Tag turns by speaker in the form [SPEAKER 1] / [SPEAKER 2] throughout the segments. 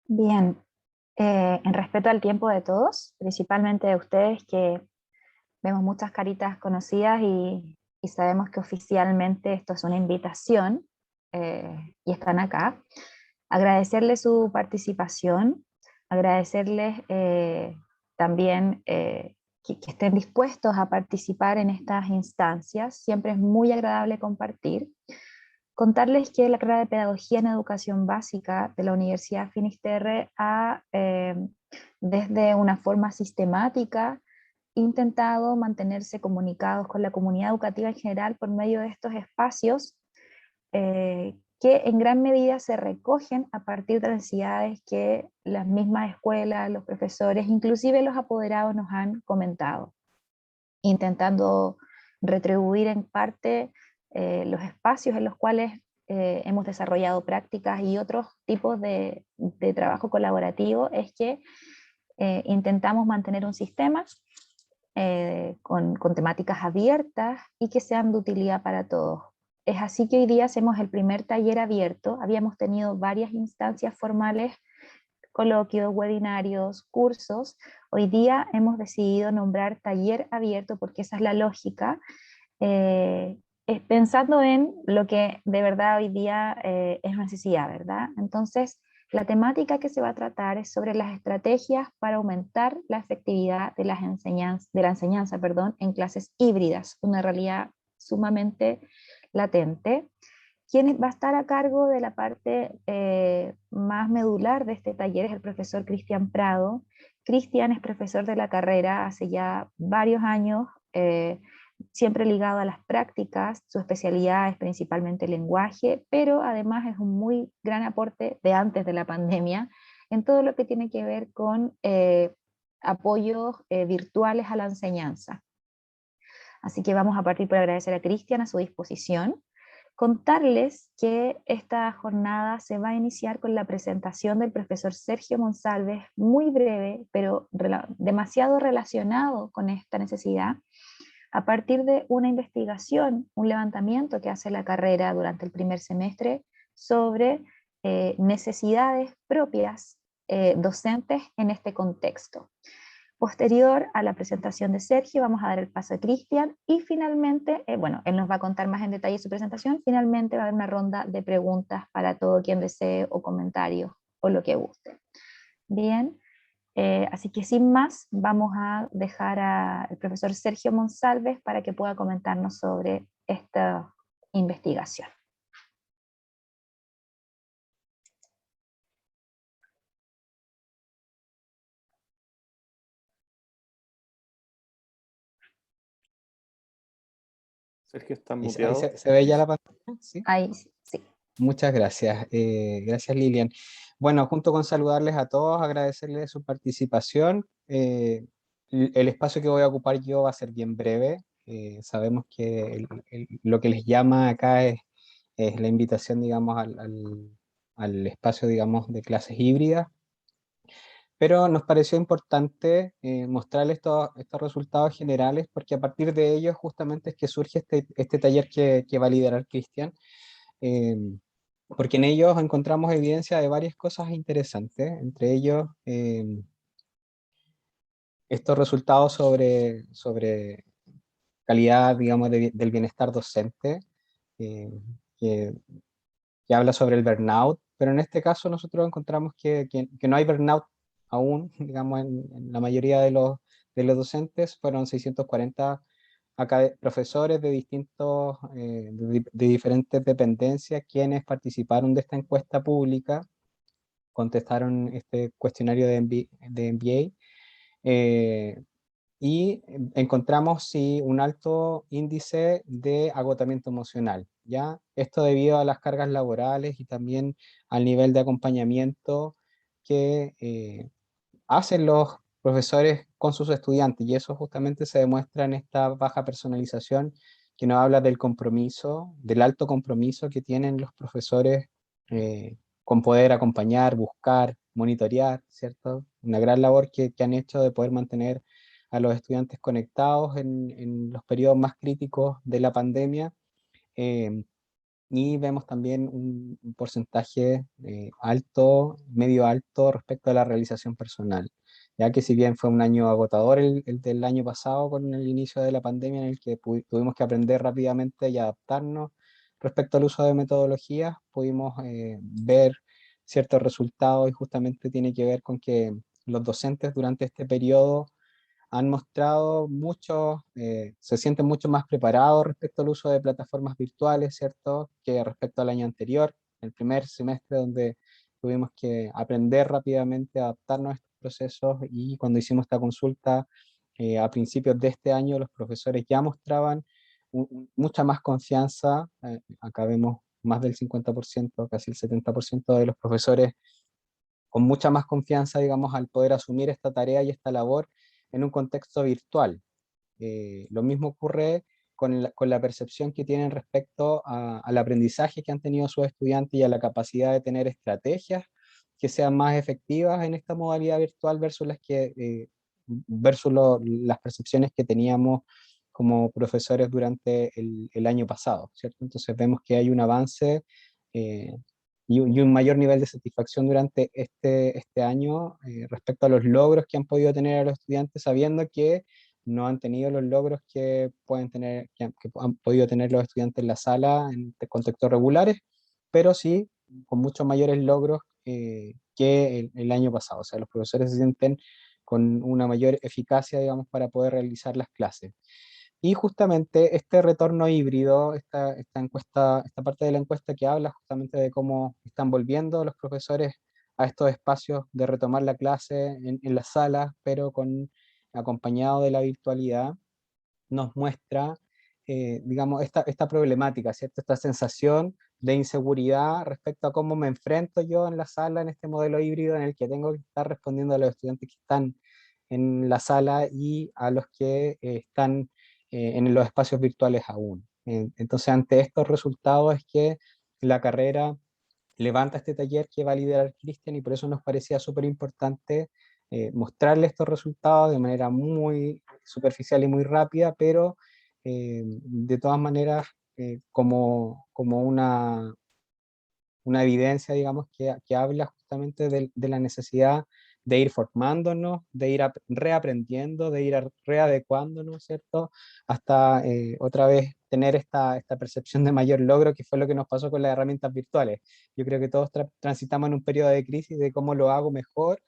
[SPEAKER 1] Bien, en respeto al tiempo de todos, principalmente de ustedes que vemos muchas caritas conocidas y sabemos que oficialmente esto es una invitación y están acá, agradecerles su participación, agradecerles también que estén dispuestos a participar en estas instancias. Siempre es muy agradable compartir. Contarles que la carrera de Pedagogía en Educación Básica de la Universidad Finisterre ha, desde una forma sistemática, intentado mantenerse comunicados con la comunidad educativa en general por medio de estos espacios que en gran medida se recogen a partir de las necesidades que las mismas escuelas, los profesores, inclusive los apoderados nos han comentado, intentando retribuir en parte los espacios en los cuales hemos desarrollado prácticas y otros tipos de trabajo colaborativo, es que intentamos mantener un sistema con temáticas abiertas y que sean de utilidad para todos. Es así que hoy día hacemos el primer taller abierto. Habíamos tenido varias instancias formales, coloquios, webinarios, cursos. Hoy día hemos decidido nombrar taller abierto porque esa es la lógica, pensando en lo que de verdad hoy día es necesidad, ¿verdad? Entonces, la temática que se va a tratar es sobre las estrategias para aumentar la efectividad de la enseñanza, perdón, en clases híbridas, una realidad sumamente latente. Quien va a estar a cargo de la parte más medular de este taller es el profesor Cristian Prado. Cristian es profesor de la carrera hace ya varios años, siempre ligado a las prácticas. Su especialidad es principalmente lenguaje, pero además es un muy gran aporte de antes de la pandemia en todo lo que tiene que ver con apoyos virtuales a la enseñanza. Así que vamos a partir por agradecer a Cristian a su disposición. Contarles que esta jornada se va a iniciar con la presentación del profesor Sergio Monsalves, muy breve, pero demasiado relacionado con esta necesidad, a partir de una investigación, un levantamiento que hace la carrera durante el primer semestre sobre necesidades propias docentes en este contexto. Posterior a la presentación de Sergio, vamos a dar el paso a Cristian y finalmente, bueno, él nos va a contar más en detalle su presentación. Finalmente va a haber una ronda de preguntas para todo quien desee o comentarios o lo que guste. Bien, así que sin más, vamos a dejar al profesor Sergio Monsalves para que pueda comentarnos sobre esta investigación.
[SPEAKER 2] Sergio está
[SPEAKER 3] Ahí
[SPEAKER 2] muteado.
[SPEAKER 3] se ve ya la pantalla, ¿sí?
[SPEAKER 1] Ahí sí.
[SPEAKER 3] Muchas gracias. Gracias, Lilian. Bueno, junto con saludarles a todos, agradecerles su participación. El espacio que voy a ocupar yo va a ser bien breve. Sabemos que lo que les llama acá es la invitación, digamos, al espacio, digamos, de clases híbridas. Pero nos pareció importante mostrarles estos resultados generales, porque a partir de ellos justamente es que surge este taller que va a liderar Cristian. Eh, Porque en ellos encontramos evidencia de varias cosas interesantes, entre ellos estos resultados sobre calidad, digamos, del bienestar docente, eh, que, que habla sobre el burnout, pero en este caso nosotros encontramos que no hay burnout aún, digamos, en la mayoría de los docentes. Fueron 640 profesores de de diferentes dependencias quienes participaron de esta encuesta pública, contestaron este cuestionario de MBA, y encontramos sí un alto índice de agotamiento emocional, ¿ya? Esto debido a las cargas laborales y también al nivel de acompañamiento que hacen los profesores con sus estudiantes, y eso justamente se demuestra en esta baja personalización que nos habla del compromiso, del alto compromiso que tienen los profesores con poder acompañar, buscar, monitorear, ¿cierto? Una gran labor que han hecho de poder mantener a los estudiantes conectados en los periodos más críticos de la pandemia. y vemos también un porcentaje alto, medio alto respecto a la realización personal, ya que si bien fue un año agotador el del año pasado con el inicio de la pandemia en el que tuvimos que aprender rápidamente y adaptarnos respecto al uso de metodologías, pudimos ver ciertos resultados y justamente tiene que ver con que los docentes durante este periodo han mostrado mucho, se sienten mucho más preparados respecto al uso de plataformas virtuales, ¿cierto? Que respecto al año anterior, el primer semestre donde tuvimos que aprender rápidamente, adaptarnos a estos procesos y cuando hicimos esta consulta a principios de este año, los profesores ya mostraban mucha más confianza, acá vemos más del 50%, casi el 70% de los profesores con mucha más confianza, digamos, al poder asumir esta tarea y esta labor en un contexto virtual. Lo mismo ocurre con la percepción que tienen respecto al aprendizaje que han tenido sus estudiantes y a la capacidad de tener estrategias que sean más efectivas en esta modalidad virtual versus las percepciones que teníamos como profesores durante el año pasado, ¿cierto? Entonces vemos que hay un avance eh, y un mayor nivel de satisfacción durante este año respecto a los logros que han podido tener a los estudiantes, sabiendo que no han tenido los logros que pueden tener, que han podido tener los estudiantes en la sala en contextos regulares, pero sí con muchos mayores logros que el año pasado. O sea, los profesores se sienten con una mayor eficacia, digamos, para poder realizar las clases. Y justamente este retorno híbrido, esta encuesta, esta parte de la encuesta que habla justamente de cómo están volviendo los profesores a estos espacios de retomar la clase en las salas, pero acompañado de la virtualidad, nos muestra, digamos, esta problemática, ¿cierto? Esta sensación de inseguridad respecto a cómo me enfrento yo en la sala, en este modelo híbrido en el que tengo que estar respondiendo a los estudiantes que están en la sala y a los que están en los espacios virtuales aún. Entonces, ante estos resultados es que la carrera levanta este taller que va a liderar Cristian y por eso nos parecía súper importante mostrarle estos resultados de manera muy superficial y muy rápida, pero de todas maneras como una evidencia, digamos, que habla justamente de la necesidad de ir formándonos, de ir reaprendiendo, de ir readecuándonos, ¿cierto? Hasta otra vez tener esta percepción de mayor logro, que fue lo que nos pasó con las herramientas virtuales. Yo creo que todos transitamos en un periodo de crisis de cómo lo hago mejor.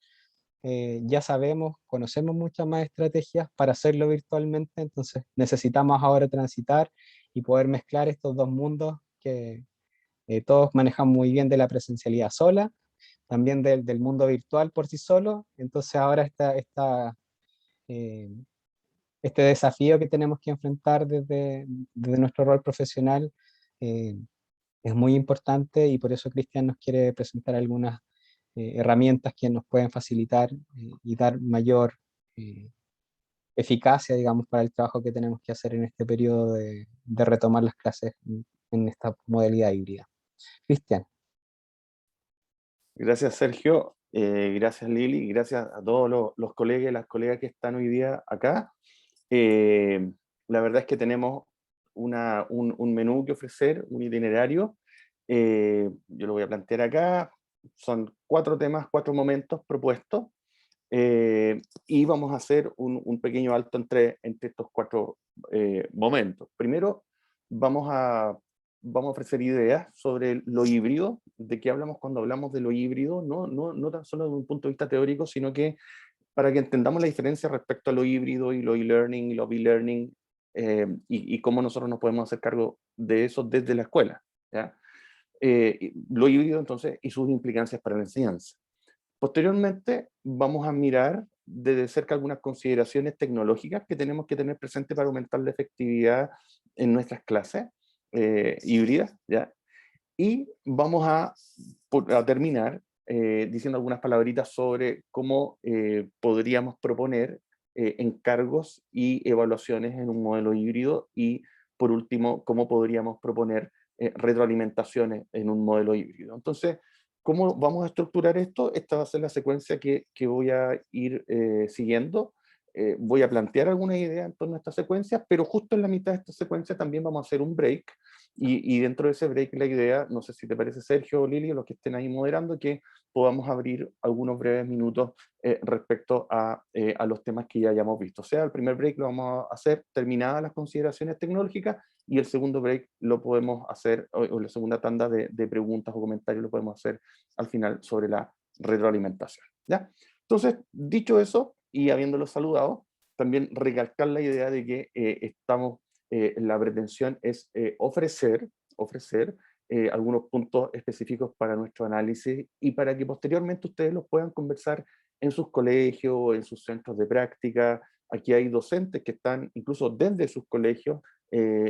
[SPEAKER 3] Ya sabemos, conocemos muchas más estrategias para hacerlo virtualmente, entonces necesitamos ahora transitar y poder mezclar estos dos mundos que todos manejan muy bien de la presencialidad sola, también del mundo virtual por sí solo. Entonces ahora eh, este desafío que tenemos que enfrentar desde nuestro rol profesional eh, es muy importante y por eso Cristian nos quiere presentar algunas herramientas que nos pueden facilitar y dar mayor eficacia, digamos, para el trabajo que tenemos que hacer en este periodo de retomar las clases en esta modalidad híbrida. Cristian.
[SPEAKER 2] Gracias, Sergio. Gracias, Lili. Gracias a todos los colegas y las colegas que están hoy día acá. La verdad es que tenemos un menú que ofrecer, un itinerario. Yo lo voy a plantear acá. Son 4 temas, 4 momentos propuestos. Y vamos a hacer un pequeño alto entre estos 4 momentos. Primero, vamos a ofrecer ideas sobre lo híbrido, de qué hablamos cuando hablamos de lo híbrido, no tan solo desde un punto de vista teórico, sino que para que entendamos la diferencia respecto a lo híbrido y lo e-learning y lo be-learning, y cómo nosotros nos podemos hacer cargo de eso desde la escuela, ¿ya? Lo híbrido, entonces, y sus implicancias para la enseñanza. Posteriormente, vamos a mirar desde cerca algunas consideraciones tecnológicas que tenemos que tener presente para aumentar la efectividad en nuestras clases híbridas, ¿ya? Y vamos a terminar diciendo algunas palabritas sobre cómo podríamos proponer encargos y evaluaciones en un modelo híbrido y, por último, cómo podríamos proponer retroalimentaciones en un modelo híbrido. Entonces, ¿cómo vamos a estructurar esto? Esta va a ser la secuencia que voy a ir siguiendo. Voy a plantear algunas ideas en torno a esta secuencia, pero justo en la mitad de esta secuencia también vamos a hacer un break Y dentro de ese break la idea, no sé si te parece Sergio o Lili, los que estén ahí moderando, que podamos abrir algunos breves minutos respecto a los temas que ya hayamos visto. O sea, el primer break lo vamos a hacer terminadas las consideraciones tecnológicas y el segundo break lo podemos hacer, o la segunda tanda de preguntas o comentarios lo podemos hacer al final sobre la retroalimentación. ¿Ya? Entonces, dicho eso, y habiéndolo saludado, también recalcar la idea de que la pretensión es ofrecer algunos puntos específicos para nuestro análisis y para que posteriormente ustedes los puedan conversar en sus colegios, en sus centros de práctica. Aquí hay docentes que están incluso desde sus colegios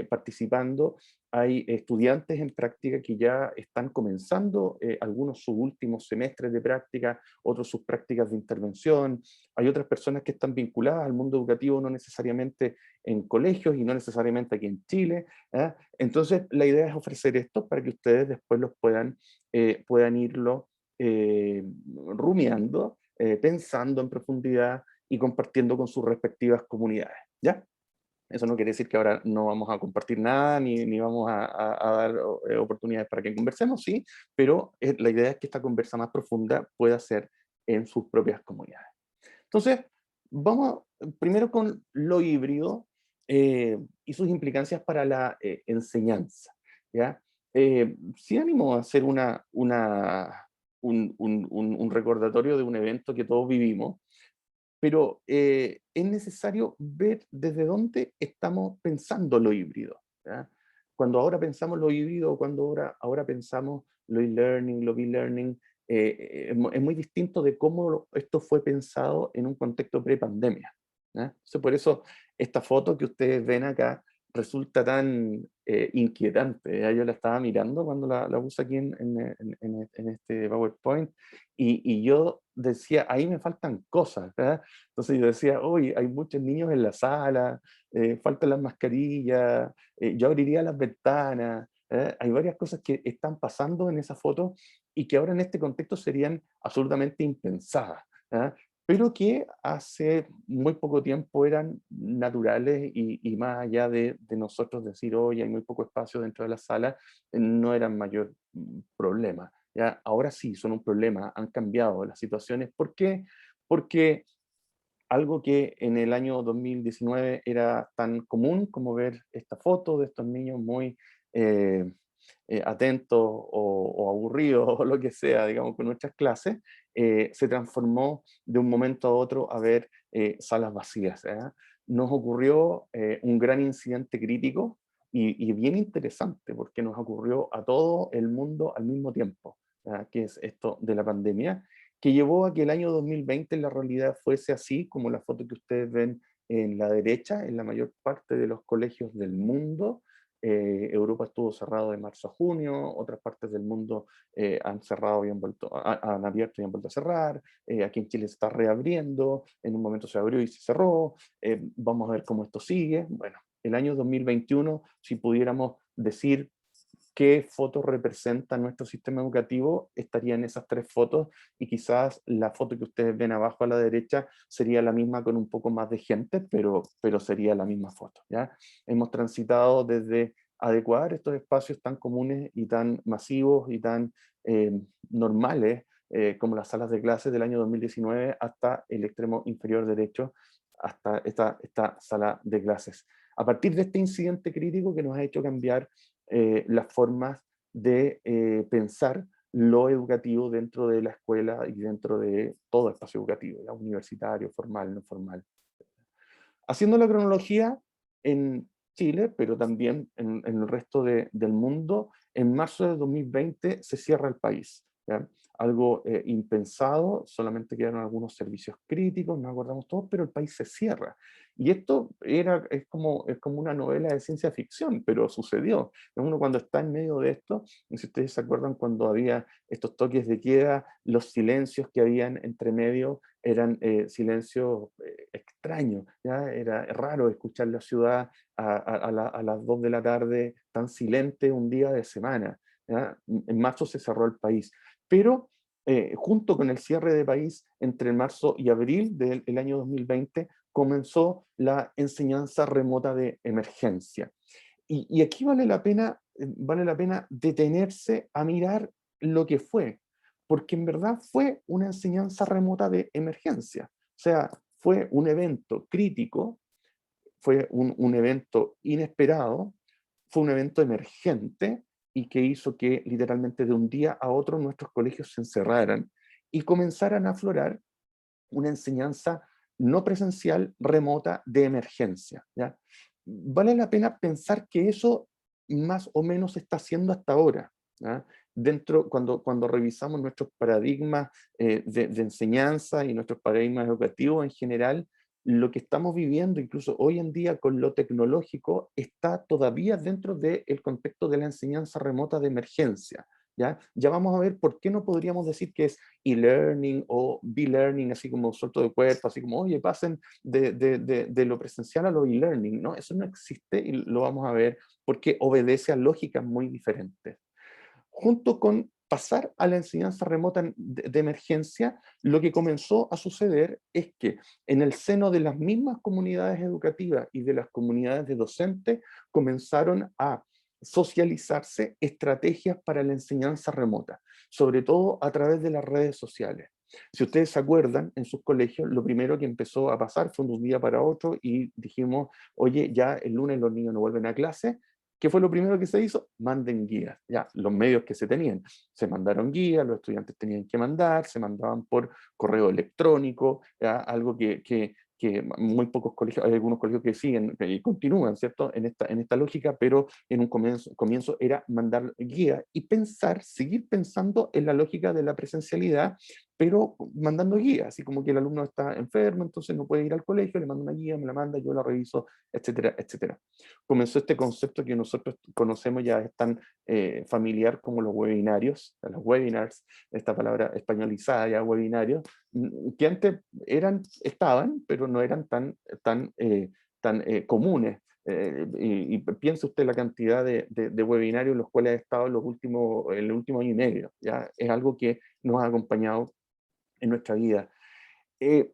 [SPEAKER 2] participando. Hay estudiantes en práctica que ya están comenzando algunos sus últimos semestres de práctica, otros sus prácticas de intervención. Hay otras personas que están vinculadas al mundo educativo, no necesariamente en colegios y no necesariamente aquí en Chile. ¿Eh? Entonces, la idea es ofrecer esto para que ustedes después los puedan irlo rumiando, pensando en profundidad y compartiendo con sus respectivas comunidades. ¿Ya? Eso no quiere decir que ahora no vamos a compartir nada, ni vamos a dar oportunidades para que conversemos, sí, pero la idea es que esta conversa más profunda pueda ser en sus propias comunidades. Entonces, vamos primero con lo híbrido y sus implicancias para la enseñanza. ¿Ya? Sí ánimo a hacer un recordatorio de un evento que todos vivimos, pero es necesario ver desde dónde estamos pensando lo híbrido. ¿Ya? Cuando ahora pensamos lo híbrido, cuando ahora pensamos lo e-learning, lo be-learning, es muy distinto de cómo esto fue pensado en un contexto pre-pandemia. Entonces, por eso esta foto que ustedes ven acá resulta tan inquietante. ¿Ya? Yo la estaba mirando cuando la puse aquí en este PowerPoint y yo decía, ahí me faltan cosas. ¿Verdad? Entonces yo decía, uy, hay muchos niños en la sala, faltan las mascarillas, yo abriría las ventanas. Hay varias cosas que están pasando en esa foto y que ahora en este contexto serían absolutamente impensadas, ¿eh? Pero que hace muy poco tiempo eran naturales y más allá de nosotros decir, oye, hay muy poco espacio dentro de la sala, no eran mayor problema. ¿Ya? Ahora sí, son un problema, han cambiado las situaciones. ¿Por qué? Porque algo que en el año 2019 era tan común como ver esta foto de estos niños muy eh, atentos o aburridos o lo que sea, digamos, con nuestras clases, se transformó de un momento a otro a ver salas vacías. Nos ocurrió un gran incidente crítico y bien interesante, porque nos ocurrió a todo el mundo al mismo tiempo, que es esto de la pandemia, que llevó a que el año 2020 en la realidad fuese así, como la foto que ustedes ven en la derecha, en la mayor parte de los colegios del mundo. Europa estuvo cerrado de marzo a junio, otras partes del mundo han cerrado y han han abierto y han vuelto a cerrar, aquí en Chile se está reabriendo, en un momento se abrió y se cerró, vamos a ver cómo esto sigue. Bueno, el año 2021, si pudiéramos decir qué fotos representa nuestro sistema educativo, estarían esas tres fotos y quizás la foto que ustedes ven abajo a la derecha sería la misma con un poco más de gente, pero sería la misma foto. ¿Ya? Hemos transitado desde adecuar estos espacios tan comunes y tan masivos y tan normales como las salas de clases del año 2019 hasta el extremo inferior derecho, hasta esta sala de clases. A partir de este incidente crítico que nos ha hecho cambiar las formas de pensar lo educativo dentro de la escuela y dentro de todo espacio educativo, ya universitario, formal, no formal. Haciendo la cronología en Chile, pero también en el resto del mundo, en marzo de 2020 se cierra el país. ¿Ya? Algo impensado, solamente quedaron algunos servicios críticos, no acordamos todos, pero el país se cierra. Y esto es como una novela de ciencia ficción, pero sucedió. Uno cuando está en medio de esto, no sé si ustedes se acuerdan cuando había estos toques de queda, los silencios que habían entre medio eran silencios extraños, ¿ya? Era raro escuchar la ciudad a las 2 de la tarde tan silente un día de semana. ¿Ya? En marzo se cerró el país, pero junto con el cierre de país entre marzo y abril del año 2020 comenzó la enseñanza remota de emergencia. Y aquí vale la pena vale la pena detenerse a mirar lo que fue, porque en verdad fue una enseñanza remota de emergencia. O sea, fue un evento crítico, fue un evento inesperado, fue un evento emergente y que hizo que literalmente de un día a otro nuestros colegios se encerraran y comenzaran a aflorar una enseñanza no presencial remota de emergencia, ¿ya? Vale la pena pensar que eso más o menos se está haciendo hasta ahora, ¿ya? Cuando revisamos nuestros paradigmas de enseñanza y nuestros paradigmas educativos en general, lo que estamos viviendo incluso hoy en día con lo tecnológico está todavía dentro del contexto de la enseñanza remota de emergencia. ¿Ya? Ya vamos a ver por qué no podríamos decir que es e-learning o be-learning, así como suelto de cuerpo, así como, oye, pasen de lo presencial a lo e-learning, ¿no? Eso no existe y lo vamos a ver porque obedece a lógicas muy diferentes. Junto con pasar a la enseñanza remota de emergencia, lo que comenzó a suceder es que en el seno de las mismas comunidades educativas y de las comunidades de docentes comenzaron a socializarse estrategias para la enseñanza remota, sobre todo a través de las redes sociales. Si ustedes se acuerdan, en sus colegios, lo primero que empezó a pasar fue de un día para otro y dijimos, oye, ya el lunes los niños no vuelven a clase. ¿Qué fue lo primero que se hizo? Manden guías. Ya, los medios que se tenían. Se mandaron guías, los estudiantes tenían que mandar, se mandaban por correo electrónico, ¿ya? Algo que muy pocos colegios, hay algunos colegios que siguen y continúan, ¿cierto? En esta lógica, pero en un comienzo era mandar guías y pensar, seguir pensando en la lógica de la presencialidad, pero mandando guías, así como que el alumno está enfermo, entonces no puede ir al colegio, le mando una guía, me la manda, yo la reviso, etcétera, etcétera. Comenzó este concepto que nosotros conocemos ya, es tan familiar como los webinarios, los webinars, esta palabra españolizada ya, webinarios, que antes estaban, pero no eran tan comunes. Y piense usted la cantidad de webinarios en los cuales ha estado en el último año y medio. ¿Ya? Es algo que nos ha acompañado en nuestra vida.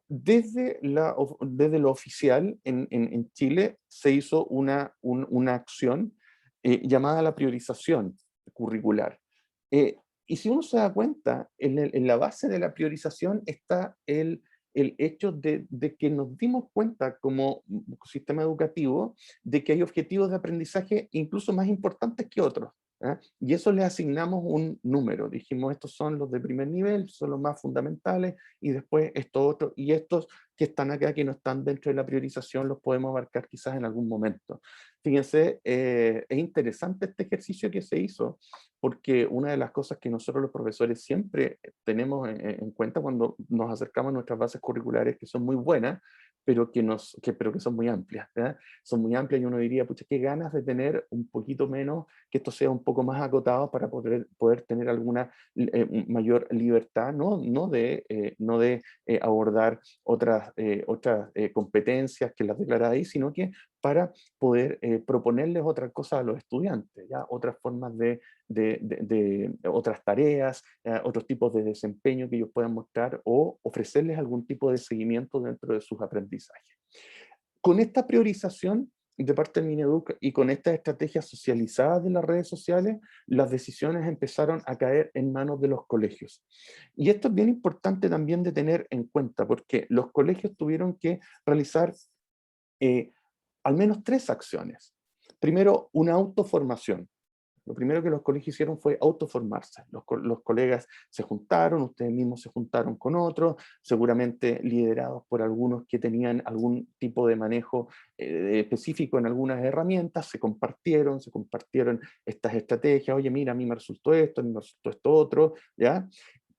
[SPEAKER 2] Desde lo oficial en Chile se hizo una acción llamada la priorización curricular. Eh, y si uno se da cuenta, en la base de la priorización está el hecho de que nos dimos cuenta como sistema educativo de que hay objetivos de aprendizaje incluso más importantes que otros. ¿Ah? Y eso le asignamos un número. Dijimos, estos son los de primer nivel, son los más fundamentales, y después estos otros, y estos que están acá, que no están dentro de la priorización, los podemos abarcar quizás en algún momento. Fíjense, es interesante este ejercicio que se hizo, porque una de las cosas que nosotros los profesores siempre tenemos en cuenta cuando nos acercamos a nuestras bases curriculares, que son muy buenas, pero que son muy amplias. ¿Ya? Son muy amplias y uno diría, pucha, qué ganas de tener un poquito menos, que esto sea un poco más acotado para poder tener alguna mayor libertad, no de abordar otras competencias que las declara ahí, sino que para poder proponerles otras cosas a los estudiantes, ¿ya? Otras formas de otras tareas, otros tipos de desempeño que ellos puedan mostrar o ofrecerles algún tipo de seguimiento dentro de sus aprendizajes. Con esta priorización de parte del Mineduc y con estas estrategias socializadas de las redes sociales, las decisiones empezaron a caer en manos de los colegios. Y esto es bien importante también de tener en cuenta, porque los colegios tuvieron que realizar al menos 3 acciones. Primero, una autoformación. Lo primero que los colegios hicieron fue autoformarse. Los colegas se juntaron, ustedes mismos se juntaron con otros, seguramente liderados por algunos que tenían algún tipo de manejo específico en algunas herramientas, se compartieron estas estrategias, oye, mira, a mí me resultó esto, a mí me resultó esto otro, ¿ya?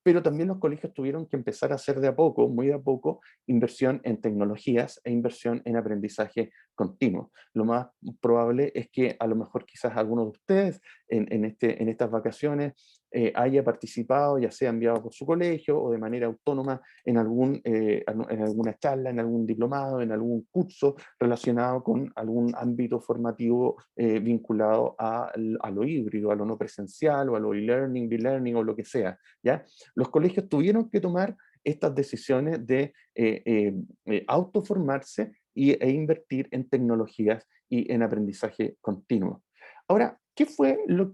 [SPEAKER 2] Pero también los colegios tuvieron que empezar a hacer de a poco, muy de a poco, inversión en tecnologías e inversión en aprendizaje continuo. Lo más probable es que a lo mejor quizás alguno de ustedes en estas vacaciones haya participado, ya sea enviado por su colegio o de manera autónoma en alguna charla, en algún diplomado, en algún curso relacionado con algún ámbito formativo vinculado a lo híbrido, a lo no presencial o a lo e-learning, be-learning o lo que sea, ¿ya? Los colegios tuvieron que tomar estas decisiones de autoformarse e invertir en tecnologías y en aprendizaje continuo. Ahora, qué es lo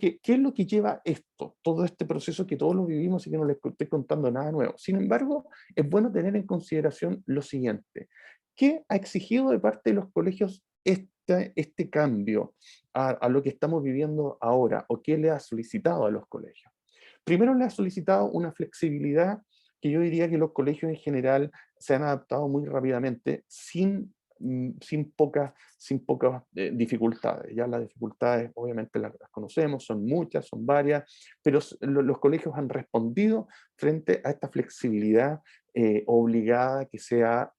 [SPEAKER 2] que lleva esto? Todo este proceso que todos lo vivimos y que no les estoy contando nada nuevo. Sin embargo, es bueno tener en consideración lo siguiente. ¿Qué ha exigido de parte de los colegios este cambio a lo que estamos viviendo ahora? ¿O qué le ha solicitado a los colegios? Primero le ha solicitado una flexibilidad que yo diría que los colegios en general se han adaptado muy rápidamente sin pocas dificultades. Ya las dificultades obviamente las conocemos, son muchas, son varias, pero los colegios han respondido frente a esta flexibilidad obligada que se ha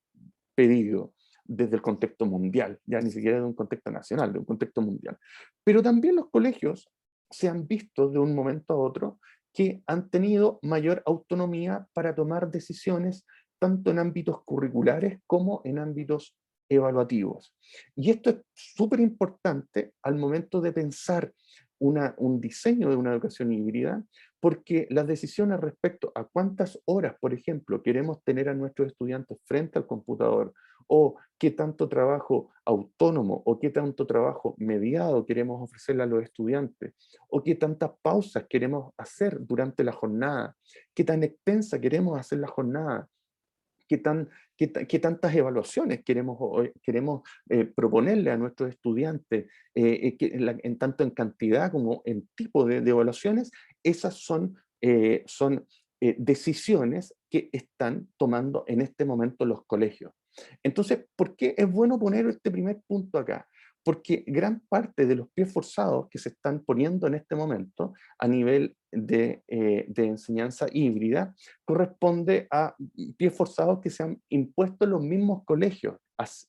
[SPEAKER 2] pedido desde el contexto mundial, ya ni siquiera de un contexto nacional, de un contexto mundial. Pero también los colegios se han visto de un momento a otro que han tenido mayor autonomía para tomar decisiones tanto en ámbitos curriculares como en ámbitos evaluativos. Y esto es súper importante al momento de pensar un diseño de una educación híbrida, porque las decisiones respecto a cuántas horas, por ejemplo, queremos tener a nuestros estudiantes frente al computador, o qué tanto trabajo autónomo o qué tanto trabajo mediado queremos ofrecerle a los estudiantes, o qué tantas pausas queremos hacer durante la jornada, qué tan extensa queremos hacer la jornada, qué tantas evaluaciones queremos proponerle a nuestros estudiantes, tanto en cantidad como en tipo de evaluaciones. Esas son decisiones que están tomando en este momento los colegios. Entonces, ¿por qué es bueno poner este primer punto acá? Porque gran parte de los pies forzados que se están poniendo en este momento a nivel de enseñanza híbrida corresponde a pies forzados que se han impuesto en los mismos colegios,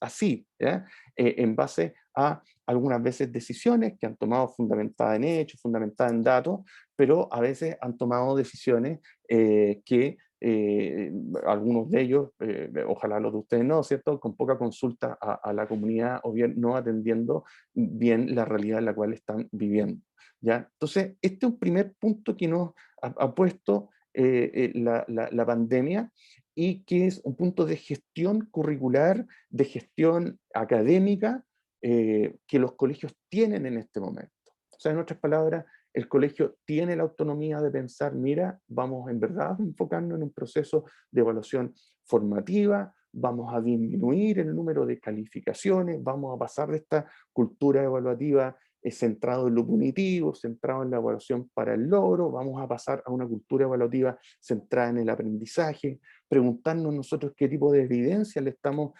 [SPEAKER 2] así, ¿ya? En base a algunas veces decisiones que han tomado fundamentadas en hechos, fundamentadas en datos, pero a veces han tomado decisiones que algunos de ellos, ojalá los de ustedes no, ¿cierto? Con poca consulta a la comunidad o bien no atendiendo bien la realidad en la cual están viviendo, ¿ya? Entonces, este es un primer punto que nos ha puesto la pandemia, y que es un punto de gestión curricular, de gestión académica, que los colegios tienen en este momento. O sea, en otras palabras, el colegio tiene la autonomía de pensar, mira, vamos en verdad a enfocarnos en un proceso de evaluación formativa, vamos a disminuir el número de calificaciones, vamos a pasar de esta cultura evaluativa centrado en lo punitivo, centrado en la evaluación para el logro, vamos a pasar a una cultura evaluativa centrada en el aprendizaje, preguntarnos nosotros qué tipo de evidencia le estamos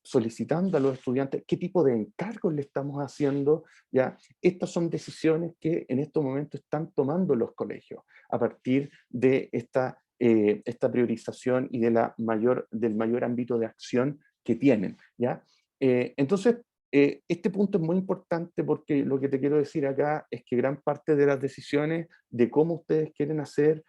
[SPEAKER 2] solicitando a los estudiantes, qué tipo de encargos le estamos haciendo, ¿ya? Estas son decisiones que en estos momentos están tomando los colegios a partir de esta priorización y del mayor ámbito de acción que tienen, ¿ya? Entonces, este punto es muy importante porque lo que te quiero decir acá es que gran parte de las decisiones de cómo ustedes quieren hacer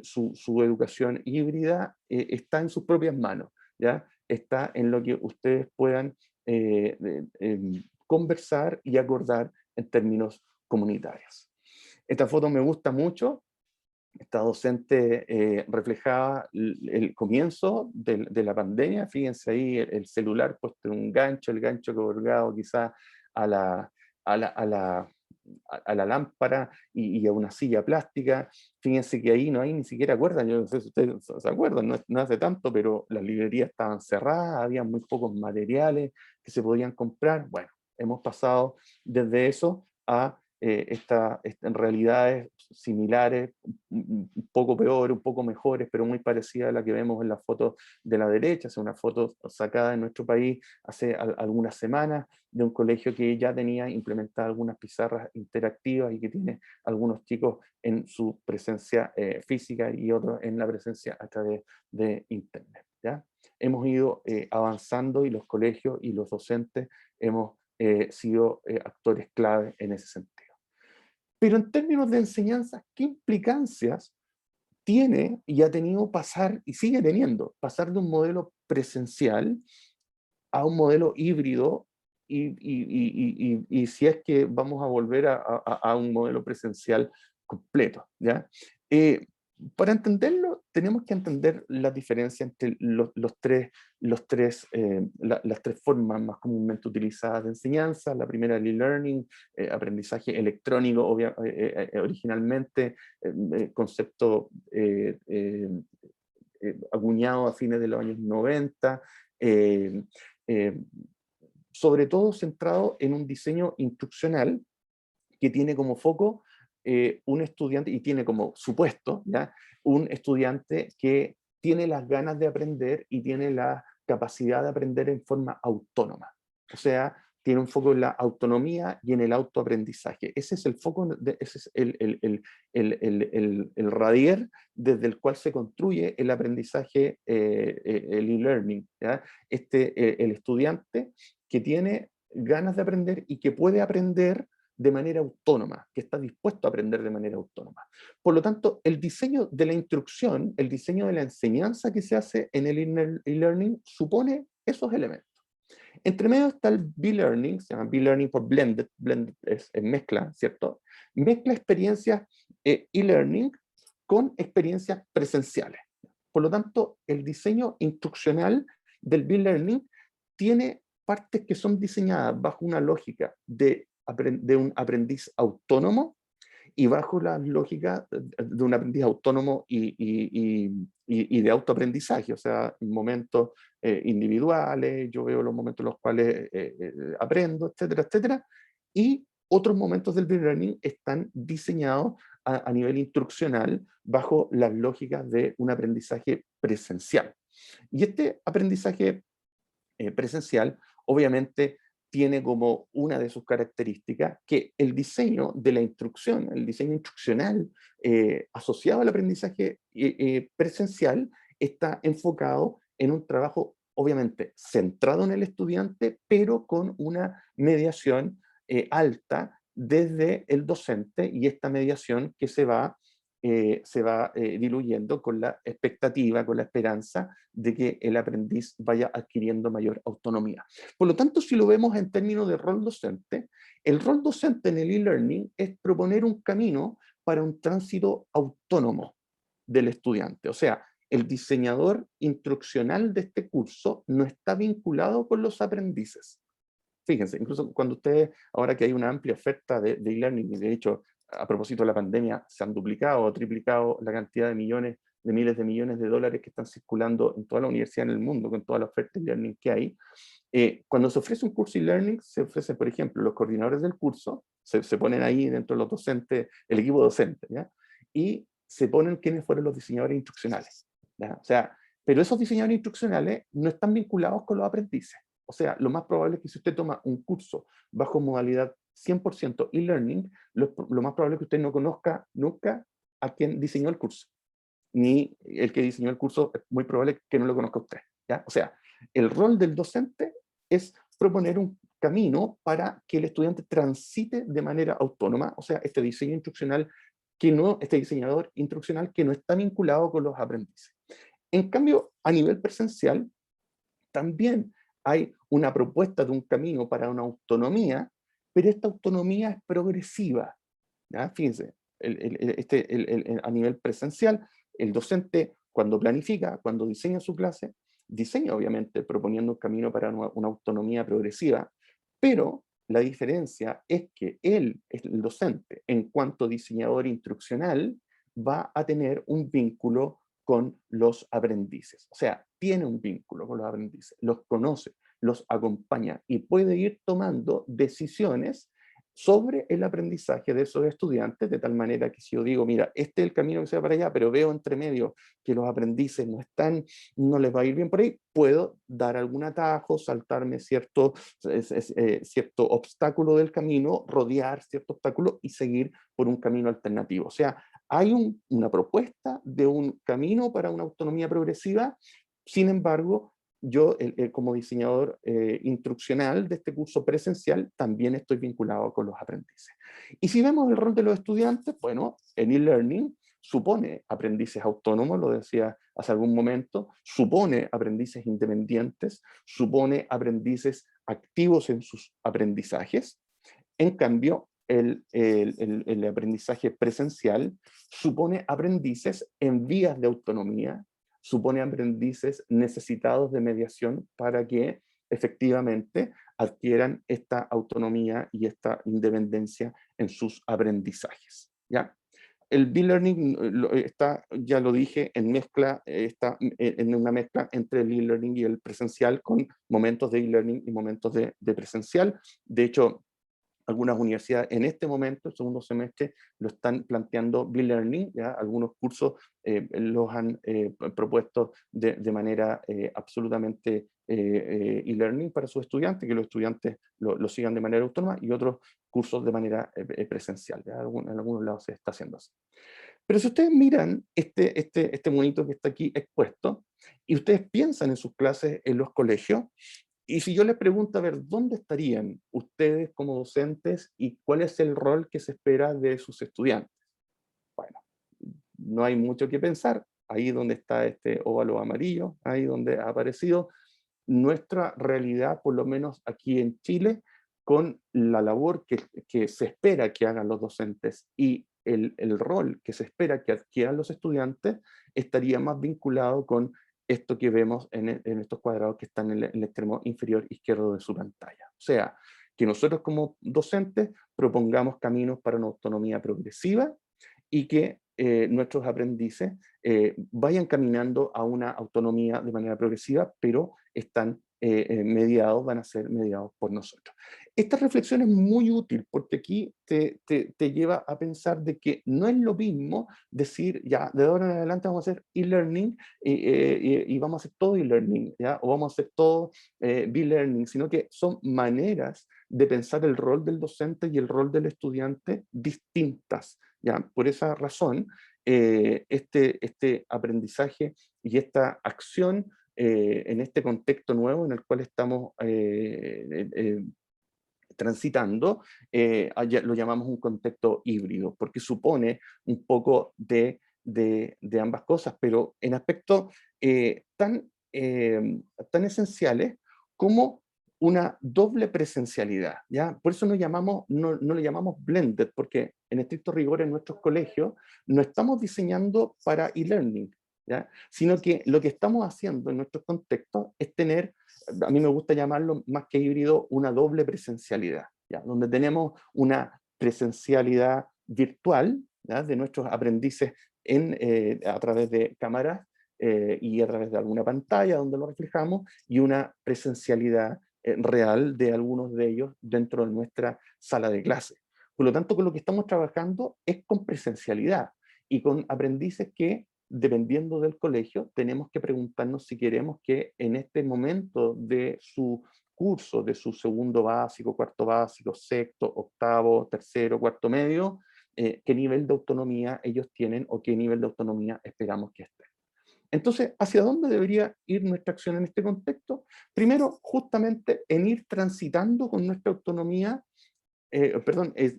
[SPEAKER 2] su educación híbrida está en sus propias manos, ¿ya? Está en lo que ustedes puedan conversar y acordar en términos comunitarios. Esta foto me gusta mucho. Esta docente reflejaba el comienzo de la pandemia. Fíjense ahí el celular puesto en un gancho, el gancho colgado quizá a la, a la, a la, a la lámpara y a una silla plástica. Fíjense que ahí no hay ni siquiera cuerdas. Yo no sé si ustedes se acuerdan, no hace tanto, pero las librerías estaban cerradas, había muy pocos materiales que se podían comprar. Bueno, hemos pasado desde eso a en realidades similares, un poco peores, un poco mejores, pero muy parecidas a la que vemos en la foto de la derecha. Es una foto sacada en nuestro país hace algunas semanas de un colegio que ya tenía implementadas algunas pizarras interactivas y que tiene algunos chicos en su presencia física y otros en la presencia a través de Internet, ¿ya? Hemos ido avanzando y los colegios y los docentes hemos sido actores clave en ese sentido. Pero en términos de enseñanza, ¿qué implicancias tiene y ha tenido pasar, y sigue teniendo, pasar de un modelo presencial a un modelo híbrido, y si es que vamos a volver a un modelo presencial completo, ¿ya? para entenderlo, tenemos que entender la diferencia entre las tres formas más comúnmente utilizadas de enseñanza. La primera, el e-learning, aprendizaje electrónico, originalmente, concepto acuñado a fines de los años 90, eh, eh, sobre todo centrado en un diseño instruccional que tiene como foco un estudiante, y tiene como supuesto, ¿ya?, un estudiante que tiene las ganas de aprender y tiene la capacidad de aprender en forma autónoma. O sea, tiene un foco en la autonomía y en el autoaprendizaje. Ese es el foco, ese es el radier desde el cual se construye el aprendizaje, el e-learning, ¿ya? El estudiante que tiene ganas de aprender y que puede aprender de manera autónoma, que está dispuesto a aprender de manera autónoma. Por lo tanto, el diseño de la instrucción, el diseño de la enseñanza que se hace en el e-learning supone esos elementos. Entre medio está el B-Learning, se llama B-Learning por blended, blended es mezcla, ¿cierto? Mezcla experiencias e-learning con experiencias presenciales. Por lo tanto, el diseño instruccional del B-Learning tiene partes que son diseñadas bajo una lógica de un aprendiz autónomo y bajo la lógica de un aprendiz autónomo y de autoaprendizaje, o sea, momentos individuales, yo veo los momentos en los cuales aprendo, etcétera, etcétera, y otros momentos del B-Learning están diseñados a nivel instruccional bajo las lógicas de un aprendizaje presencial. Y este aprendizaje presencial, obviamente, tiene como una de sus características que el diseño de la instrucción, el diseño instruccional asociado al aprendizaje presencial, está enfocado en un trabajo, obviamente, centrado en el estudiante, pero con una mediación alta desde el docente, y esta mediación que se va diluyendo con la expectativa, con la esperanza de que el aprendiz vaya adquiriendo mayor autonomía. Por lo tanto, si lo vemos en términos de rol docente, el rol docente en el e-learning es proponer un camino para un tránsito autónomo del estudiante. O sea, el diseñador instruccional de este curso no está vinculado con los aprendices. Fíjense, incluso cuando ustedes, ahora que hay una amplia oferta de e-learning, y de hecho, a propósito de la pandemia, se han duplicado o triplicado la cantidad de millones, de miles de millones de dólares que están circulando en toda la universidad en el mundo, con toda la oferta de e-learning que hay. Cuando se ofrece un curso e-learning, se ofrece, por ejemplo, los coordinadores del curso, se ponen ahí dentro de los docentes, el equipo docente, ¿ya? Y se ponen quiénes fueron los diseñadores instruccionales, ¿ya? O sea, pero esos diseñadores instruccionales no están vinculados con los aprendices. O sea, lo más probable es que si usted toma un curso bajo modalidad 100% e-learning, lo más probable es que usted no conozca nunca a quien diseñó el curso. Ni el que diseñó el curso es muy probable que no lo conozca usted, ¿ya? O sea, el rol del docente es proponer un camino para que el estudiante transite de manera autónoma, o sea, este diseño instruccional este diseñador instruccional que no está vinculado con los aprendices. En cambio, a nivel presencial, también hay una propuesta de un camino para una autonomía, pero esta autonomía es progresiva, ¿ya? Fíjense, a nivel presencial, el docente, cuando planifica, cuando diseña su clase, diseña obviamente proponiendo un camino para una autonomía progresiva, pero la diferencia es que el docente, en cuanto diseñador instruccional, va a tener un vínculo con los aprendices. O sea, tiene un vínculo con los aprendices, los conoce, los acompaña y puede ir tomando decisiones sobre el aprendizaje de esos estudiantes, de tal manera que si yo digo, mira, este es el camino que se va para allá, pero veo entre medio que los aprendices no les va a ir bien por ahí, puedo dar algún atajo, saltarme cierto obstáculo del camino, rodear cierto obstáculo y seguir por un camino alternativo. O sea, hay una propuesta de un camino para una autonomía progresiva. Sin embargo, yo como diseñador instruccional de este curso presencial también estoy vinculado con los aprendices. Y si vemos el rol de los estudiantes, bueno, en e-learning supone aprendices autónomos, lo decía hace algún momento, supone aprendices independientes, supone aprendices activos en sus aprendizajes. En cambio, el aprendizaje presencial supone aprendices en vías de autonomía, supone aprendices necesitados de mediación para que efectivamente adquieran esta autonomía y esta independencia en sus aprendizajes, ¿ya? El B-Learning está, ya lo dije, en mezcla, está en una mezcla entre el e-learning y el presencial, con momentos de e-learning y momentos de presencial. De hecho, algunas universidades en este momento, el segundo semestre, lo están planteando B-Learning, ¿ya? Algunos cursos los han propuesto de manera absolutamente e-learning para sus estudiantes, que los estudiantes lo sigan de manera autónoma, y otros cursos de manera presencial, ¿ya? En algunos lados se está haciendo así. Pero si ustedes miran este monito que está aquí expuesto, y ustedes piensan en sus clases en los colegios, y si yo les pregunto, a ver, ¿dónde estarían ustedes como docentes y cuál es el rol que se espera de sus estudiantes? Bueno, no hay mucho que pensar. Ahí donde está este óvalo amarillo, ahí donde ha aparecido nuestra realidad, por lo menos aquí en Chile, con la labor que se espera que hagan los docentes y el rol que se espera que adquieran los estudiantes, estaría más vinculado con esto que vemos en estos cuadrados que están en el extremo inferior izquierdo de su pantalla. O sea, que nosotros como docentes propongamos caminos para una autonomía progresiva y que nuestros aprendices vayan caminando a una autonomía de manera progresiva, pero están mediados, van a ser mediados por nosotros. Esta reflexión es muy útil porque aquí te lleva a pensar de que no es lo mismo decir, ya, de ahora en adelante vamos a hacer e-learning y vamos a hacer todo e-learning, ¿ya? O vamos a hacer todo b-learning, sino que son maneras de pensar el rol del docente y el rol del estudiante distintas, ¿ya? Por esa razón, este aprendizaje y esta acción en este contexto nuevo en el cual estamos transitando, lo llamamos un contexto híbrido, porque supone un poco de ambas cosas, pero en aspectos tan esenciales como una doble presencialidad, ¿ya? Por eso no le llamamos blended, porque en estricto rigor en nuestros colegios no estamos diseñando para e-learning, ¿ya? Sino que lo que estamos haciendo en nuestros contextos es tener, a mí me gusta llamarlo más que híbrido, una doble presencialidad, ¿ya? Donde tenemos una presencialidad virtual, ¿ya? De nuestros aprendices a través de cámaras y a través de alguna pantalla donde lo reflejamos, y una presencialidad real de algunos de ellos dentro de nuestra sala de clase. Por lo tanto, con lo que estamos trabajando es con presencialidad y con aprendices que, dependiendo del colegio, tenemos que preguntarnos si queremos que en este momento de su curso, de su segundo básico, cuarto básico, sexto, octavo, tercero, cuarto medio, qué nivel de autonomía ellos tienen o qué nivel de autonomía esperamos que estén. Entonces, ¿hacia dónde debería ir nuestra acción en este contexto? Primero, justamente en ir transitando con nuestra autonomía, perdón, es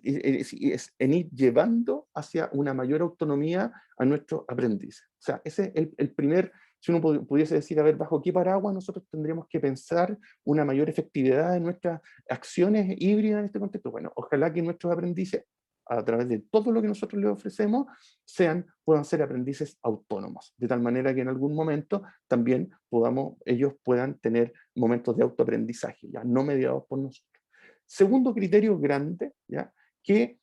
[SPEAKER 2] en ir llevando hacia una mayor autonomía a nuestros aprendices. O sea, ese es el primer, si uno pudiese decir, a ver, bajo qué paraguas nosotros tendríamos que pensar una mayor efectividad en nuestras acciones híbridas en este contexto. Bueno, ojalá que nuestros aprendices, a través de todo lo que nosotros les ofrecemos, puedan ser aprendices autónomos, de tal manera que en algún momento también ellos puedan tener momentos de autoaprendizaje, ya no mediados por nosotros. Segundo criterio grande, ¿ya? Que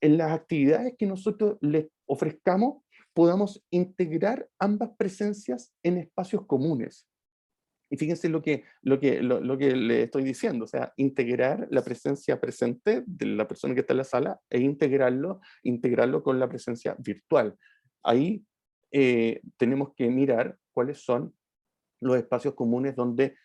[SPEAKER 2] en las actividades que nosotros les ofrezcamos podamos integrar ambas presencias en espacios comunes. Y fíjense lo que le estoy diciendo, o sea, integrar la presencia presente de la persona que está en la sala e integrarlo con la presencia virtual. Ahí tenemos que mirar cuáles son los espacios comunes donde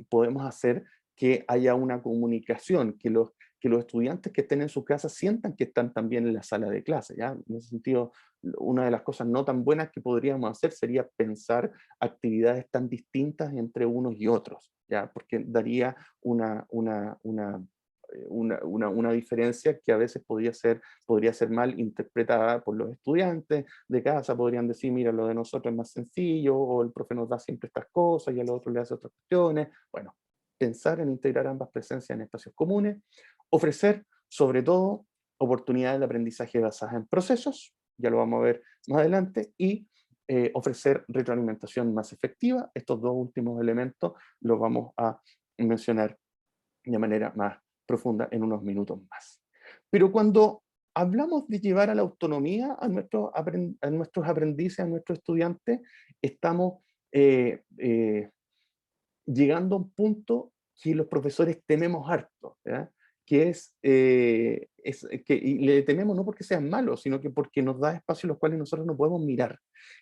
[SPEAKER 2] podemos hacer que haya una comunicación, que los estudiantes que estén en su casa sientan que están también en la sala de clase, ¿ya? En ese sentido, una de las cosas no tan buenas que podríamos hacer sería pensar actividades tan distintas entre unos y otros, ¿ya? Porque daría una diferencia que a veces podría ser mal interpretada por los estudiantes de casa. Podrían decir, mira, lo de nosotros es más sencillo, o el profe nos da siempre estas cosas y a los otros le hace otras cuestiones. Bueno, pensar en integrar ambas presencias en espacios comunes, ofrecer sobre todo oportunidades de aprendizaje basadas en procesos, ya lo vamos a ver más adelante, y ofrecer retroalimentación más efectiva. Estos dos últimos elementos los vamos a mencionar de manera más profunda en unos minutos más. Pero cuando hablamos de llevar a la autonomía a nuestros aprendices, a nuestros estudiantes, estamos llegando a un punto que los profesores tememos harto, ¿ya? Que y le tememos no porque sean malos, sino que porque nos da espacios en los cuales nosotros no podemos mirar.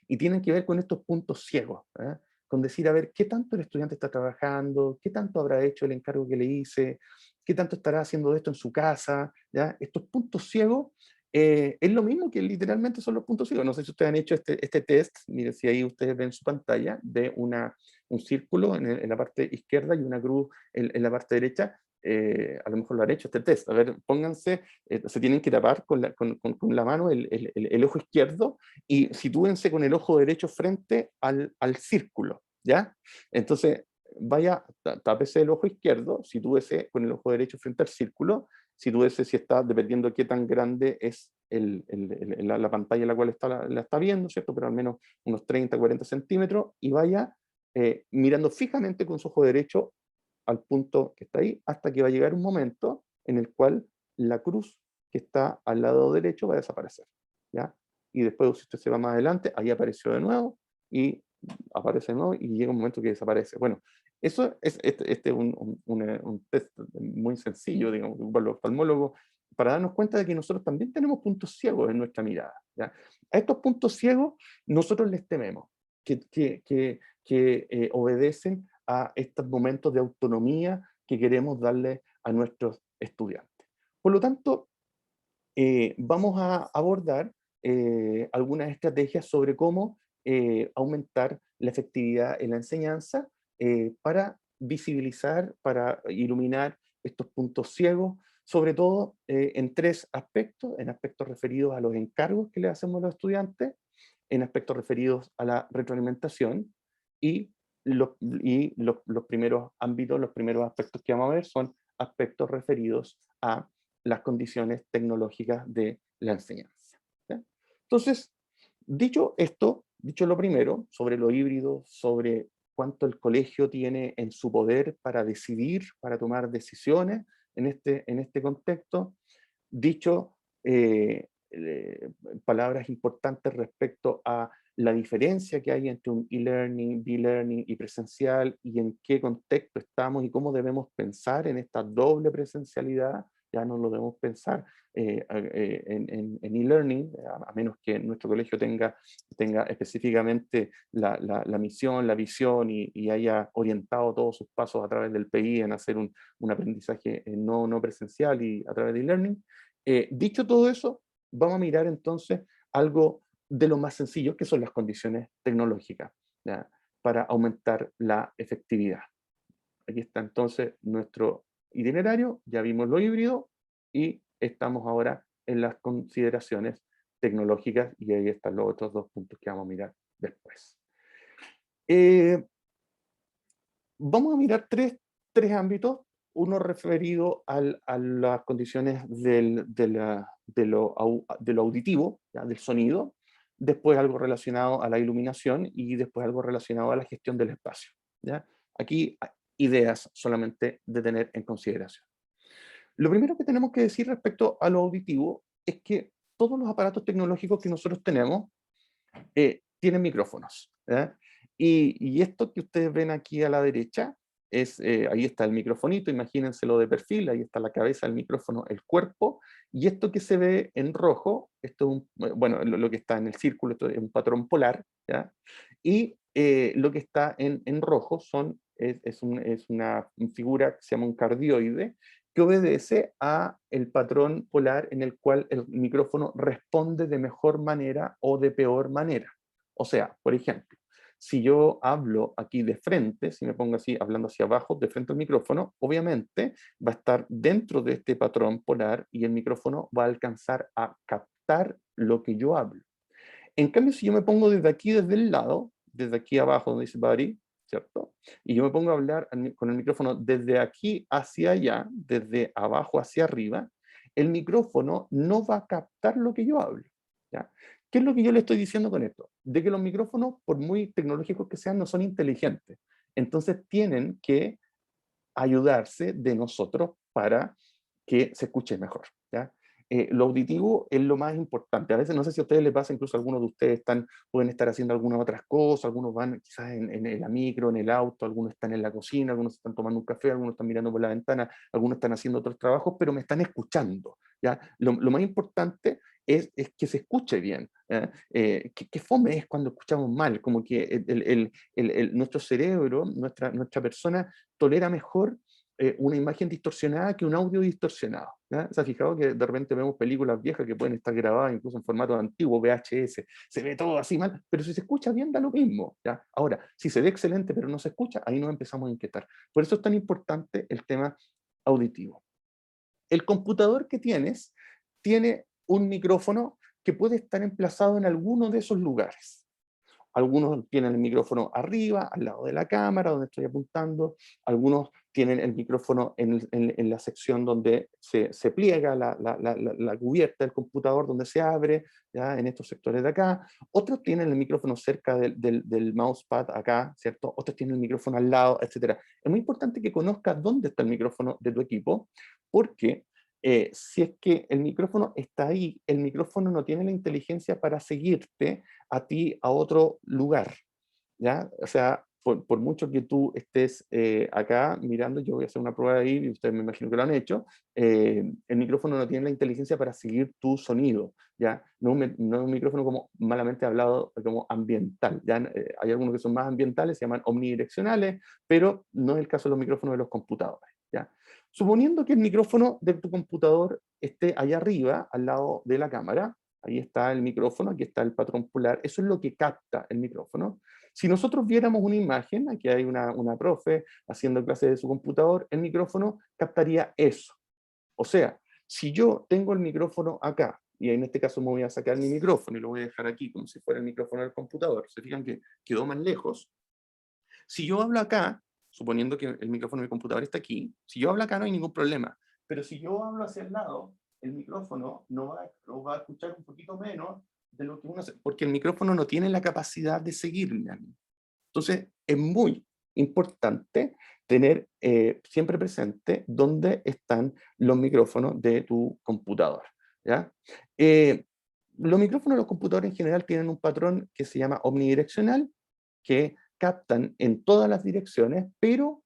[SPEAKER 2] Y tienen que ver con estos puntos ciegos, ¿ya? Con decir, a ver, ¿qué tanto el estudiante está trabajando? ¿Qué tanto habrá hecho el encargo que le hice? ¿Qué tanto estará haciendo de esto en su casa? ¿Ya? Estos puntos ciegos es lo mismo que literalmente son los puntos ciegos. No sé si ustedes han hecho este test, miren si ahí ustedes ven su pantalla, de un círculo en la parte izquierda y una cruz en la parte derecha. A lo mejor lo han hecho este test. A ver, pónganse, se tienen que tapar con la mano el ojo izquierdo y sitúense con el ojo derecho frente al círculo, ¿ya? Entonces, vaya, tápese el ojo izquierdo, sitúese con el ojo derecho frente al círculo, sitúese si está, dependiendo de qué tan grande es la pantalla en la cual la está viendo, ¿cierto? Pero al menos unos 30, 40 centímetros, y vaya mirando fijamente con su ojo derecho al punto que está ahí, hasta que va a llegar un momento en el cual la cruz que está al lado derecho va a desaparecer, ¿ya? Y después, si usted se va más adelante, ahí apareció de nuevo, y aparece de nuevo, y llega un momento que desaparece. Bueno, eso es un test muy sencillo, digamos, para los oftalmólogos, para darnos cuenta de que nosotros también tenemos puntos ciegos en nuestra mirada, ¿ya? A estos puntos ciegos nosotros les tememos, que obedecen a estos momentos de autonomía que queremos darle a nuestros estudiantes. Por lo tanto, vamos a abordar algunas estrategias sobre cómo aumentar la efectividad en la enseñanza para visibilizar, para iluminar estos puntos ciegos, sobre todo en tres aspectos: en aspectos referidos a los encargos que le hacemos a los estudiantes, en aspectos referidos a la retroalimentación, y los primeros ámbitos, los primeros aspectos que vamos a ver son aspectos referidos a las condiciones tecnológicas de la enseñanza, ¿ya? Entonces, dicho esto, dicho lo primero, sobre lo híbrido, sobre cuánto el colegio tiene en su poder para decidir, para tomar decisiones en este contexto, dicho palabras importantes respecto a la diferencia que hay entre un e-learning, b-learning y presencial, y en qué contexto estamos y cómo debemos pensar en esta doble presencialidad. Ya no lo debemos pensar en e-learning, a menos que nuestro colegio tenga específicamente la misión, la visión, y haya orientado todos sus pasos a través del PI en hacer un aprendizaje no presencial y a través de e-learning. Dicho todo eso, vamos a mirar entonces algo de lo más sencillo, que son las condiciones tecnológicas, ¿ya? Para aumentar la efectividad. Aquí está entonces nuestro itinerario, ya vimos lo híbrido y estamos ahora en las consideraciones tecnológicas, y ahí están los otros dos puntos que vamos a mirar después. Vamos a mirar tres ámbitos, uno referido a las condiciones de lo auditivo, ¿ya? Del sonido, después algo relacionado a la iluminación, y después algo relacionado a la gestión del espacio, ¿ya? Aquí hay ideas solamente de tener en consideración. Lo primero que tenemos que decir respecto a lo auditivo es que todos los aparatos tecnológicos que nosotros tenemos tienen micrófonos, ¿ya? Y esto que ustedes ven aquí a la derecha, ahí está el microfonito, imagínenselo de perfil, ahí está la cabeza del micrófono, el cuerpo, y esto que se ve en rojo, esto es bueno, lo que está en el círculo, esto es un patrón polar, ¿ya? Y lo que está en rojo es una figura que se llama un cardioide, que obedece a el patrón polar en el cual el micrófono responde de mejor manera o de peor manera. O sea, por ejemplo, si yo hablo aquí de frente, si me pongo así, hablando hacia abajo, de frente al micrófono, obviamente va a estar dentro de este patrón polar y el micrófono va a alcanzar a captar lo que yo hablo. En cambio, si yo me pongo desde aquí, desde el lado, desde aquí abajo donde dice body, ¿cierto? Y yo me pongo a hablar con el micrófono desde aquí hacia allá, desde abajo hacia arriba, el micrófono no va a captar lo que yo hablo, ¿ya? ¿Qué es lo que yo le estoy diciendo con esto? De que los micrófonos, por muy tecnológicos que sean, no son inteligentes. Entonces tienen que ayudarse de nosotros para que se escuche mejor, ¿ya? Lo auditivo es lo más importante. A veces, no sé si a ustedes les pasa, incluso algunos de ustedes pueden estar haciendo algunas otras cosas, algunos van quizás en la micro, en el auto, algunos están en la cocina, algunos están tomando un café, algunos están mirando por la ventana, algunos están haciendo otros trabajos, pero me están escuchando, ¿ya? Lo más importante es que se escuche bien. ¿Qué fome es cuando escuchamos mal? Como que nuestro cerebro, nuestra persona tolera mejor una imagen distorsionada que un audio distorsionado, ¿ya? ¿Se ha fijado que de repente vemos películas viejas que pueden estar grabadas incluso en formato antiguo, VHS, se ve todo así mal, pero si se escucha bien da lo mismo, ¿ya? Ahora, si se ve excelente pero no se escucha, ahí nos empezamos a inquietar. Por eso es tan importante el tema auditivo. El computador que tienes tiene un micrófono que puede estar emplazado en alguno de esos lugares. Algunos tienen el micrófono arriba, al lado de la cámara, donde estoy apuntando. Algunos tienen el micrófono en la sección donde se pliega la cubierta del computador, donde se abre, ¿ya? En estos sectores de acá. Otros tienen el micrófono cerca del mousepad acá, ¿cierto? Otros tienen el micrófono al lado, etc. Es muy importante que conozcas dónde está el micrófono de tu equipo, porque si es que el micrófono está ahí, el micrófono no tiene la inteligencia para seguirte a ti a otro lugar, ¿ya? O sea, por mucho que tú estés acá mirando, yo voy a hacer una prueba ahí, y ustedes me imagino que lo han hecho, el micrófono no tiene la inteligencia para seguir tu sonido, ¿ya? No es un micrófono como malamente hablado, como ambiental, ¿ya? Hay algunos que son más ambientales, se llaman omnidireccionales, pero no es el caso de los micrófonos de los computadores, ¿ya? Suponiendo que el micrófono de tu computador esté allá arriba, al lado de la cámara, ahí está el micrófono, aquí está el patrón polar, eso es lo que capta el micrófono. Si nosotros viéramos una imagen, aquí hay una profe haciendo clase de su computador, el micrófono captaría eso. O sea, si yo tengo el micrófono acá, y en este caso me voy a sacar mi micrófono y lo voy a dejar aquí como si fuera el micrófono del computador, se fijan que quedó más lejos. Si yo hablo acá, suponiendo que el micrófono de mi computador está aquí, si yo hablo acá no hay ningún problema, pero si yo hablo hacia el lado, el micrófono lo va a escuchar un poquito menos de lo que uno hace, porque el micrófono no tiene la capacidad de seguirme a mí. Entonces, es muy importante tener siempre presente dónde están los micrófonos de tu computador, ¿ya? Los micrófonos de los computadores en general tienen un patrón que se llama omnidireccional, que captan en todas las direcciones, pero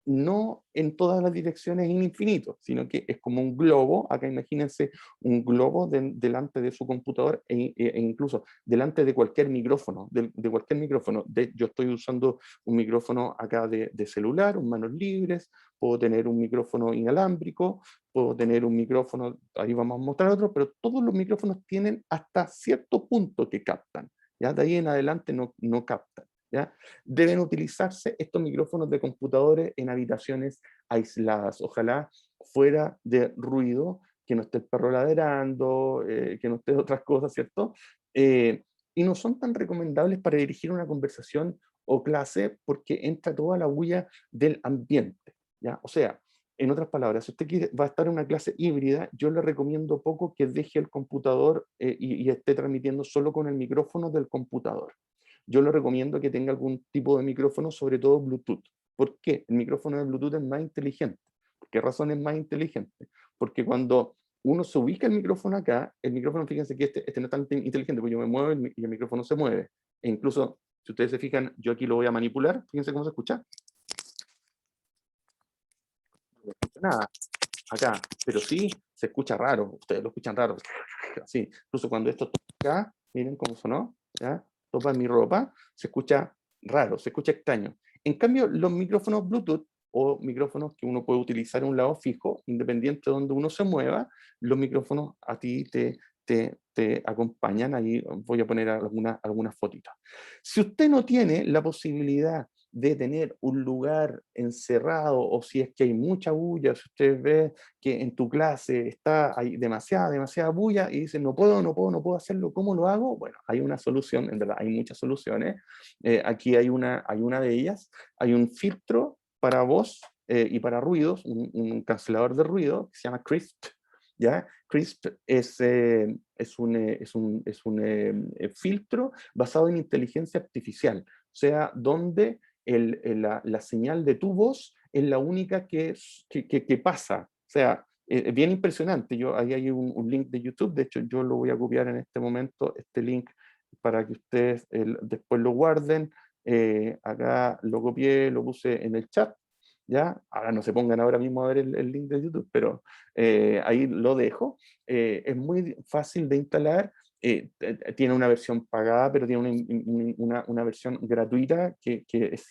[SPEAKER 2] no en todas las direcciones en infinito, sino que es como un globo. Acá imagínense un globo delante de su computador e incluso delante de cualquier micrófono, de cualquier micrófono. Yo estoy usando un micrófono acá de celular, un manos libres, puedo tener un micrófono inalámbrico, puedo tener un micrófono, ahí vamos a mostrar otro, pero todos los micrófonos tienen hasta cierto punto que captan, ¿ya? De ahí en adelante no captan, ¿ya? Deben utilizarse estos micrófonos de computadores en habitaciones aisladas, ojalá fuera de ruido, que no esté el perro ladrando, que no esté otras cosas, ¿cierto? Y no son tan recomendables para dirigir una conversación o clase porque entra toda la bulla del ambiente, ¿ya? O sea, en otras palabras, si usted va a estar en una clase híbrida, yo le recomiendo poco que deje el computador y esté transmitiendo solo con el micrófono del computador. Yo le recomiendo que tenga algún tipo de micrófono, sobre todo Bluetooth. ¿Por qué? El micrófono de Bluetooth es más inteligente. ¿Por qué razón es más inteligente? Porque cuando uno se ubica el micrófono acá, el micrófono, fíjense que este no es tan inteligente, porque yo me muevo y el micrófono se mueve. E incluso, si ustedes se fijan, yo aquí lo voy a manipular, fíjense cómo se escucha. No escucha nada acá, pero sí se escucha raro, ustedes lo escuchan raro, así, incluso cuando esto toca acá, miren cómo sonó, ¿ya? Topa mi ropa, se escucha raro, se escucha extraño. En cambio, los micrófonos Bluetooth o micrófonos que uno puede utilizar en un lado fijo, independiente de donde uno se mueva, los micrófonos a ti te acompañan. Ahí voy a poner algunas fotitos. Si usted no tiene la posibilidad de tener un lugar encerrado, o si es que hay mucha bulla, si usted ve que en tu clase hay demasiada bulla y dice no puedo hacerlo, ¿cómo lo hago? Bueno, hay una solución, en verdad hay muchas soluciones. Aquí hay una de ellas, hay un filtro para voz y para ruidos, un cancelador de ruido que se llama Crisp, ¿ya? CRISP es un filtro basado en inteligencia artificial, o sea, donde la señal de tu voz es la única que pasa. O sea, es bien impresionante. Ahí hay un link de YouTube, de hecho yo lo voy a copiar en este momento, este link, para que ustedes después lo guarden. Acá lo copié, lo puse en el chat, ¿ya? Ahora no se pongan ahora mismo a ver el link de YouTube, pero ahí lo dejo. Es muy fácil de instalar. Tiene una versión pagada, pero tiene una versión gratuita que es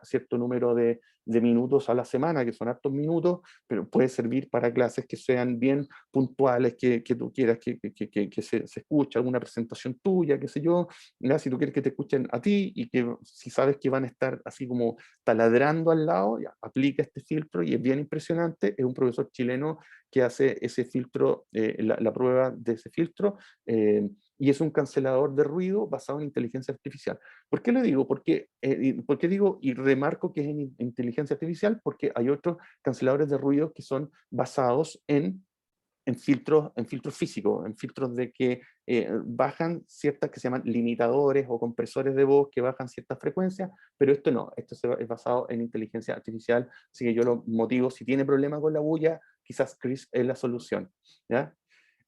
[SPEAKER 2] cierto número de minutos a la semana, que son hartos minutos, pero puede servir para clases que sean bien puntuales, que tú quieras que se escuche alguna presentación tuya, qué sé yo, ¿ya? Si tú quieres que te escuchen a ti y que si sabes que van a estar así como taladrando al lado, ya, aplica este filtro y es bien impresionante. Es un profesor chileno que hace ese filtro, la prueba de ese filtro, y es un cancelador de ruido basado en inteligencia artificial. ¿Por qué lo digo? ¿Por qué digo y remarco que es en inteligencia artificial? Porque hay otros canceladores de ruido que son basados en filtros físicos, en filtros de que bajan ciertas, que se llaman limitadores o compresores de voz, que bajan ciertas frecuencias, pero esto no, es basado en inteligencia artificial, así que yo lo motivo, si tiene problema con la bulla, quizás Chris es la solución, ¿ya?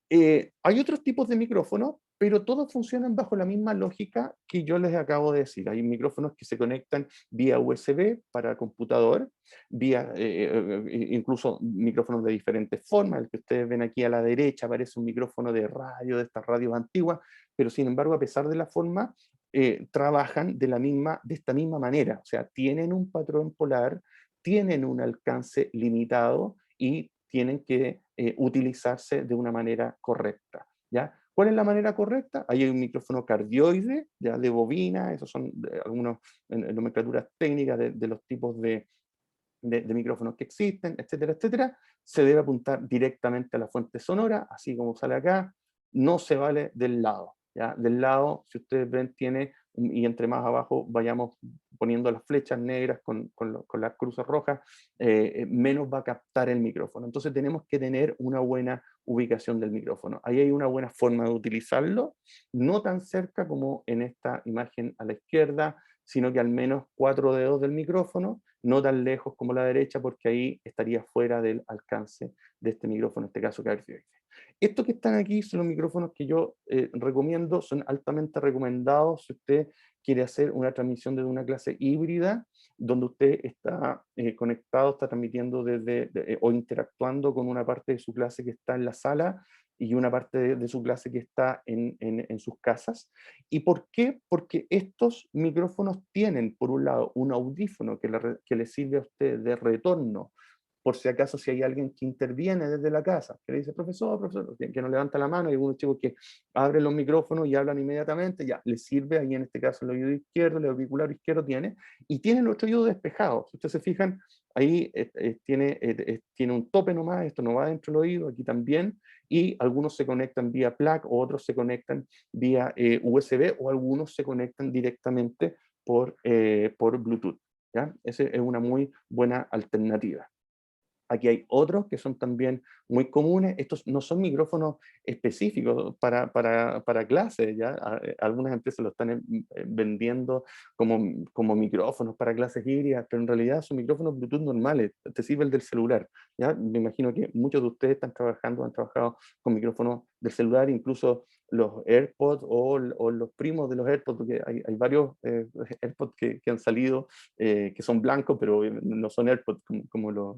[SPEAKER 2] Hay otros tipos de micrófonos, pero todos funcionan bajo la misma lógica que yo les acabo de decir. Hay micrófonos que se conectan vía USB para computador, incluso micrófonos de diferentes formas. El que ustedes ven aquí a la derecha parece un micrófono de radio, de estas radios antiguas, pero sin embargo, a pesar de la forma, trabajan de esta misma manera. O sea, tienen un patrón polar, tienen un alcance limitado y tienen que utilizarse de una manera correcta, ¿ya? ¿Cuál es la manera correcta? Ahí hay un micrófono cardioide, ya de bobina, esos son algunas nomenclaturas técnicas de los tipos de micrófonos que existen, etcétera, etcétera. Se debe apuntar directamente a la fuente sonora, así como sale acá, no se vale del lado, ¿ya? Del lado, si ustedes ven, tiene, y entre más abajo vayamos poniendo las flechas negras con las cruces rojas, menos va a captar el micrófono. Entonces tenemos que tener una buena ubicación del micrófono. Ahí hay una buena forma de utilizarlo, no tan cerca como en esta imagen a la izquierda, sino que al menos 4 dedos del micrófono, no tan lejos como la derecha, porque ahí estaría fuera del alcance de este micrófono, en este caso cardioide. Estos que están aquí son los micrófonos que yo recomiendo, son altamente recomendados si usted quiere hacer una transmisión desde una clase híbrida, donde usted está conectado, está transmitiendo o interactuando con una parte de su clase que está en la sala y una parte de su clase que está en sus casas. ¿Y por qué? Porque estos micrófonos tienen, por un lado, un audífono que le sirve a usted de retorno, por si acaso si hay alguien que interviene desde la casa, que le dice, profesor, que no levanta la mano, hay algunos chicos que abren los micrófonos y hablan inmediatamente, ya, les sirve, ahí en este caso el oído izquierdo, el auricular izquierdo tiene, y tiene el otro oído despejado. Si ustedes se fijan, ahí tiene un tope nomás, esto no va dentro del oído, aquí también, y algunos se conectan vía plug, o otros se conectan vía USB, o algunos se conectan directamente por Bluetooth, ¿ya? Esa es una muy buena alternativa. Aquí hay otros que son también muy comunes. Estos no son micrófonos específicos para clases, ¿ya? Algunas empresas lo están vendiendo como micrófonos para clases híbridas, pero en realidad son micrófonos Bluetooth normales, te sirve el del celular, ¿ya? Me imagino que muchos de ustedes han trabajado con micrófonos del celular, incluso los AirPods o los primos de los AirPods, porque hay varios AirPods que han salido que son blancos, pero no son AirPods como los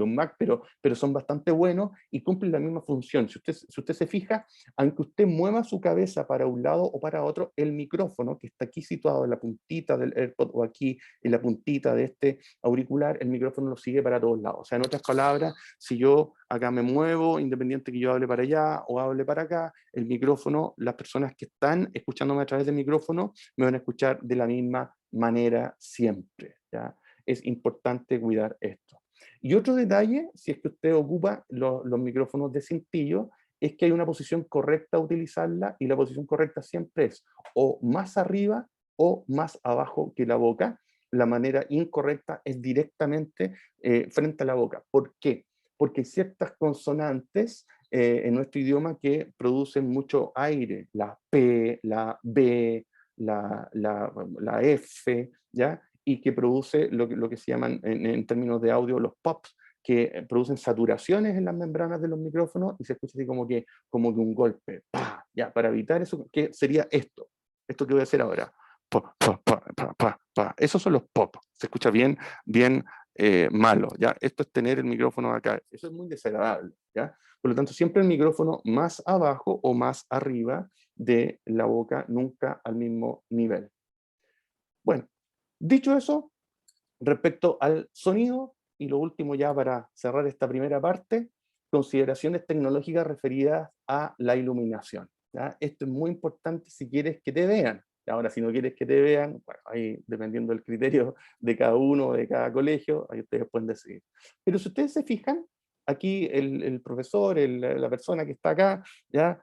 [SPEAKER 2] Mac, pero son bastante buenos y cumplen la misma función. Si usted se fija, aunque usted mueva su cabeza para un lado o para otro, el micrófono que está aquí situado en la puntita del AirPod o aquí en la puntita de este auricular, el micrófono lo sigue para todos lados. O sea, en otras palabras, si yo acá me muevo, independiente que yo hable para allá o hable para acá, el micrófono, las personas que están escuchándome a través del micrófono me van a escuchar de la misma manera siempre, ¿ya? Es importante cuidar esto. Y otro detalle, si es que usted ocupa los micrófonos de cintillo, es que hay una posición correcta a utilizarla, y la posición correcta siempre es o más arriba o más abajo que la boca. La manera incorrecta es directamente frente a la boca. ¿Por qué? porque hay ciertas consonantes en nuestro idioma que producen mucho aire, la P, la B, la F, ¿ya? Y que produce lo que se llaman en términos de audio los pops, que producen saturaciones en las membranas de los micrófonos y se escucha así como que un golpe, ¡pah! Ya, para evitar eso, ¿qué sería esto? Esto que voy a hacer ahora. Pa, pa, pa, pa, pa, pa. Esos son los pop. Se escucha bien, bien malo, ¿ya? Esto es tener el micrófono acá. Eso es muy desagradable, ¿ya? Por lo tanto, siempre el micrófono más abajo o más arriba de la boca, nunca al mismo nivel. Bueno, dicho eso, respecto al sonido, y lo último ya para cerrar esta primera parte, consideraciones tecnológicas referidas a la iluminación, ¿ya? Esto es muy importante si quieres que te vean. Ahora, si no quieres que te vean, bueno, ahí dependiendo del criterio de cada uno, de cada colegio, ahí ustedes pueden decidir. Pero si ustedes se fijan, aquí el profesor, la persona que está acá, ¿ya?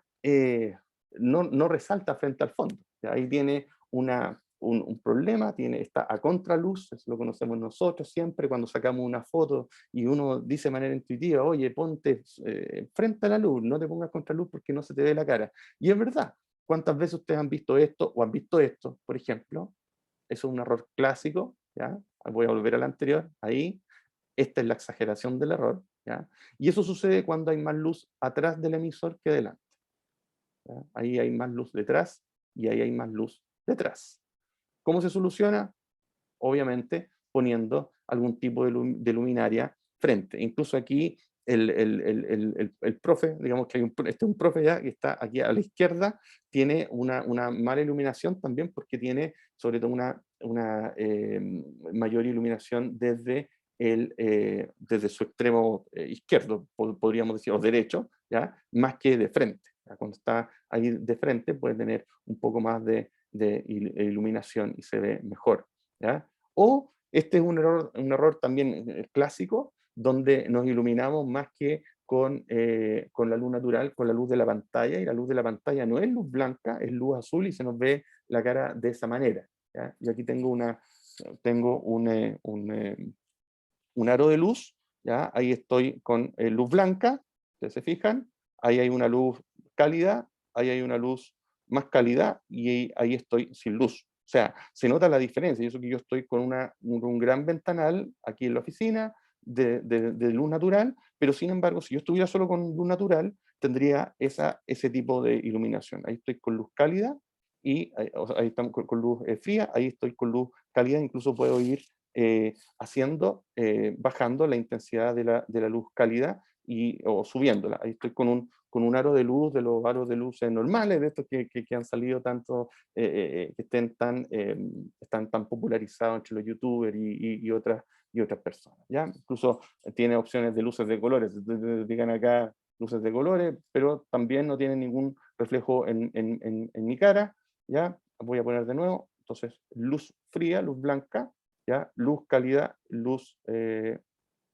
[SPEAKER 2] No resalta frente al fondo. ¿Ya? Ahí tiene un problema, está a contraluz, eso lo conocemos nosotros siempre cuando sacamos una foto y uno dice de manera intuitiva, oye, ponte frente a la luz, no te pongas contraluz porque no se te ve la cara. Y es verdad, ¿cuántas veces ustedes han visto esto o han visto esto, por ejemplo? Eso es un error clásico, ¿ya? Voy a volver al anterior, ahí, esta es la exageración del error, ¿ya? Y eso sucede cuando hay más luz atrás del emisor que delante, ¿ya? Ahí hay más luz detrás y ahí hay más luz detrás. ¿Cómo se soluciona? Obviamente poniendo algún tipo de luminaria frente. Incluso aquí el profe, digamos que este es un profe ya que está aquí a la izquierda, tiene una mala iluminación también porque tiene sobre todo una mayor iluminación desde su extremo izquierdo, podríamos decir, o derecho, ¿ya? Más que de frente. ¿Ya? Cuando está ahí de frente puede tener un poco más de iluminación y se ve mejor, ¿ya? O este es un error también clásico, donde nos iluminamos más que con la luz natural, con la luz de la pantalla, y la luz de la pantalla no es luz blanca, es luz azul y se nos ve la cara de esa manera, ¿ya? Y aquí tengo un aro de luz, ¿ya? Ahí estoy con luz blanca, ustedes se fijan, ahí hay una luz cálida, ahí hay una luz más cálida y ahí estoy sin luz. O sea, se nota la diferencia, y eso que yo estoy con un gran ventanal aquí en la oficina de luz natural, pero sin embargo, si yo estuviera solo con luz natural, tendría ese tipo de iluminación. Ahí estoy con luz cálida y ahí estamos con luz fría, ahí estoy con luz cálida, incluso puedo ir bajando la intensidad de la luz cálida o subiéndola. Ahí estoy con un aro de luz, de los aros de luces normales, de estos que han salido tanto, que están tan popularizados entre los youtubers y otras personas, ¿ya? Incluso tiene opciones de luces de colores, digan acá luces de colores, pero también no tiene ningún reflejo en mi cara, ¿ya? Voy a poner de nuevo, entonces luz fría, luz blanca, ¿ya? Luz cálida,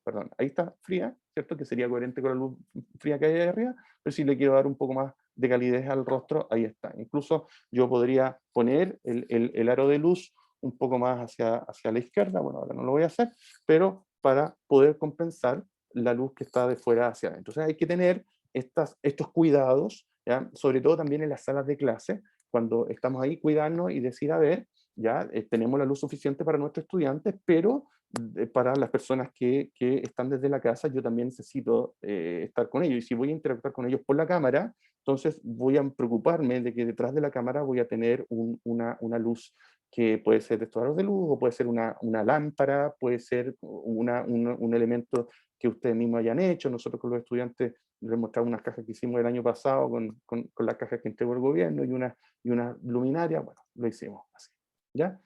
[SPEAKER 2] perdón, ahí está fría, ¿cierto? Que sería coherente con la luz fría que hay ahí arriba, pero si le quiero dar un poco más de calidez al rostro, ahí está. Incluso yo podría poner el aro de luz un poco más hacia la izquierda, bueno, ahora no lo voy a hacer, pero para poder compensar la luz que está de fuera hacia adentro. Entonces hay que tener estos cuidados, ¿ya? Sobre todo también en las salas de clase, cuando estamos ahí, cuidarnos y decir, a ver, ya tenemos la luz suficiente para nuestros estudiantes, pero para las personas que están desde la casa, yo también necesito estar con ellos. Y si voy a interactuar con ellos por la cámara, entonces voy a preocuparme de que detrás de la cámara voy a tener una luz que puede ser de estos aros de luz, o puede ser una lámpara, puede ser un elemento que ustedes mismos hayan hecho. Nosotros con los estudiantes les mostramos unas cajas que hicimos el año pasado con las cajas que entregó el gobierno y una luminaria, bueno, lo hicimos así, ¿ya?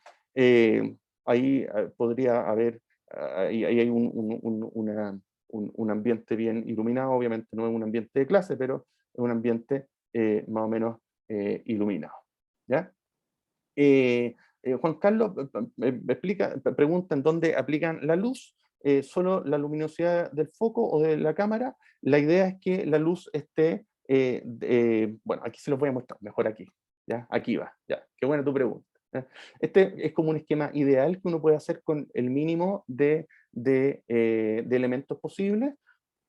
[SPEAKER 2] Ahí podría haber, ahí hay un ambiente bien iluminado, obviamente no es un ambiente de clase, pero es un ambiente más o menos iluminado, ¿ya? Juan Carlos pregunta en dónde aplican la luz, solo la luminosidad del foco o de la cámara. La idea es que la luz esté, bueno, aquí se los voy a mostrar, mejor aquí, ¿ya? Aquí va, ya, qué buena tu pregunta. ¿Ya? Este es como un esquema ideal que uno puede hacer con el mínimo de elementos posibles.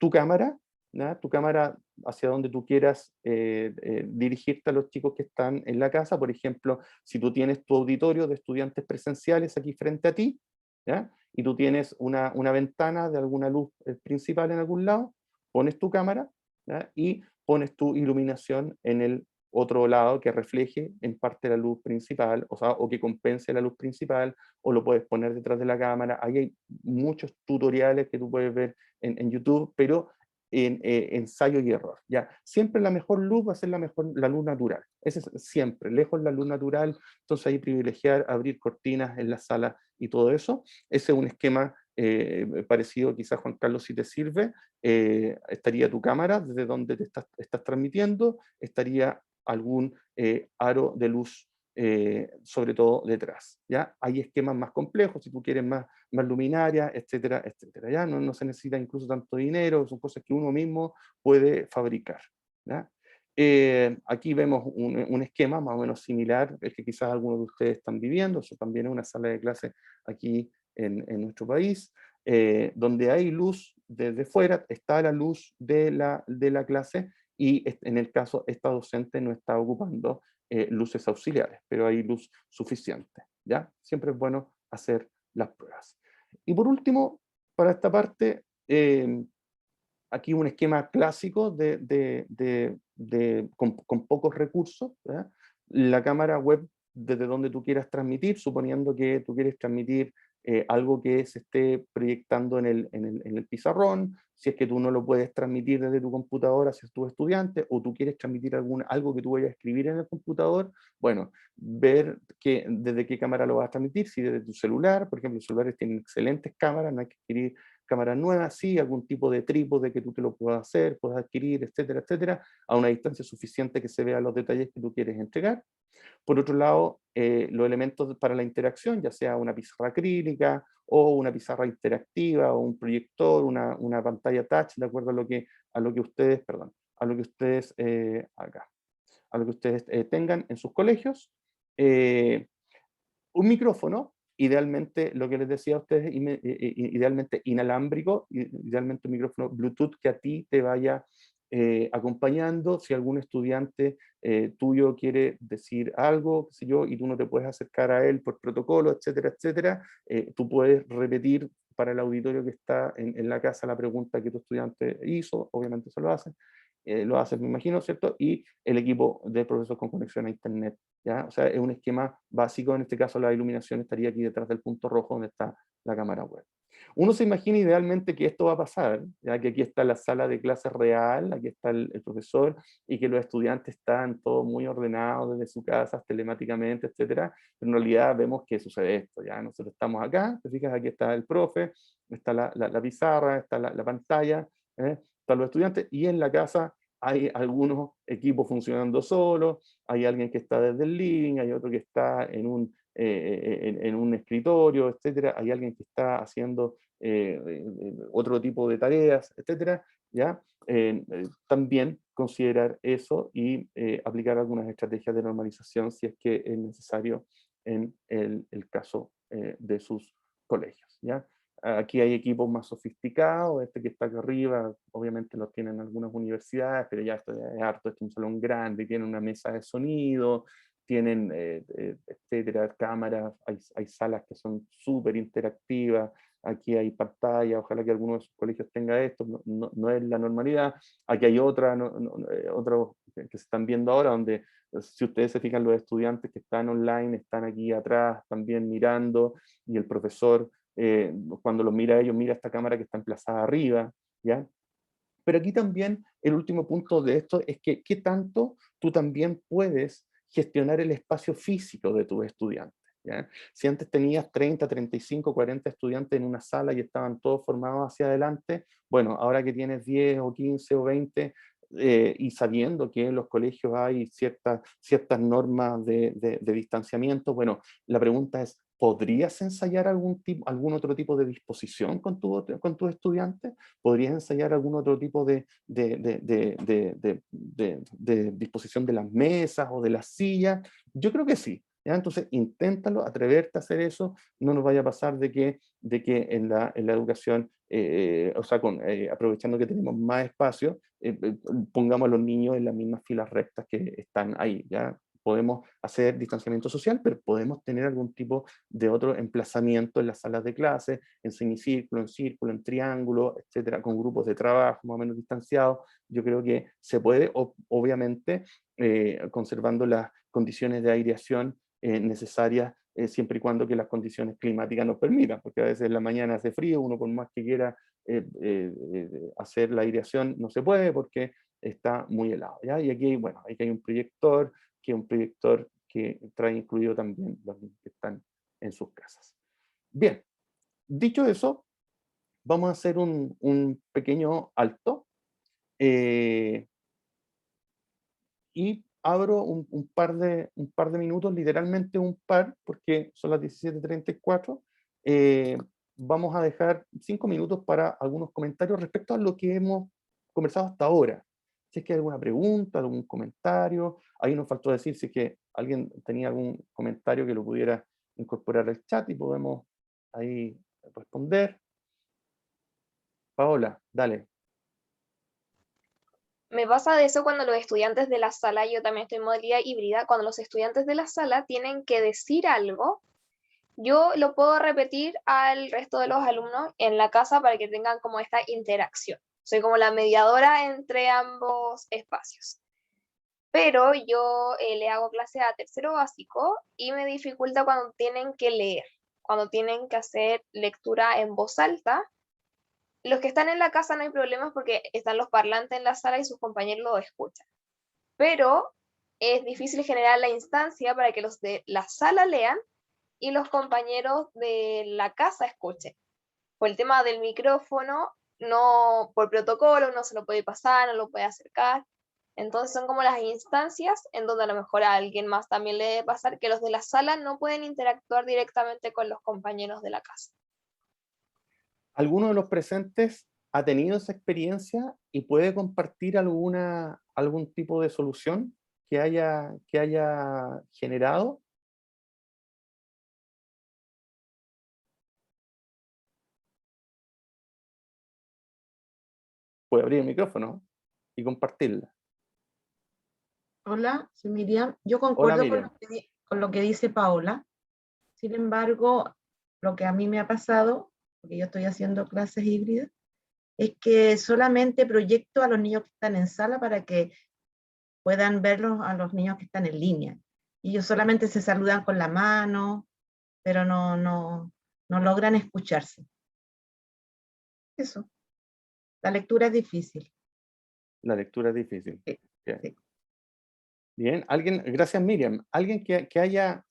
[SPEAKER 2] tu cámara, ¿ya? Tu cámara hacia donde tú quieras dirigirte a los chicos que están en la casa. Por ejemplo, si tú tienes tu auditorio de estudiantes presenciales aquí frente a ti, ¿ya? Y tú tienes una ventana de alguna luz principal en algún lado, pones tu cámara, ¿ya? Y pones tu iluminación en el otro lado que refleje en parte la luz principal, o sea, o que compense la luz principal, o lo puedes poner detrás de la cámara. Ahí hay muchos tutoriales que tú puedes ver en YouTube, pero en ensayo y error. ¿Ya? Siempre la mejor luz va a ser la luz natural. Ese es siempre, lejos la luz natural. Entonces ahí privilegiar, abrir cortinas en la sala y todo eso. Ese es un esquema parecido, quizás Juan Carlos, si te sirve. Estaría tu cámara desde donde te estás transmitiendo, estaría algún aro de luz sobre todo detrás. ¿Ya? Hay esquemas más complejos, si tú quieres más luminaria, etcétera, etcétera. ¿Ya? No se necesita incluso tanto dinero, son cosas que uno mismo puede fabricar. ¿Ya? Aquí vemos un esquema más o menos similar, el que quizás algunos de ustedes están viviendo. Eso también es una sala de clase aquí en nuestro país, donde hay luz desde fuera, está la luz de la clase, y en el caso esta docente no está ocupando luces auxiliares, pero hay luz suficiente. ¿Ya? Siempre es bueno hacer las pruebas. Y por último, para esta parte, aquí un esquema clásico con pocos recursos, ¿verdad? La cámara web desde donde tú quieras transmitir, suponiendo que tú quieres transmitir algo que se esté proyectando en el pizarrón. Si es que tú no lo puedes transmitir desde tu computadora hacia tu estudiante, o tú quieres transmitir algo que tú vayas a escribir en el computador, bueno, ver desde qué cámara lo vas a transmitir. Si desde tu celular, por ejemplo, los celulares tienen excelentes cámaras, no hay que adquirir cámaras nuevas, sí, algún tipo de trípode que tú te lo puedas hacer, puedas adquirir, etcétera, etcétera, a una distancia suficiente que se vean los detalles que tú quieres entregar. Por otro lado, los elementos para la interacción, ya sea una pizarra acrílica o una pizarra interactiva o un proyector, una pantalla touch, de acuerdo a lo que ustedes, perdón, a lo que ustedes acá, a lo que ustedes tengan en sus colegios. Un micrófono, idealmente, lo que les decía a ustedes, idealmente inalámbrico, idealmente un micrófono Bluetooth que a ti te vaya acompañando. Si algún estudiante tuyo quiere decir algo, qué sé yo, y tú no te puedes acercar a él por protocolo, etcétera, etcétera, tú puedes repetir para el auditorio que está en la casa la pregunta que tu estudiante hizo, obviamente se lo haces, me imagino, ¿cierto? Y el equipo del profesor con conexión a internet, ¿ya? O sea, es un esquema básico. En este caso la iluminación estaría aquí detrás del punto rojo donde está la cámara web. Uno se imagina idealmente que esto va a pasar, ya que aquí está la sala de clases real, aquí está el profesor, y que los estudiantes están todos muy ordenados desde su casa, telemáticamente, etcétera. Pero en realidad vemos que sucede esto, ya nosotros estamos acá, te fijas, aquí está el profe, está la pizarra, está la pantalla, están los estudiantes, y en la casa hay algunos equipos funcionando solos, hay alguien que está desde el living, hay otro que está en un escritorio, etcétera, hay alguien que está haciendo otro tipo de tareas, etcétera, ¿ya? También considerar eso y aplicar algunas estrategias de normalización si es que es necesario en el caso de sus colegios, ¿ya? Aquí hay equipos más sofisticados, este que está acá arriba, obviamente los tienen algunas universidades, pero ya esto ya es harto, este es un salón grande, tiene una mesa de sonido, tienen, etcétera, cámaras, hay salas que son súper interactivas, aquí hay pantalla, ojalá que alguno de sus colegios tenga esto, no es la normalidad. Aquí hay otros que se están viendo ahora, donde si ustedes se fijan, los estudiantes que están online están aquí atrás también mirando, y el profesor cuando los mira a ellos, mira esta cámara que está emplazada arriba, ¿ya? Pero aquí también el último punto de esto es que qué tanto tú también puedes gestionar el espacio físico de tus estudiantes, ¿ya? Si antes tenías 30, 35, 40 estudiantes en una sala y estaban todos formados hacia adelante, bueno, ahora que tienes 10 o 15 o 20, y sabiendo que en los colegios hay ciertas normas de distanciamiento, bueno, la pregunta es, ¿podrías ensayar algún otro tipo de disposición con tus estudiantes? ¿Podrías ensayar algún otro tipo de disposición de las mesas o de las sillas? Yo creo que sí. ¿ya? Entonces, inténtalo, atreverte a hacer eso, no nos vaya a pasar de que en la educación, o sea, aprovechando que tenemos más espacio, pongamos a los niños en las mismas filas rectas que están ahí, ¿ya? Podemos hacer distanciamiento social, pero podemos tener algún tipo de otro emplazamiento en las salas de clase, en semicírculo, en triángulo, etcétera, con grupos de trabajo más o menos distanciados. Yo creo que se puede, obviamente, conservando las condiciones de aireación necesarias, siempre y cuando que las condiciones climáticas nos permitan, porque a veces en la mañana hace frío, uno por más que quiera hacer la aireación no se puede porque está muy helado, ¿ya? Y aquí, bueno, aquí hay un proyector, que es un proyector que trae incluido también los niños que están en sus casas. Bien, dicho eso, vamos a hacer un pequeño alto y abro un par de minutos, literalmente un par, porque son las 17:34. Vamos a dejar 5 minutos para algunos comentarios respecto a lo que hemos conversado hasta ahora. Si es que hay alguna pregunta, algún comentario, ahí nos faltó decir si es que alguien tenía algún comentario que lo pudiera incorporar al chat y podemos ahí responder. Paola, dale.
[SPEAKER 4] Me pasa de eso cuando los estudiantes de la sala, yo también estoy en modalidad híbrida, cuando los estudiantes de la sala tienen que decir algo, yo lo puedo repetir al resto de los alumnos en la casa para que tengan como esta interacción. Soy como la mediadora entre ambos espacios. Pero yo le hago clase a tercero básico y me dificulta cuando tienen que leer, cuando tienen que hacer lectura en voz alta. Los que están en la casa no hay problemas porque están los parlantes en la sala y sus compañeros lo escuchan. Pero es difícil generar la instancia para que los de la sala lean y los compañeros de la casa escuchen. Por el tema del micrófono, no, por protocolo no se lo puede pasar, no lo puede acercar. Entonces son como las instancias en donde a lo mejor a alguien más también le debe pasar que los de la sala no pueden interactuar directamente con los compañeros de la casa.
[SPEAKER 2] ¿Alguno de los presentes ha tenido esa experiencia y puede compartir algún tipo de solución que haya generado? Puede abrir el micrófono y compartirla.
[SPEAKER 5] Hola, soy Miriam. Yo
[SPEAKER 2] Hola,
[SPEAKER 5] concuerdo
[SPEAKER 2] Miriam.
[SPEAKER 5] con lo que dice Paola. Sin embargo, lo que a mí me ha pasado, porque yo estoy haciendo clases híbridas, es que solamente proyecto a los niños que están en sala para que puedan verlos a los niños que están en línea. Y ellos solamente se saludan con la mano, pero no logran escucharse. Eso. La lectura es difícil.
[SPEAKER 2] La lectura es difícil.
[SPEAKER 5] Sí,
[SPEAKER 2] Bien.
[SPEAKER 5] sí.
[SPEAKER 2] Bien. Alguien, gracias, Miriam. ¿Alguien que haya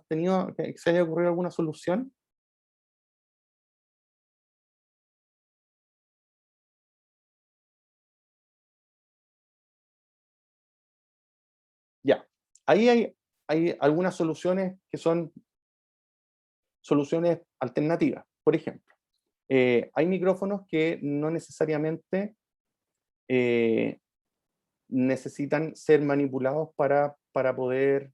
[SPEAKER 2] tenido, que se haya ocurrido alguna solución? Ya. Ahí hay algunas soluciones que son soluciones alternativas. Por ejemplo, hay micrófonos que no necesariamente necesitan ser manipulados para poder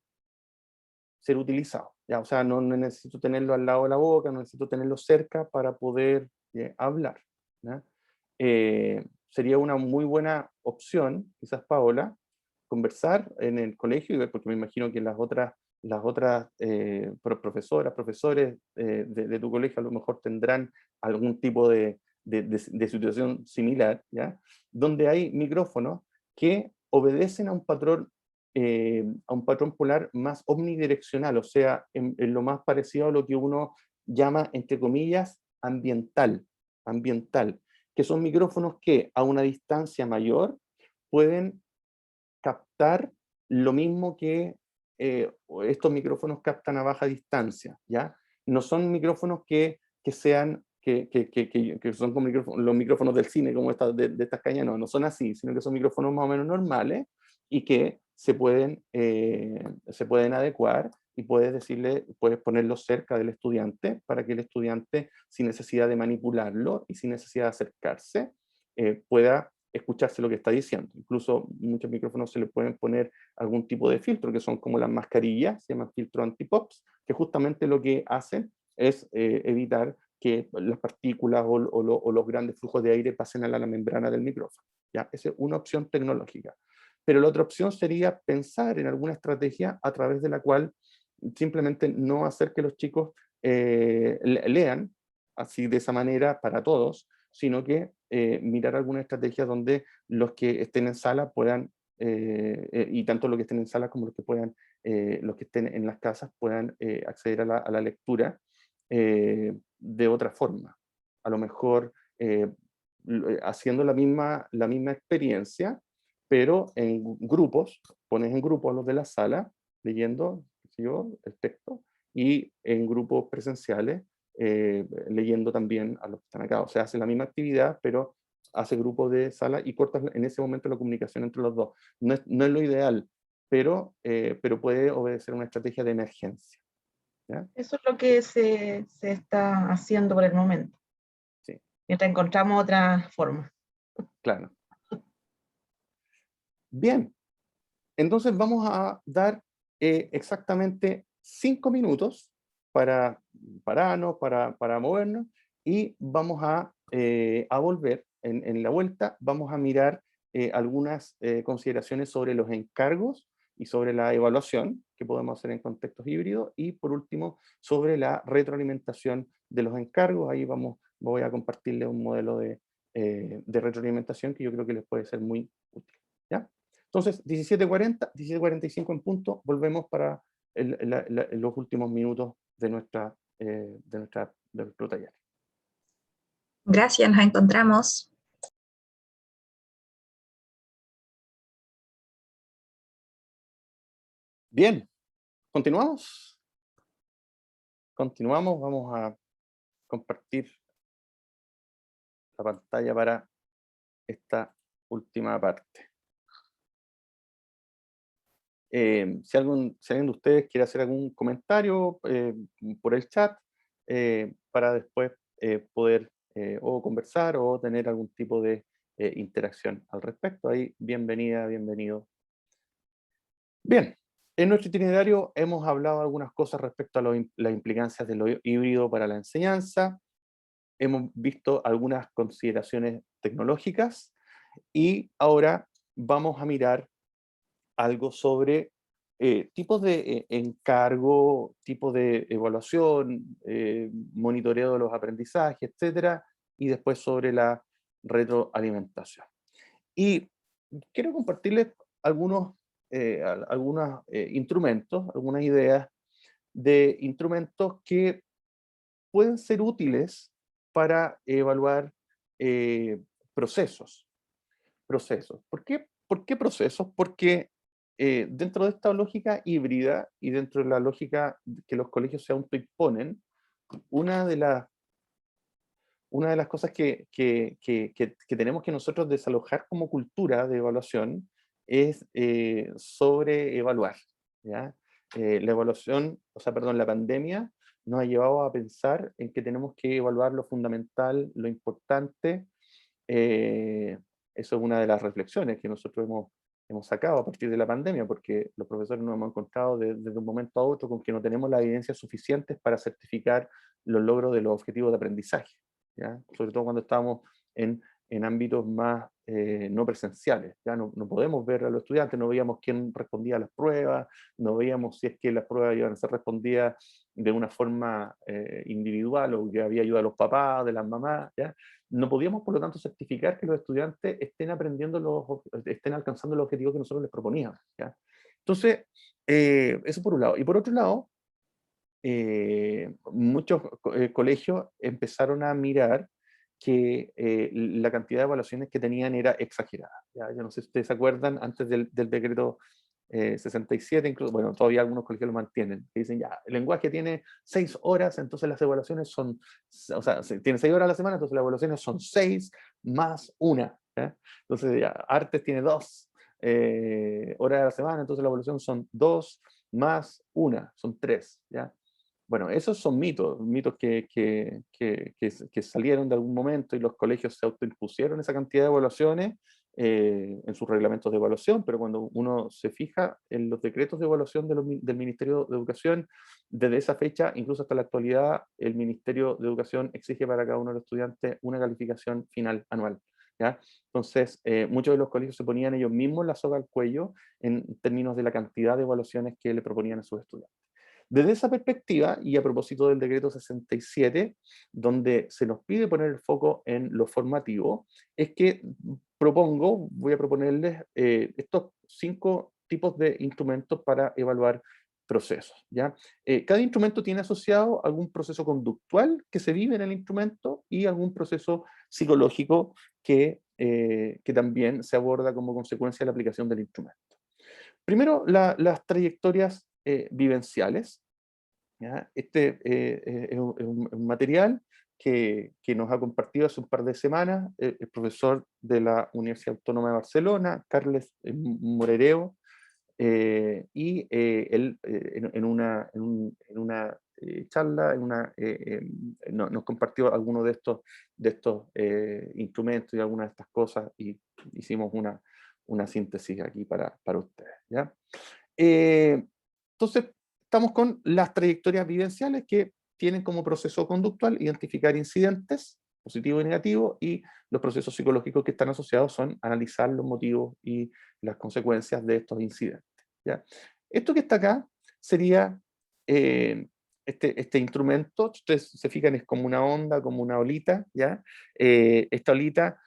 [SPEAKER 2] ser utilizados, ¿ya? O sea, no necesito tenerlo al lado de la boca, no necesito tenerlo cerca para poder hablar, ¿ya? Sería una muy buena opción, quizás Paola, conversar en el colegio y ver, porque me imagino que las otras profesoras, profesores de tu colegio a lo mejor tendrán algún tipo de situación similar, ¿ya? Donde hay micrófonos que obedecen a un patrón polar más omnidireccional, o sea, en lo más parecido a lo que uno llama, entre comillas, ambiental, que son micrófonos que a una distancia mayor pueden captar lo mismo que estos micrófonos captan a baja distancia, ¿ya? No son micrófonos que sean, que son como los micrófonos del cine, como de estas cañas, no son así, sino que son micrófonos más o menos normales y que se pueden adecuar y puedes ponerlos cerca del estudiante para que el estudiante, sin necesidad de manipularlo y sin necesidad de acercarse, pueda escucharse lo que está diciendo. Incluso muchos micrófonos se le pueden poner algún tipo de filtro, que son como las mascarillas, se llaman filtro anti-pops, que justamente lo que hacen es evitar que las partículas o los grandes flujos de aire pasen a la membrana del micrófono. ¿Ya? Esa es una opción tecnológica. Pero la otra opción sería pensar en alguna estrategia a través de la cual simplemente no hacer que los chicos lean así de esa manera para todos, sino que mirar alguna estrategia donde los que estén en sala puedan, y tanto los que estén en sala como los que estén en las casas puedan acceder a la lectura de otra forma. A lo mejor haciendo la misma experiencia, pero en grupos, pones en grupo a los de la sala, leyendo el texto, y en grupos presenciales, leyendo también a los que están acá. O sea, hace la misma actividad, pero hace grupos de sala y cortas en ese momento la comunicación entre los dos. No es lo ideal, pero puede obedecer a una estrategia de emergencia. ¿Ya?
[SPEAKER 5] Eso es lo que se está haciendo por el momento.
[SPEAKER 2] Sí.
[SPEAKER 5] Mientras encontramos otra forma.
[SPEAKER 2] Claro. Bien, entonces vamos a dar exactamente 5 minutos para pararnos, para movernos, y vamos a volver. En la vuelta vamos a mirar algunas consideraciones sobre los encargos y sobre la evaluación que podemos hacer en contextos híbridos, y por último sobre la retroalimentación de los encargos. Ahí voy a compartirles un modelo de retroalimentación que yo creo que les puede ser muy útil. ¿Ya? Entonces, 17:40, 17:45 en punto, volvemos para los últimos minutos de nuestro taller.
[SPEAKER 6] Gracias, nos encontramos.
[SPEAKER 2] Bien, ¿continuamos? Continuamos, vamos a compartir la pantalla para esta última parte. Si alguien de ustedes quiere hacer algún comentario por el chat, para después poder o conversar o tener algún tipo de interacción al respecto, ahí bienvenida, bienvenido. Bien, en nuestro itinerario hemos hablado algunas cosas respecto a las implicancias de lo híbrido para la enseñanza, hemos visto algunas consideraciones tecnológicas, y ahora vamos a mirar algo sobre tipos de encargo, tipos de evaluación, monitoreo de los aprendizajes, etcétera, y después sobre la retroalimentación. Y quiero compartirles algunos instrumentos, algunas ideas de instrumentos que pueden ser útiles para evaluar procesos. ¿Por qué procesos? Porque dentro de esta lógica híbrida y dentro de la lógica que los colegios se autoimponen, una de las cosas que tenemos que nosotros desalojar como cultura de evaluación es sobre evaluar, ¿ya? La evaluación, la pandemia nos ha llevado a pensar en que tenemos que evaluar lo fundamental, lo importante. Eso es una de las reflexiones que nosotros hemos sacado a partir de la pandemia, porque los profesores nos hemos encontrado desde un momento a otro con que no tenemos las evidencias suficientes para certificar los logros de los objetivos de aprendizaje, ¿ya? Sobre todo cuando estamos en ámbitos más no presenciales. Ya no podemos ver a los estudiantes, no veíamos quién respondía a las pruebas, no veíamos si es que las pruebas iban a ser respondidas de una forma individual, o que había ayuda de los papás, de las mamás, ¿ya? No podíamos, por lo tanto, certificar que los estudiantes estén alcanzando los objetivos que nosotros les proponíamos, ¿ya? Entonces, eso por un lado. Y por otro lado, muchos colegios empezaron a mirar que la cantidad de evaluaciones que tenían era exagerada, ¿ya? Yo no sé si ustedes se acuerdan, antes del decreto 67, incluso, bueno, todavía algunos colegios lo mantienen, que dicen, ya, el lenguaje tiene 6 horas, entonces las evaluaciones son, o sea, tiene 6 horas a la semana, entonces las evaluaciones son 6 más 1, ¿ya? Entonces, ya, artes tiene 2 horas a la semana, entonces la evaluación son 2 más 1, son 3, ¿ya? Bueno, esos son mitos que salieron de algún momento, y los colegios se autoimpusieron esa cantidad de evaluaciones en sus reglamentos de evaluación, pero cuando uno se fija en los decretos de evaluación del Ministerio de Educación, desde esa fecha, incluso hasta la actualidad, el Ministerio de Educación exige para cada uno de los estudiantes una calificación final anual, ¿ya? Entonces, muchos de los colegios se ponían ellos mismos la soga al cuello en términos de la cantidad de evaluaciones que le proponían a sus estudiantes. Desde esa perspectiva, y a propósito del decreto 67, donde se nos pide poner el foco en lo formativo, es que voy a proponerles estos 5 tipos de instrumentos para evaluar procesos, ¿ya? Cada instrumento tiene asociado algún proceso conductual que se vive en el instrumento y algún proceso psicológico que también se aborda como consecuencia de la aplicación del instrumento. Primero, las trayectorias vivenciales, ¿ya? Este es un material que nos ha compartido hace un par de semanas el profesor de la Universidad Autónoma de Barcelona, Carles Morereo, y él en una charla nos compartió algunos de estos instrumentos y algunas de estas cosas, y hicimos una síntesis aquí para ustedes, ¿ya? Entonces, estamos con las trayectorias vivenciales que tienen como proceso conductual identificar incidentes, positivo y negativo, y los procesos psicológicos que están asociados son analizar los motivos y las consecuencias de estos incidentes, ¿ya? Esto que está acá sería este instrumento. Ustedes se fijan, es como una onda, como una olita, ¿ya? Esta olita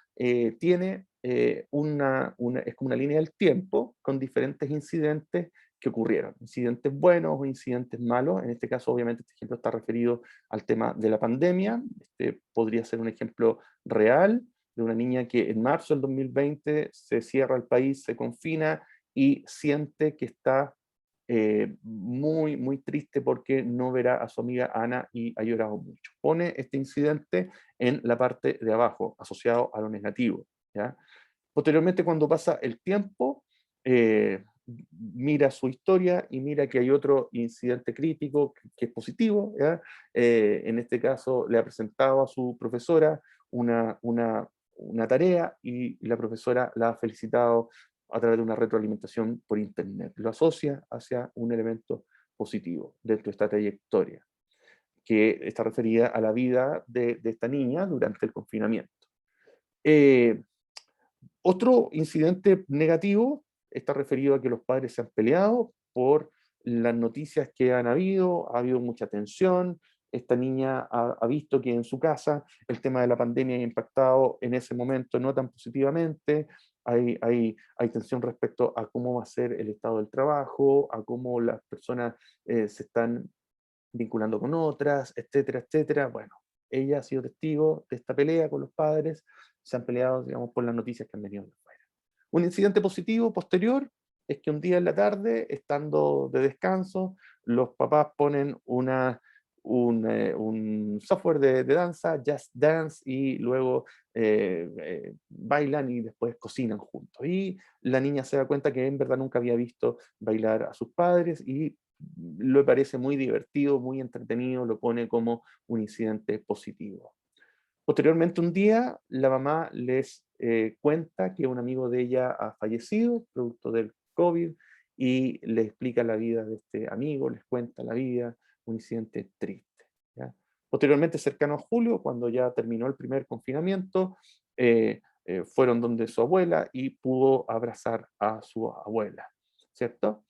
[SPEAKER 2] tiene es como una línea del tiempo con diferentes incidentes que ocurrieron, incidentes buenos o incidentes malos. En este caso, obviamente, este ejemplo está referido al tema de la pandemia. Este podría ser un ejemplo real de una niña que en marzo del 2020 se cierra el país, se confina y siente que está muy, muy triste porque no verá a su amiga Ana y ha llorado mucho. Pone este incidente en la parte de abajo, asociado a lo negativo, ¿ya? Posteriormente, cuando pasa el tiempo, mira su historia y mira que hay otro incidente crítico que es positivo, ¿ya? En este caso le ha presentado a su profesora una tarea y la profesora la ha felicitado a través de una retroalimentación por internet. Lo asocia hacia un elemento positivo dentro de esta trayectoria, que está referida a la vida de esta niña durante el confinamiento. Otro incidente negativo está referido a que los padres se han peleado por las noticias que han habido, ha habido mucha tensión, esta niña ha visto que en su casa el tema de la pandemia ha impactado en ese momento no tan positivamente, hay tensión respecto a cómo va a ser el estado del trabajo, a cómo las personas se están vinculando con otras, etcétera, etcétera. Bueno, ella ha sido testigo de esta pelea con los padres, se han peleado, digamos, por las noticias que han venido de fuera. Un incidente positivo posterior es que un día en la tarde, estando de descanso, los papás ponen un software de danza, Just Dance, y luego bailan y después cocinan juntos. Y la niña se da cuenta que en verdad nunca había visto bailar a sus padres y le parece muy divertido, muy entretenido, lo pone como un incidente positivo. Posteriormente, un día, la mamá les cuenta que un amigo de ella ha fallecido, producto del COVID, y le explica la vida de este amigo, les cuenta la vida, un incidente triste, ¿ya? Posteriormente, cercano a julio, cuando ya terminó el primer confinamiento, fueron donde su abuela y pudo abrazar a su abuela, ¿cierto?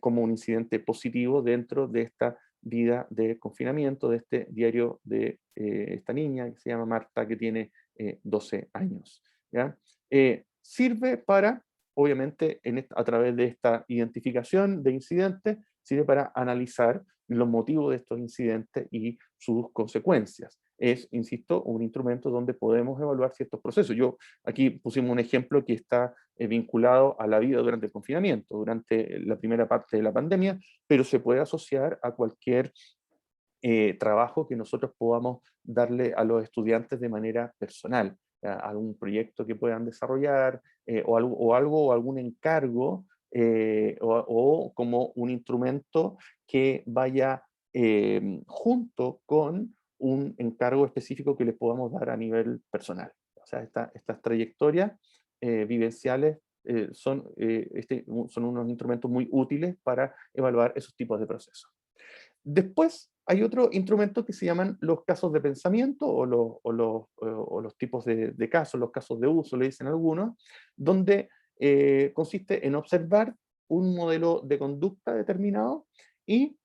[SPEAKER 2] Como un incidente positivo dentro de esta vida de confinamiento, de este diario de esta niña que se llama Marta, que tiene 12 años, ¿ya? Sirve para, obviamente, a través de esta identificación de incidentes, sirve para analizar los motivos de estos incidentes y sus consecuencias. Es, insisto, un instrumento donde podemos evaluar ciertos procesos. Aquí pusimos un ejemplo que está vinculado a la vida durante el confinamiento, durante la primera parte de la pandemia, pero se puede asociar a cualquier trabajo que nosotros podamos darle a los estudiantes de manera personal, algún proyecto que puedan desarrollar, o algún encargo, o como un instrumento que vaya junto con un encargo específico que les podamos dar a nivel personal. O sea, estas trayectorias vivenciales son unos instrumentos muy útiles para evaluar esos tipos de procesos. Después hay otro instrumento que se llaman los casos de pensamiento o los tipos de casos, los casos de uso, le dicen algunos, donde consiste en observar un modelo de conducta determinado y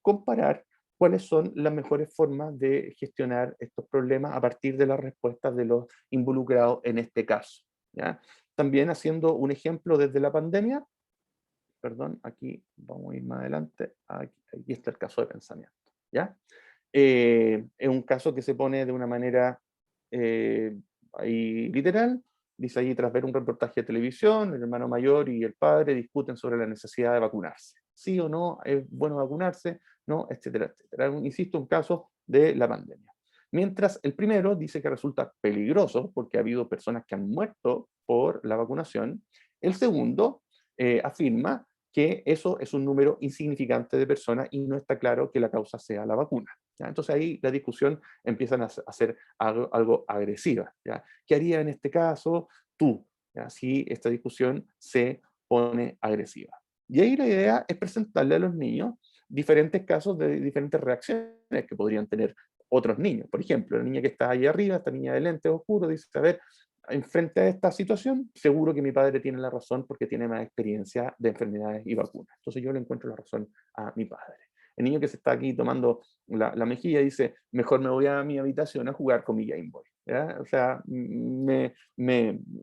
[SPEAKER 2] comparar cuáles son las mejores formas de gestionar estos problemas a partir de las respuestas de los involucrados en este caso, ¿ya? También haciendo un ejemplo desde la pandemia, perdón, aquí vamos a ir más adelante, aquí está el caso de pensamiento, ¿ya? Es un caso que se pone de una manera ahí literal, dice ahí: tras ver un reportaje de televisión, el hermano mayor y el padre discuten sobre la necesidad de vacunarse. ¿Sí o no es bueno vacunarse? ¿No? Etcétera, etcétera. Insisto, un caso de la pandemia. Mientras el primero dice que resulta peligroso porque ha habido personas que han muerto por la vacunación, el segundo afirma que eso es un número insignificante de personas y no está claro que la causa sea la vacuna, ¿ya? Entonces ahí la discusión empieza a ser algo agresiva, ¿ya? ¿Qué haría en este caso tú, ¿ya?, si esta discusión se pone agresiva? Y ahí la idea es presentarle a los niños diferentes casos de diferentes reacciones que podrían tener otros niños. Por ejemplo, la niña que está ahí arriba, esta niña de lentes oscuros, dice: a ver, frente a esta situación, seguro que mi padre tiene la razón porque tiene más experiencia de enfermedades y vacunas. Entonces yo le encuentro la razón a mi padre. El niño que se está aquí tomando la mejilla dice: mejor me voy a mi habitación a jugar con mi Game Boy, ¿ya? O sea, me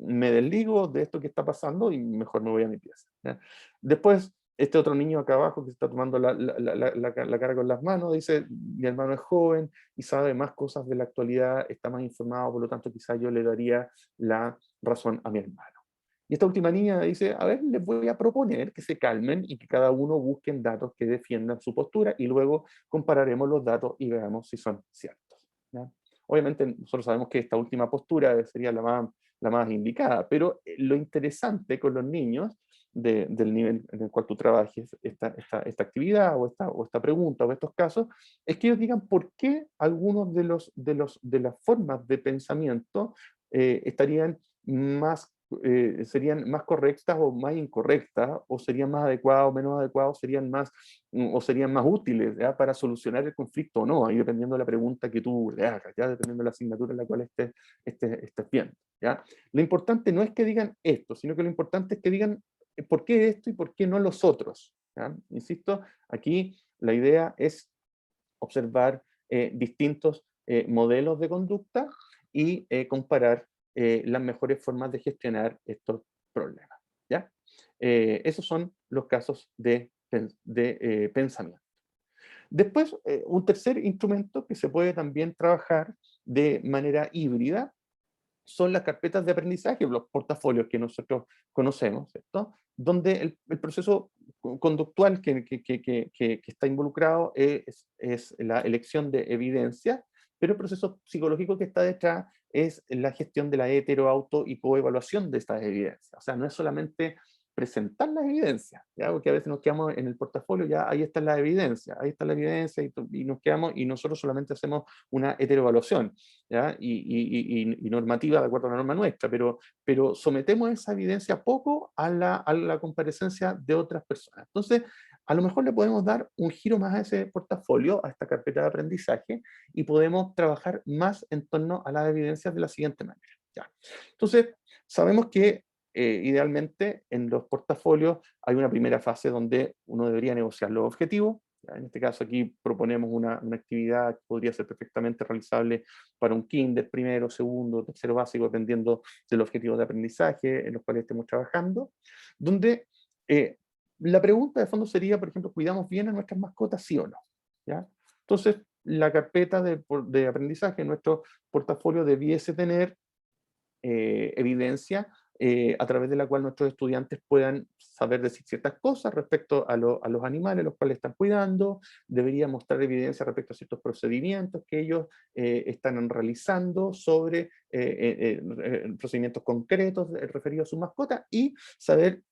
[SPEAKER 2] desligo de esto que está pasando y mejor me voy a mi pieza, ¿ya? Después, este otro niño acá abajo que se está tomando la cara con las manos dice: mi hermano es joven y sabe más cosas de la actualidad, está más informado, por lo tanto quizás yo le daría la razón a mi hermano. Y esta última niña dice: a ver, les voy a proponer que se calmen y que cada uno busquen datos que defiendan su postura y luego compararemos los datos y veamos si son ciertos, ¿ya? Obviamente nosotros sabemos que esta última postura sería la más indicada, pero lo interesante con los niños del nivel en el cual tú trabajes esta actividad o esta pregunta o estos casos, es que ellos digan por qué algunos de las formas de pensamiento estarían más, serían más correctas o más incorrectas, o serían más adecuadas o menos adecuadas, o serían más útiles, ¿ya?, para solucionar el conflicto o no, ahí dependiendo de la pregunta que tú le hagas, ¿ya?, dependiendo de la asignatura en la cual estés viendo, ¿ya? Lo importante no es que digan esto, sino que lo importante es que digan por qué esto y por qué no los otros, ¿ya? Insisto, aquí la idea es observar distintos modelos de conducta y comparar las mejores formas de gestionar estos problemas, ¿ya? Esos son los casos de pensamiento. Después, un tercer instrumento que se puede también trabajar de manera híbrida son las carpetas de aprendizaje, los portafolios que nosotros conocemos, ¿cierto?, donde el proceso conductual que está involucrado es la elección de evidencia, pero el proceso psicológico que está detrás es la gestión de la hetero, auto y coevaluación de estas evidencias. O sea, no es solamente presentar las evidencias, ¿ya?, porque a veces nos quedamos en el portafolio, ya ahí está la evidencia, y nos quedamos y nosotros solamente hacemos una heteroevaluación, ¿ya?, y normativa de acuerdo a la norma nuestra, pero sometemos esa evidencia poco a la comparecencia de otras personas. Entonces, a lo mejor le podemos dar un giro más a ese portafolio, a esta carpeta de aprendizaje, y podemos trabajar más en torno a las evidencias de la siguiente manera, ¿ya? Entonces, sabemos que idealmente en los portafolios hay una primera fase donde uno debería negociar los objetivos. ¿Ya? En este caso aquí proponemos una actividad que podría ser perfectamente realizable para un kinder, primero, segundo, tercero básico, dependiendo del objetivo de aprendizaje en los cuales estemos trabajando, donde la pregunta de fondo sería, por ejemplo, ¿cuidamos bien a nuestras mascotas, sí o no? ¿Ya? Entonces, la carpeta de aprendizaje en nuestro portafolio debiese tener evidencia a través de la cual nuestros estudiantes puedan saber decir ciertas cosas respecto a los animales los cuales están cuidando, debería mostrar evidencia respecto a ciertos procedimientos que ellos están realizando sobre procedimientos concretos referidos a su mascota y saber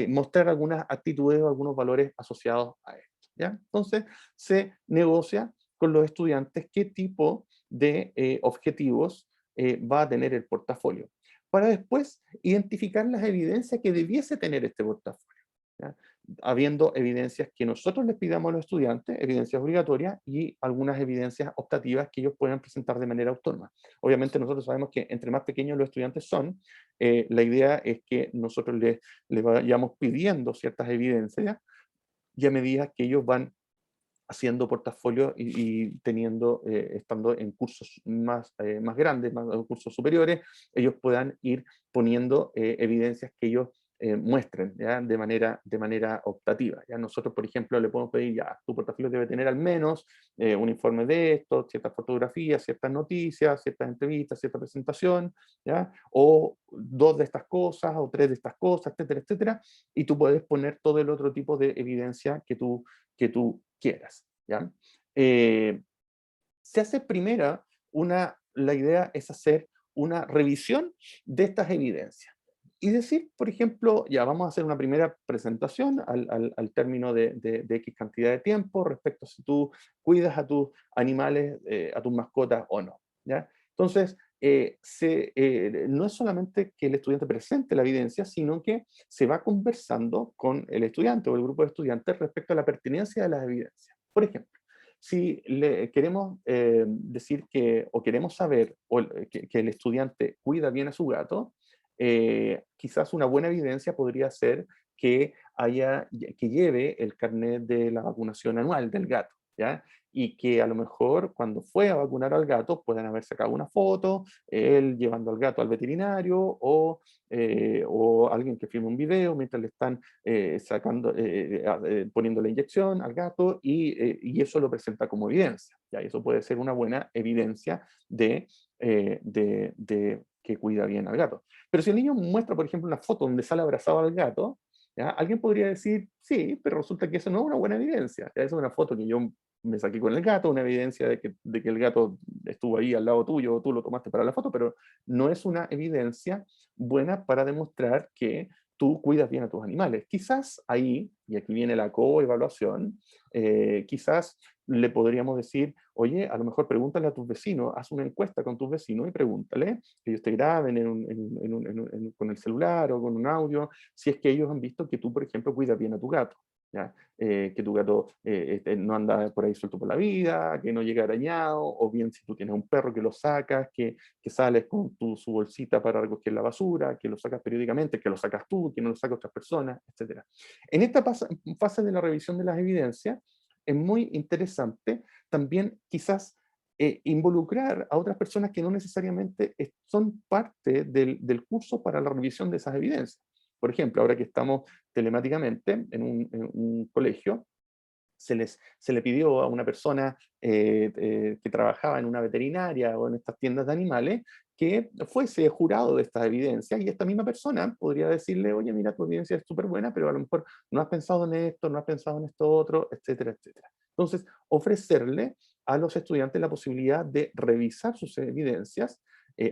[SPEAKER 2] mostrar algunas actitudes o algunos valores asociados a esto, ¿ya? Entonces se negocia con los estudiantes qué tipo de objetivos va a tener el portafolio, para después identificar las evidencias que debiese tener este portafolio, ¿ya? Habiendo evidencias que nosotros les pidamos a los estudiantes, evidencias obligatorias, y algunas evidencias optativas que ellos puedan presentar de manera autónoma. Obviamente nosotros sabemos que entre más pequeños los estudiantes son, la idea es que nosotros les vayamos pidiendo ciertas evidencias, y a medida que ellos van haciendo portafolio y teniendo, estando en cursos más grandes, cursos superiores, ellos puedan ir poniendo evidencias que ellos muestren, ¿ya? De manera optativa. ¿Ya? Nosotros, por ejemplo, le podemos pedir, ya, tu portafolio debe tener al menos un informe de esto, ciertas fotografías, ciertas noticias, ciertas entrevistas, cierta presentación, ¿ya? O 2 de estas cosas, o 3 de estas cosas, etcétera, etcétera, y tú puedes poner todo el otro tipo de evidencia que tú quieras, ¿ya? Se hace primero la idea es hacer una revisión de estas evidencias. Y decir, por ejemplo, ya vamos a hacer una primera presentación al término de X cantidad de tiempo respecto a si tú cuidas a tus animales, a tus mascotas o no, ¿ya? Entonces, no es solamente que el estudiante presente la evidencia, sino que se va conversando con el estudiante o el grupo de estudiantes respecto a la pertinencia de las evidencias. Por ejemplo, si le queremos decir o queremos saber que el estudiante cuida bien a su gato, quizás una buena evidencia podría ser que lleve el carnet de la vacunación anual del gato, ¿ya? Y que a lo mejor cuando fue a vacunar al gato puedan haber sacado una foto, él llevando al gato al veterinario, o alguien que filme un video mientras le están poniendo la inyección al gato, y eso lo presenta como evidencia, ¿ya? Y eso puede ser una buena evidencia de que cuida bien al gato. Pero si el niño muestra, por ejemplo, una foto donde sale abrazado al gato, ¿ya? Alguien podría decir, sí, pero resulta que eso no es una buena evidencia. ¿Ya? Esa es una foto que yo me saqué con el gato, una evidencia de que el gato estuvo ahí al lado tuyo, o tú lo tomaste para la foto, pero no es una evidencia buena para demostrar que tú cuidas bien a tus animales. Quizás ahí, y aquí viene la coevaluación, quizás le podríamos decir, oye, a lo mejor pregúntale a tus vecinos, haz una encuesta con tus vecinos y pregúntale, que ellos te graben con el celular o con un audio, si es que ellos han visto que tú, por ejemplo, cuidas bien a tu gato, ¿ya? Que tu gato no anda por ahí suelto por la vida, que no llega arañado, o bien si tú tienes un perro que lo sacas, que sales con su bolsita para recoger la basura, que lo sacas periódicamente, que lo sacas tú, que no lo sacan otras personas, etc. En esta fase de la revisión de las evidencias, es muy interesante también quizás involucrar a otras personas que no necesariamente son parte del curso para la revisión de esas evidencias. Por ejemplo, ahora que estamos telemáticamente en un colegio, se le pidió a una persona que trabajaba en una veterinaria o en estas tiendas de animales que fuese jurado de estas evidencias, y esta misma persona podría decirle, oye, mira, tu evidencia es súper buena, pero a lo mejor no has pensado en esto, no has pensado en esto otro, etcétera, etcétera. Entonces, ofrecerle a los estudiantes la posibilidad de revisar sus evidencias,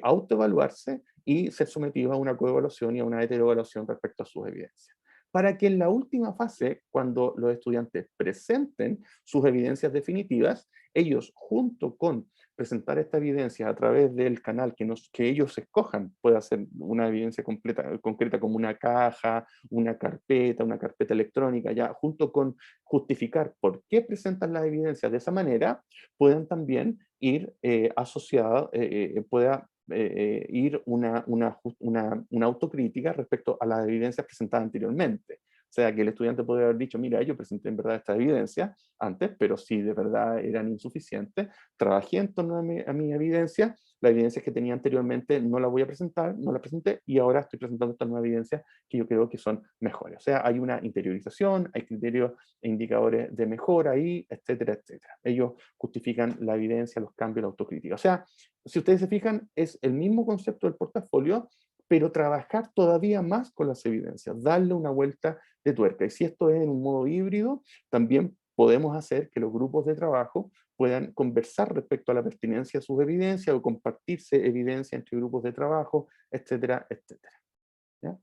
[SPEAKER 2] autoevaluarse y ser sometidos a una coevaluación y a una heteroevaluación respecto a sus evidencias, para que en la última fase, cuando los estudiantes presenten sus evidencias definitivas, ellos, junto con presentar esta evidencia a través del canal que ellos escojan, puede ser una evidencia concreta como una caja, una carpeta electrónica, ya, junto con justificar por qué presentan las evidencias de esa manera, puedan también ir asociadas, pueda ir una autocrítica respecto a las evidencias presentadas anteriormente. O sea, que el estudiante puede haber dicho, mira, yo presenté en verdad estas evidencias antes, pero si de verdad eran insuficientes, trabajé en torno a mi evidencia, las evidencias que tenía anteriormente no las voy a presentar, no las presenté, y ahora estoy presentando estas nuevas evidencias que yo creo que son mejores. O sea, hay una interiorización, hay criterios e indicadores de mejora ahí, etcétera, etcétera. Ellos justifican la evidencia, los cambios, la autocrítica. O sea, si ustedes se fijan, es el mismo concepto del portafolio, pero trabajar todavía más con las evidencias, darle una vuelta de tuerca. Y si esto es en un modo híbrido, también podemos hacer que los grupos de trabajo puedan conversar respecto a la pertinencia de sus evidencias o compartirse evidencia entre grupos de trabajo, etcétera, etcétera. ¿Ya?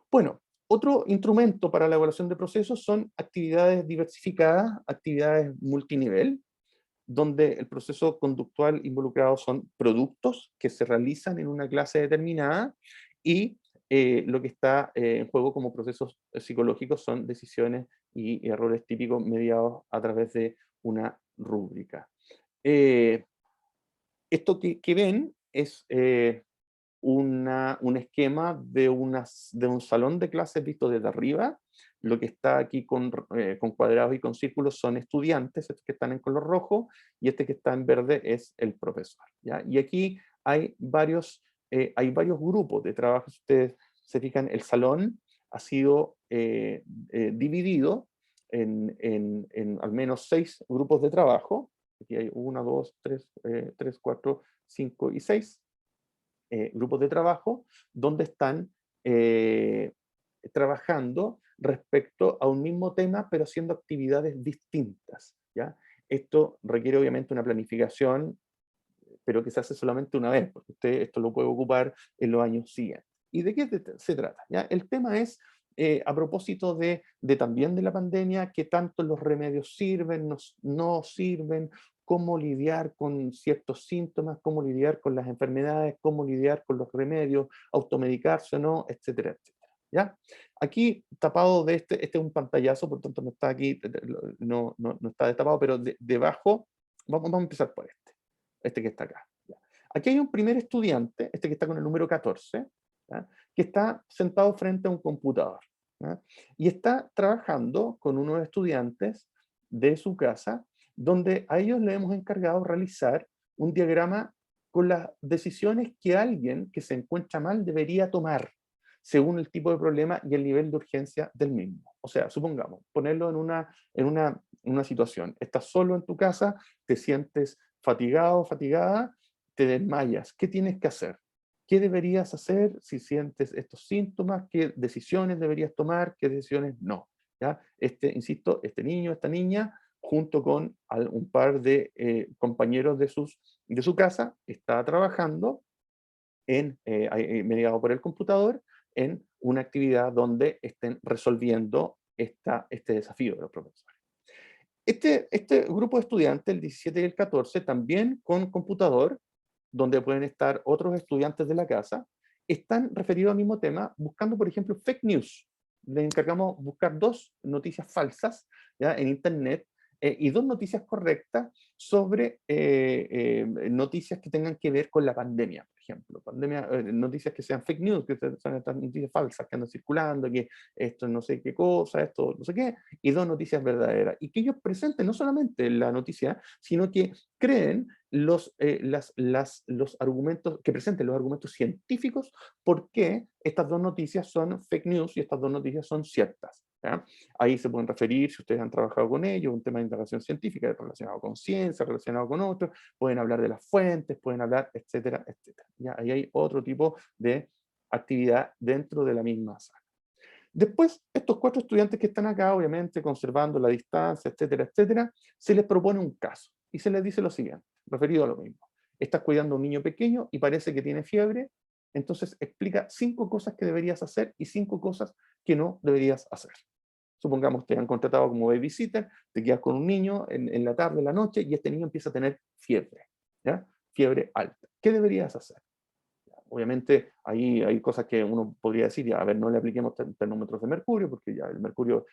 [SPEAKER 2] Bueno, otro instrumento para la evaluación de procesos son actividades diversificadas, actividades multinivel. donde el proceso conductual involucrado son productos que se realizan en una clase determinada, y lo que está en juego como procesos psicológicos son decisiones y errores típicos mediados a través de una rúbrica. Esto que ven es un esquema de un salón de clases visto desde arriba. Lo que está aquí con cuadrados y con círculos son estudiantes, estos que están en color rojo, y este que está en verde es el profesor, ¿ya? Y aquí hay varios grupos de trabajo. Si ustedes se fijan, el salón ha sido dividido en al menos 6 grupos de trabajo. Aquí hay 1, 2, 3, 4, 5 y 6 grupos de trabajo, donde están trabajando respecto a un mismo tema, pero haciendo actividades distintas, ¿ya? Esto requiere obviamente una planificación, pero que se hace solamente una vez, porque usted esto lo puede ocupar en los años siguientes. ¿Y de qué se trata? ¿Ya? El tema es, a propósito también de la pandemia, qué tanto los remedios sirven, no sirven, cómo lidiar con ciertos síntomas, cómo lidiar con las enfermedades, cómo lidiar con los remedios, automedicarse o no, etcétera, etcétera. ¿Ya? Aquí, tapado de este es un pantallazo, por tanto no está aquí, no está destapado, pero debajo, vamos a empezar por este que está acá. ¿Ya? Aquí hay un primer estudiante, este que está con el número 14, ¿ya? Que está sentado frente a un computador, ¿ya? Y está trabajando con unos estudiantes de su casa, donde a ellos le hemos encargado realizar un diagrama con las decisiones que alguien que se encuentra mal debería tomar, según el tipo de problema y el nivel de urgencia del mismo. O sea, supongamos, ponerlo en una situación. Estás solo en tu casa, te sientes fatigado, fatigada, te desmayas. ¿Qué tienes que hacer? ¿Qué deberías hacer si sientes estos síntomas? ¿Qué decisiones deberías tomar? ¿Qué decisiones no? ¿Ya? Insisto, este niño, esta niña, junto con un par de compañeros de su casa, está trabajando mediado por el computador en una actividad donde estén resolviendo este desafío de los profesores. Este grupo de estudiantes, el 17 y el 14, también con computador, donde pueden estar otros estudiantes de la casa, están referidos al mismo tema, buscando, por ejemplo, fake news. Les encargamos buscar 2 noticias falsas, ¿ya?, en Internet, y 2 noticias correctas sobre noticias que tengan que ver con la pandemia, por ejemplo. Noticias que sean fake news, que son estas noticias falsas que andan circulando, que esto no sé qué cosa, esto no sé qué, y 2 noticias verdaderas. Y que ellos presenten no solamente la noticia, sino que creen los argumentos, que presenten los argumentos científicos por qué estas 2 noticias son fake news y estas 2 noticias son ciertas, ¿ya? Ahí se pueden referir, si ustedes han trabajado con ellos, un tema de indagación científica relacionado con ciencia, relacionado con otros, pueden hablar de las fuentes, pueden hablar, etcétera, etcétera. ¿Ya? Ahí hay otro tipo de actividad dentro de la misma sala. Después, estos 4 estudiantes que están acá, obviamente conservando la distancia, etcétera, etcétera, se les propone un caso y se les dice lo siguiente, referido a lo mismo. Estás cuidando a un niño pequeño y parece que tiene fiebre, entonces explica 5 cosas que deberías hacer y 5 cosas que no deberías hacer. Supongamos te han contratado como babysitter, te quedas con un niño en la tarde, en la noche, y este niño empieza a tener fiebre, ¿ya? Fiebre alta. ¿Qué deberías hacer? Obviamente ahí hay cosas que uno podría decir, ya, a ver, no le apliquemos termómetros de mercurio, porque ya el mercurio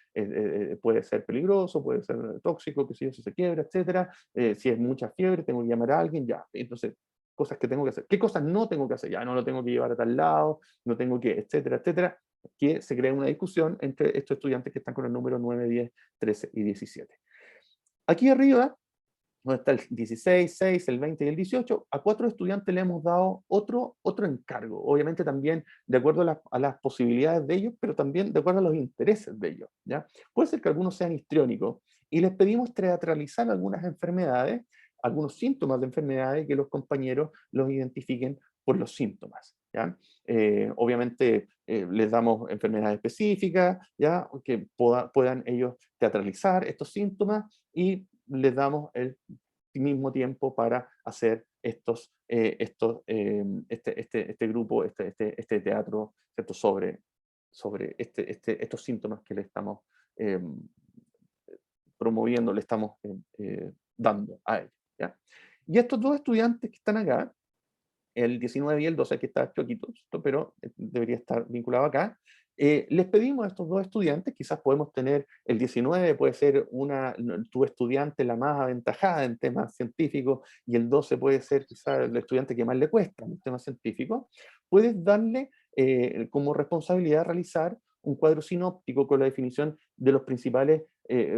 [SPEAKER 2] puede ser peligroso, puede ser tóxico, que si se quiebra, etcétera. Si es mucha fiebre, tengo que llamar a alguien, ya. Entonces, cosas que tengo que hacer. ¿Qué cosas no tengo que hacer? Ya, no lo tengo que llevar a tal lado, no tengo que, etcétera, etcétera. Que se crea una discusión entre estos estudiantes que están con el número 9, 10, 13 y 17. Aquí arriba, donde está el 16, 6, el 20 y el 18, a 4 estudiantes le hemos dado otro encargo, obviamente también de acuerdo a las posibilidades de ellos, pero también de acuerdo a los intereses de ellos, ¿ya? Puede ser que algunos sean histriónicos, y les pedimos teatralizar algunas enfermedades, algunos síntomas de enfermedades, que los compañeros los identifiquen por los síntomas, ¿ya? Obviamente les damos enfermedades específicas, ¿ya?, que puedan ellos teatralizar estos síntomas, y les damos el mismo tiempo para hacer este grupo, este teatro, ¿cierto?, sobre estos síntomas que le estamos promoviendo, le estamos dando a ellos. Y estos dos estudiantes que están acá, el 19 y el 12, que está choquito, pero debería estar vinculado acá, les pedimos a estos dos estudiantes, quizás podemos tener, el 19 puede ser tu estudiante la más aventajada en temas científicos, y el 12 puede ser quizás el estudiante que más le cuesta en temas científicos, puedes darle como responsabilidad realizar un cuadro sinóptico con la definición de los principales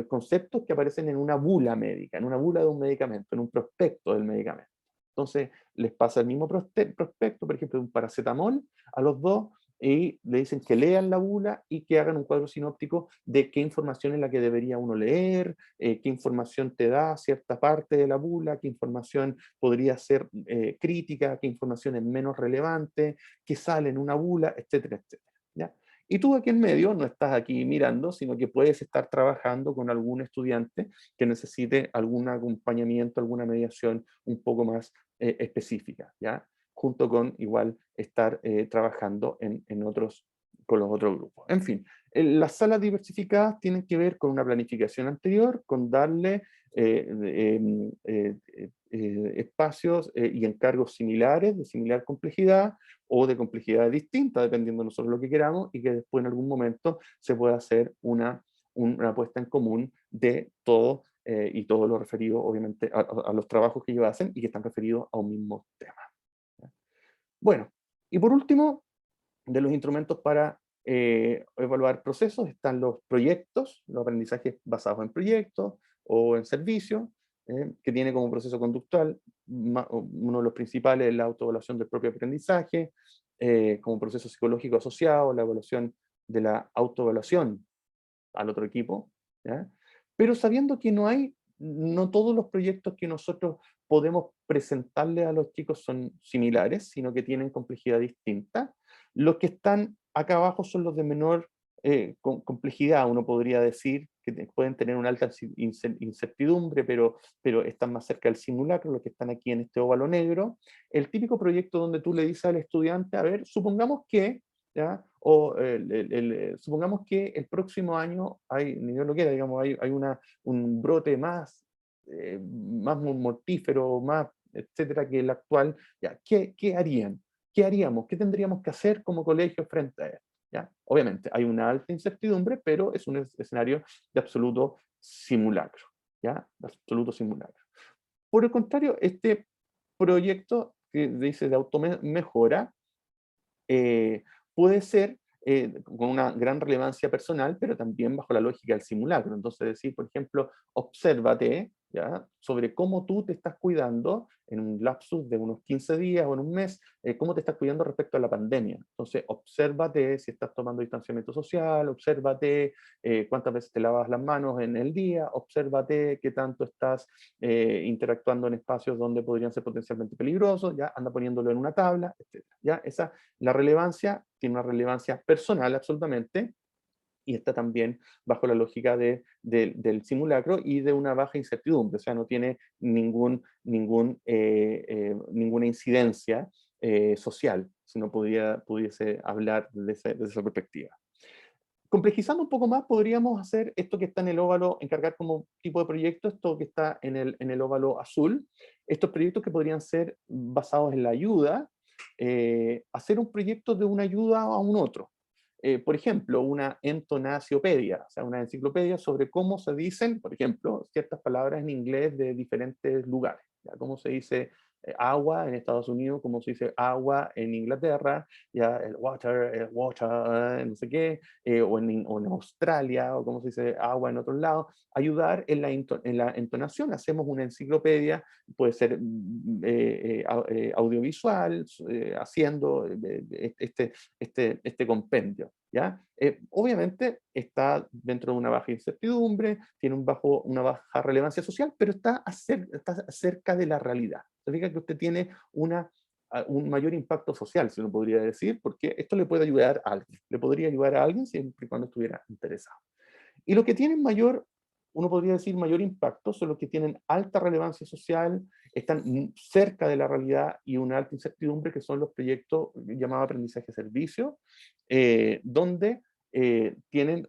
[SPEAKER 2] conceptos que aparecen en una bula médica, en una bula de un medicamento, en un prospecto del medicamento. Entonces, les pasa el mismo prospecto, por ejemplo, de un paracetamol a los dos, y le dicen que lean la bula y que hagan un cuadro sinóptico de qué información es la que debería uno leer, qué información te da cierta parte de la bula, qué información podría ser crítica, qué información es menos relevante, qué sale en una bula, etcétera, etcétera. ¿Ya? Y tú aquí en medio no estás aquí mirando, sino que puedes estar trabajando con algún estudiante que necesite algún acompañamiento, alguna mediación un poco más específica, ¿ya? Junto con igual estar trabajando con los otros grupos. En fin, las salas diversificadas tienen que ver con una planificación anterior, con darle espacios y encargos similares, de similar complejidad, o de complejidad distinta, dependiendo de nosotros lo que queramos, y que después en algún momento se pueda hacer una puesta en común de todo y todo lo referido, obviamente, a los trabajos que ellos hacen y que están referidos a un mismo tema. Bueno, y por último, de los instrumentos para evaluar procesos están los proyectos, los aprendizajes basados en proyectos o en servicios, que tiene como proceso conductual uno de los principales es la autoevaluación del propio aprendizaje, como proceso psicológico asociado, la evaluación de la autoevaluación al otro equipo, ¿ya? Pero sabiendo que no todos los proyectos que nosotros podemos presentarle a los chicos son similares, sino que tienen complejidad distinta. Los que están acá abajo son los de menor complejidad, uno podría decir, que pueden tener una alta incertidumbre, pero están más cerca del simulacro, los que están aquí en este óvalo negro. El típico proyecto donde tú le dices al estudiante, a ver, supongamos que, ¿ya? O supongamos que el próximo año ni Dios lo quiera, digamos, hay un brote más mortífero, más, etcétera, que el actual. ¿Ya? ¿Qué harían? ¿Qué haríamos? ¿Qué tendríamos que hacer como colegio frente a esto? ¿Ya? Obviamente hay una alta incertidumbre, pero es un escenario de absoluto simulacro. ¿Ya? De absoluto simulacro. Por el contrario, este proyecto que dice de automejora, puede ser con una gran relevancia personal, pero también bajo la lógica del simulacro. Entonces decir, por ejemplo, obsérvate, ¿ya?, sobre cómo tú te estás cuidando en un lapsus de unos 15 días o en un mes, cómo te estás cuidando respecto a la pandemia. Entonces, obsérvate si estás tomando distanciamiento social, obsérvate cuántas veces te lavas las manos en el día, obsérvate qué tanto estás interactuando en espacios donde podrían ser potencialmente peligrosos, ya anda poniéndolo en una tabla, etc. ¿Ya? La relevancia tiene una relevancia personal absolutamente, y está también bajo la lógica del simulacro y de una baja incertidumbre, o sea, no tiene ninguna incidencia social, si no pudiese hablar desde esa perspectiva. Complejizando un poco más, podríamos hacer esto que está en el óvalo, encargar como tipo de proyecto, esto que está en el óvalo azul, estos proyectos que podrían ser basados en la ayuda, hacer un proyecto de una ayuda a un otro. Por ejemplo, una entonaciopedia, o sea, una enciclopedia sobre cómo se dicen, por ejemplo, ciertas palabras en inglés de diferentes lugares. ¿Ya? Cómo se dice agua en Estados Unidos, cómo se dice agua en Inglaterra, ya el water, no sé qué, o en Australia, o cómo se dice agua en otros lados. Ayudar en la entonación. Hacemos una enciclopedia, puede ser audiovisual, haciendo este compendio. ¿Ya? Obviamente está dentro de una baja incertidumbre, tiene una baja relevancia social, pero está cerca de la realidad. Significa que usted tiene un mayor impacto social, se lo podría decir, porque esto le puede ayudar a alguien. Le podría ayudar a alguien siempre y cuando estuviera interesado. Y los que tienen uno podría decir mayor impacto, son los que tienen alta relevancia social, están cerca de la realidad y una alta incertidumbre, que son los proyectos llamados aprendizaje-servicio, donde tienen,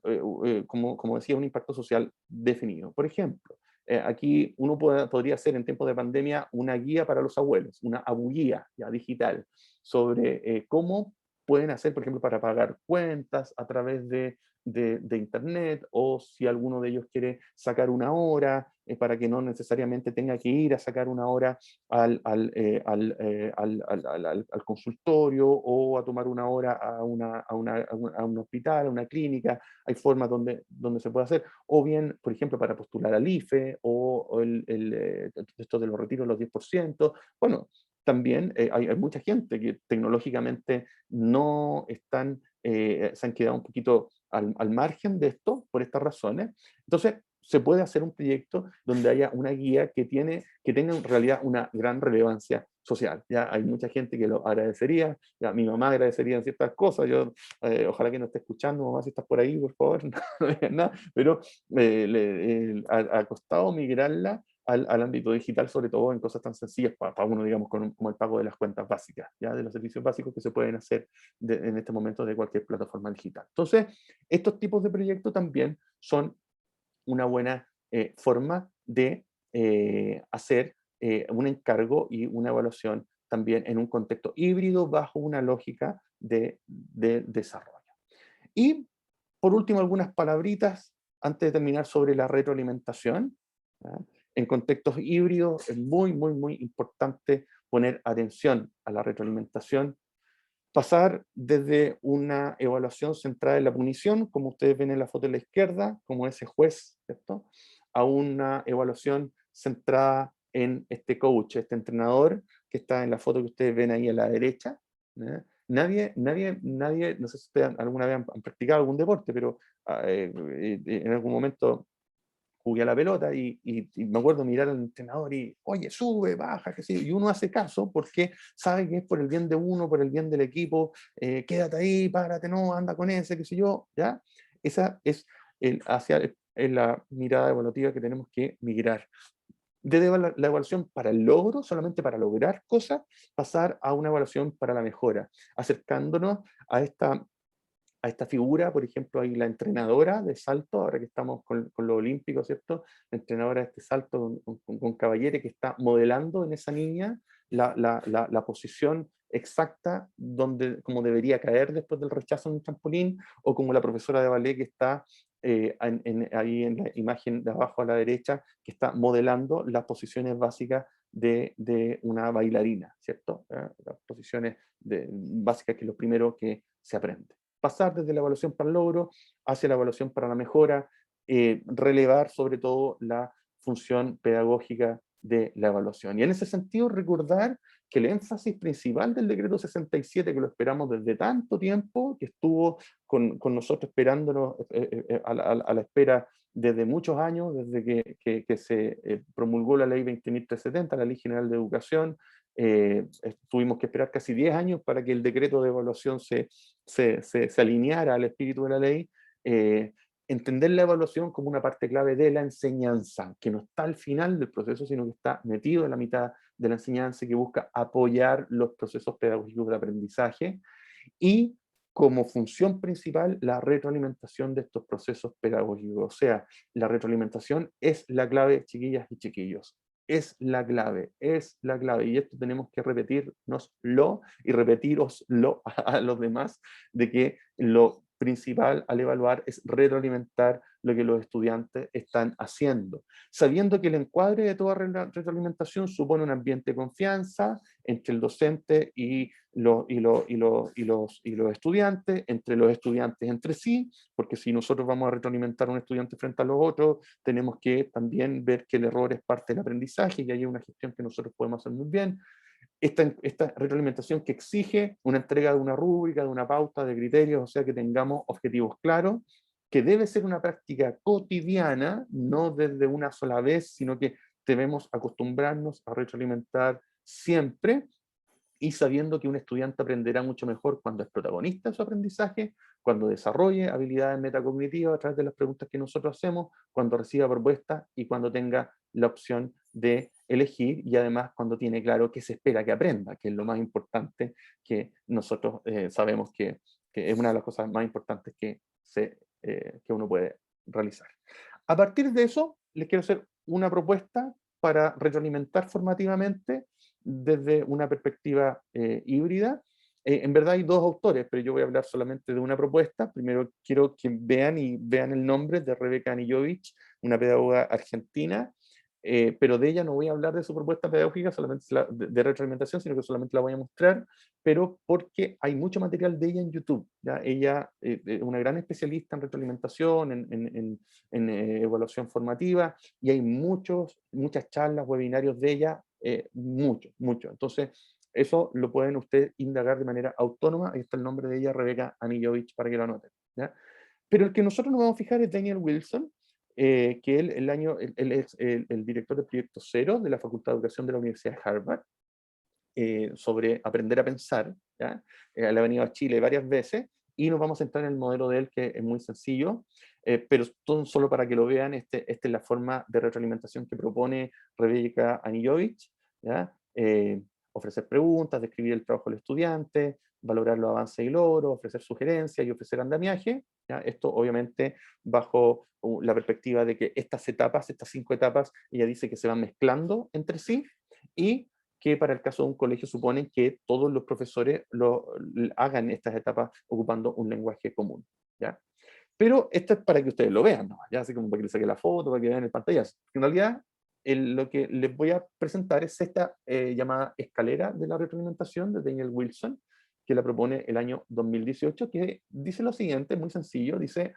[SPEAKER 2] como decía, un impacto social definido. Por ejemplo, aquí uno podría hacer en tiempos de pandemia una guía para los abuelos, una abuguía ya digital, sobre cómo pueden hacer, por ejemplo, para pagar cuentas a través de internet, o si alguno de ellos quiere sacar una hora, para que no necesariamente tenga que ir a sacar una hora al consultorio, o a tomar una hora a un hospital, a una clínica. Hay formas donde se puede hacer, o bien, por ejemplo, para postular al IFE, o esto de los retiros, los 10%. Bueno, también hay mucha gente que tecnológicamente no están, se han quedado un poquito al margen de esto por estas razones. Entonces, se puede hacer un proyecto donde haya una guía que tenga en realidad una gran relevancia social. Ya hay mucha gente que lo agradecería, ya mi mamá agradecería ciertas cosas, yo ojalá que no esté escuchando, mamá, si estás por ahí, por favor, no digas nada, pero ha costado migrarla al ámbito digital, sobre todo en cosas tan sencillas para uno, digamos, como el pago de las cuentas básicas, ya de los servicios básicos que se pueden hacer en este momento de cualquier plataforma digital. Entonces, estos tipos de proyectos también son una buena forma de hacer un encargo y una evaluación también en un contexto híbrido bajo una lógica de desarrollo. Y por último, algunas palabritas antes de terminar sobre la retroalimentación. ¿Ya? En contextos híbridos es muy, muy, muy importante poner atención a la retroalimentación. Pasar desde una evaluación centrada en la punición, como ustedes ven en la foto de la izquierda, como ese juez, ¿cierto?, a una evaluación centrada en este coach, este entrenador, que está en la foto que ustedes ven ahí a la derecha. ¿Ya? Nadie, no sé si ustedes alguna vez han practicado algún deporte, pero en algún momento jugué a la pelota y me acuerdo mirar al entrenador y, oye, sube, baja, qué sé yo, y uno hace caso porque sabe que es por el bien de uno, por el bien del equipo, quédate ahí, párate, no, anda con ese, qué sé yo, ¿ya? Esa es la mirada evaluativa que tenemos que migrar. Desde la evaluación para el logro, solamente para lograr cosas, pasar a una evaluación para la mejora, acercándonos a esta figura. Por ejemplo, hay la entrenadora de salto, ahora que estamos con lo olímpico, ¿cierto? La entrenadora de este salto con Caballere, que está modelando en esa niña la posición exacta como debería caer después del rechazo en un trampolín, o como la profesora de ballet que está ahí en la imagen de abajo a la derecha, que está modelando las posiciones básicas de una bailarina, ¿cierto? Las posiciones básicas, que es lo primero que se aprende. Pasar desde la evaluación para el logro hacia la evaluación para la mejora, relevar sobre todo la función pedagógica de la evaluación. Y en ese sentido, recordar que el énfasis principal del decreto 67, que lo esperamos desde tanto tiempo, que estuvo con nosotros esperándonos a la espera desde muchos años, desde que se promulgó la ley 20.370, la Ley General de Educación. Tuvimos que esperar casi 10 años para que el decreto de evaluación se alineara al espíritu de la ley. Entender la evaluación como una parte clave de la enseñanza, que no está al final del proceso, sino que está metido en la mitad de la enseñanza, y que busca apoyar los procesos pedagógicos de aprendizaje, y como función principal la retroalimentación de estos procesos pedagógicos. O sea, la retroalimentación es la clave, chiquillas y chiquillos. Es la clave, y esto tenemos que repetirnoslo y repetiroslo a los demás, de que lo principal al evaluar es retroalimentar lo que los estudiantes están haciendo, sabiendo que el encuadre de toda retroalimentación supone un ambiente de confianza entre el docente y los estudiantes, entre los estudiantes entre sí, porque si nosotros vamos a retroalimentar a un estudiante frente a los otros, tenemos que también ver que el error es parte del aprendizaje, y hay una gestión que nosotros podemos hacer muy bien. Esta retroalimentación que exige una entrega de una rúbrica, de una pauta, de criterios, o sea, que tengamos objetivos claros, que debe ser una práctica cotidiana, no desde una sola vez, sino que debemos acostumbrarnos a retroalimentar siempre, y sabiendo que un estudiante aprenderá mucho mejor cuando es protagonista de su aprendizaje, cuando desarrolle habilidades metacognitivas a través de las preguntas que nosotros hacemos, cuando reciba propuestas y cuando tenga la opción de elegir, y además cuando tiene claro qué se espera que aprenda, que es lo más importante, que nosotros sabemos que es una de las cosas más importantes que uno puede realizar. A partir de eso, les quiero hacer una propuesta para retroalimentar formativamente desde una perspectiva híbrida. En verdad hay dos autores, pero yo voy a hablar solamente de una propuesta. Primero quiero que vean el nombre de Rebeca Anijovic, una pedagoga argentina, pero de ella no voy a hablar de su propuesta pedagógica solamente de retroalimentación, sino que solamente la voy a mostrar, pero porque hay mucho material de ella en YouTube. ¿Ya? Ella es una gran especialista en retroalimentación, en evaluación formativa, y hay muchas charlas, webinarios de ella, mucho. Entonces, eso lo pueden ustedes indagar de manera autónoma. Ahí está el nombre de ella, Rebeca Anijovic, para que lo anoten. ¿Ya? Pero el que nosotros nos vamos a fijar es Daniel Wilson, que él es el director del proyecto Cero de la Facultad de Educación de la Universidad de Harvard, sobre aprender a pensar. ¿Ya? Él ha venido a Chile varias veces, y nos vamos a centrar en el modelo de él, que es muy sencillo, pero solo para que lo vean, esta es la forma de retroalimentación que propone Rebeca Anijovic. ¿Ya? Ofrecer preguntas, describir el trabajo del estudiante, valorar los avances y logros, ofrecer sugerencias y ofrecer andamiaje. ¿Ya? Esto obviamente bajo la perspectiva de que estas 5 etapas, ella dice que se van mezclando entre sí, y que para el caso de un colegio suponen que todos los profesores hagan estas etapas ocupando un lenguaje común. ¿Ya? Pero esto es para que ustedes lo vean, ¿no? Ya así como para que les saque la foto, para que vean el pantallazo. En realidad, lo que les voy a presentar es esta llamada escalera de la retroalimentación de Daniel Wilson, que la propone el año 2018, que dice lo siguiente, muy sencillo, dice,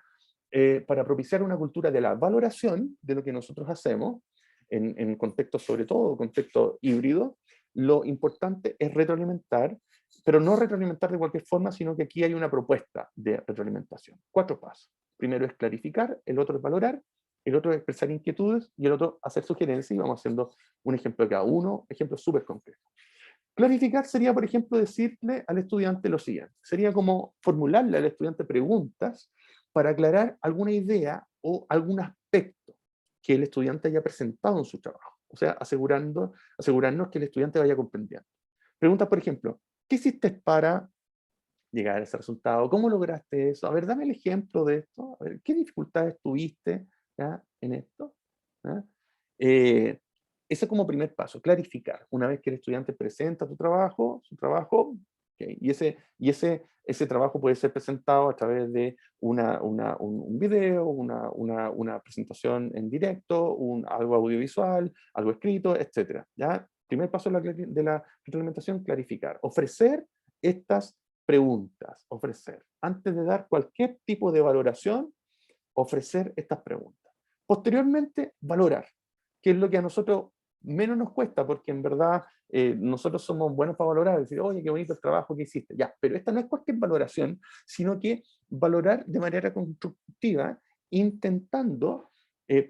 [SPEAKER 2] para propiciar una cultura de la valoración de lo que nosotros hacemos, en contextos, sobre todo contexto híbrido, lo importante es retroalimentar, pero no retroalimentar de cualquier forma, sino que aquí hay una propuesta de retroalimentación. 4 pasos. Primero es clarificar, el otro es valorar, el otro es expresar inquietudes, y el otro hacer sugerencias, y vamos haciendo un ejemplo de cada uno, ejemplos súper concretos. Clarificar sería, por ejemplo, decirle al estudiante lo siguiente. Sería como formularle al estudiante preguntas para aclarar alguna idea o algún aspecto que el estudiante haya presentado en su trabajo. O sea, asegurarnos que el estudiante vaya comprendiendo. Preguntas, por ejemplo, ¿qué hiciste para llegar a ese resultado? ¿Cómo lograste eso? A ver, dame el ejemplo de esto. A ver, ¿qué dificultades tuviste, ¿ya?, en esto? ¿Ya? Ese como primer paso, clarificar. Una vez que el estudiante presenta su trabajo, okay, y ese trabajo puede ser presentado a través de un video, una presentación en directo, algo audiovisual, algo escrito, etc. ¿Ya? Primer paso de la retroalimentación, clarificar. Ofrecer estas preguntas, antes de dar cualquier tipo de valoración, ofrecer estas preguntas. Posteriormente, valorar, que es lo que a nosotros menos nos cuesta, porque en verdad nosotros somos buenos para valorar, decir, oye, qué bonito el trabajo que hiciste, ya, pero esta no es cualquier valoración, sino que valorar de manera constructiva, intentando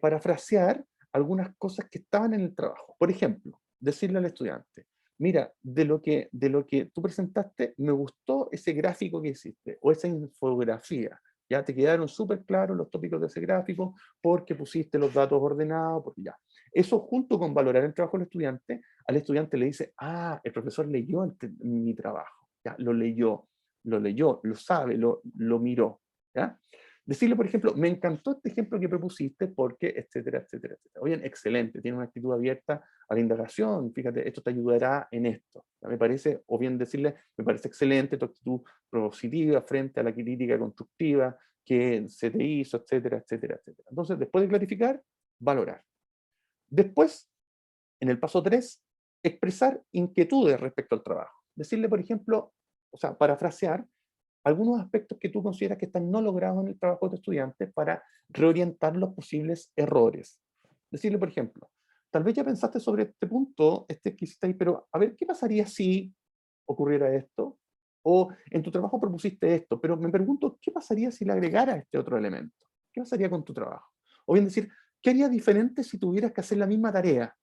[SPEAKER 2] parafrasear algunas cosas que estaban en el trabajo. Por ejemplo, decirle al estudiante, mira, de lo que tú presentaste, me gustó ese gráfico que hiciste, o esa infografía. Ya te quedaron súper claros los tópicos de ese gráfico, porque pusiste los datos ordenados, porque ya. Eso, junto con valorar el trabajo del estudiante, al estudiante le dice, ah, el profesor leyó mi trabajo, ya, lo leyó, lo sabe, lo miró. ¿Ya? Decirle, por ejemplo, me encantó este ejemplo que propusiste porque, etcétera, etcétera, etcétera. Oye, excelente, tiene una actitud abierta a la indagación, fíjate, esto te ayudará en esto. ¿Ya? Me parece, o bien decirle, me parece excelente tu actitud propositiva frente a la crítica constructiva que se te hizo, etcétera, etcétera, etcétera. Entonces, después de clarificar, valorar. Después, en el paso 3, expresar inquietudes respecto al trabajo. Decirle, por ejemplo, o sea, parafrasear algunos aspectos que tú consideras que están no logrados en el trabajo de tu estudiante para reorientar los posibles errores. Decirle, por ejemplo, tal vez ya pensaste sobre este punto, que hiciste ahí, pero a ver, ¿qué pasaría si ocurriera esto? O en tu trabajo propusiste esto, pero me pregunto, ¿qué pasaría si le agregara este otro elemento? ¿Qué pasaría con tu trabajo? O bien decir, ¿qué harías diferente si tuvieras que hacer la misma tarea?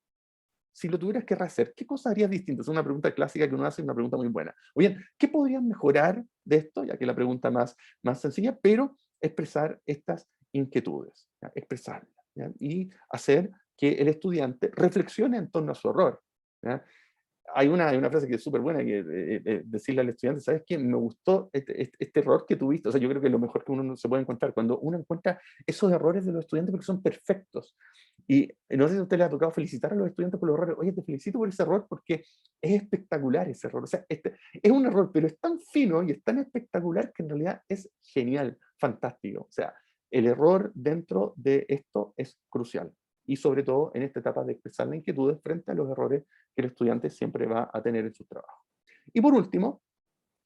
[SPEAKER 2] Si lo tuvieras que rehacer, ¿qué cosa harías distinto? Es una pregunta clásica que uno hace, una pregunta muy buena. O bien, ¿qué podrías mejorar de esto? Ya que la pregunta más sencilla, pero expresar estas inquietudes, ¿ya? Expresarlas, ¿ya? Y hacer que el estudiante reflexione en torno a su error, ¿ya? hay una frase que es súper buena, que decirle al estudiante, ¿sabes qué? Me gustó este error que tuviste. O sea, yo creo que es lo mejor que uno se puede encontrar, cuando uno encuentra esos errores de los estudiantes porque son perfectos. Y no sé si a usted le ha tocado felicitar a los estudiantes por los errores. Oye, te felicito por ese error porque es espectacular ese error. O sea, es un error, pero es tan fino y es tan espectacular que en realidad es genial, fantástico. O sea, el error dentro de esto es crucial. Y sobre todo en esta etapa de expresar la inquietud frente a los errores que el estudiante siempre va a tener en su trabajo. Y por último,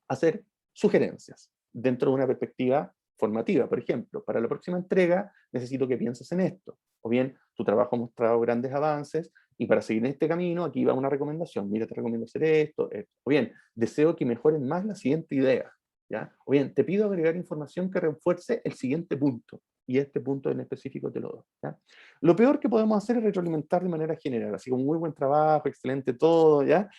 [SPEAKER 2] hacer sugerencias dentro de una perspectiva formativa. Por ejemplo, para la próxima entrega necesito que pienses en esto. O bien, tu trabajo ha mostrado grandes avances y para seguir en este camino, aquí va una recomendación. Mira, te recomiendo hacer esto, esto. O bien, deseo que mejoren más la siguiente idea. ¿Ya? O bien, te pido agregar información que refuerce el siguiente punto. Y este punto en específico te lo doy. ¿Ya? Lo peor que podemos hacer es retroalimentar de manera general, así como muy buen trabajo, excelente todo, ¿ya?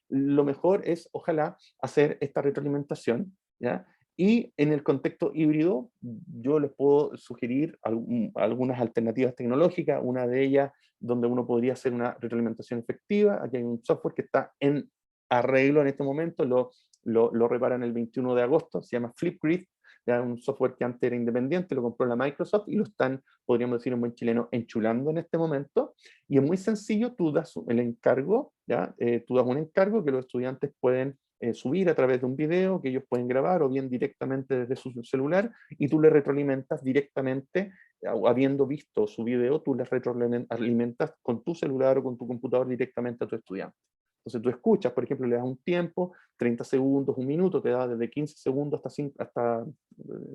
[SPEAKER 2] Lo mejor es, ojalá, hacer esta retroalimentación, ¿ya? Y en el contexto híbrido, yo les puedo sugerir algunas alternativas tecnológicas, una de ellas donde uno podría hacer una retroalimentación efectiva. Aquí hay un software que está en arreglo en este momento, lo reparan el 21 de agosto, se llama Flipgrid, ya un software que antes era independiente, lo compró la Microsoft y lo están, podríamos decir en buen chileno, enchulando en este momento. Y es muy sencillo, tú das el encargo, ¿ya? Tú das un encargo que los estudiantes pueden subir a través de un video que ellos pueden grabar o bien directamente desde su celular y tú le retroalimentas directamente, habiendo visto su video, tú les retroalimentas con tu celular o con tu computador directamente a tu estudiante. Entonces tú escuchas, por ejemplo, le das un tiempo, 30 segundos, un minuto, te da desde 15 segundos hasta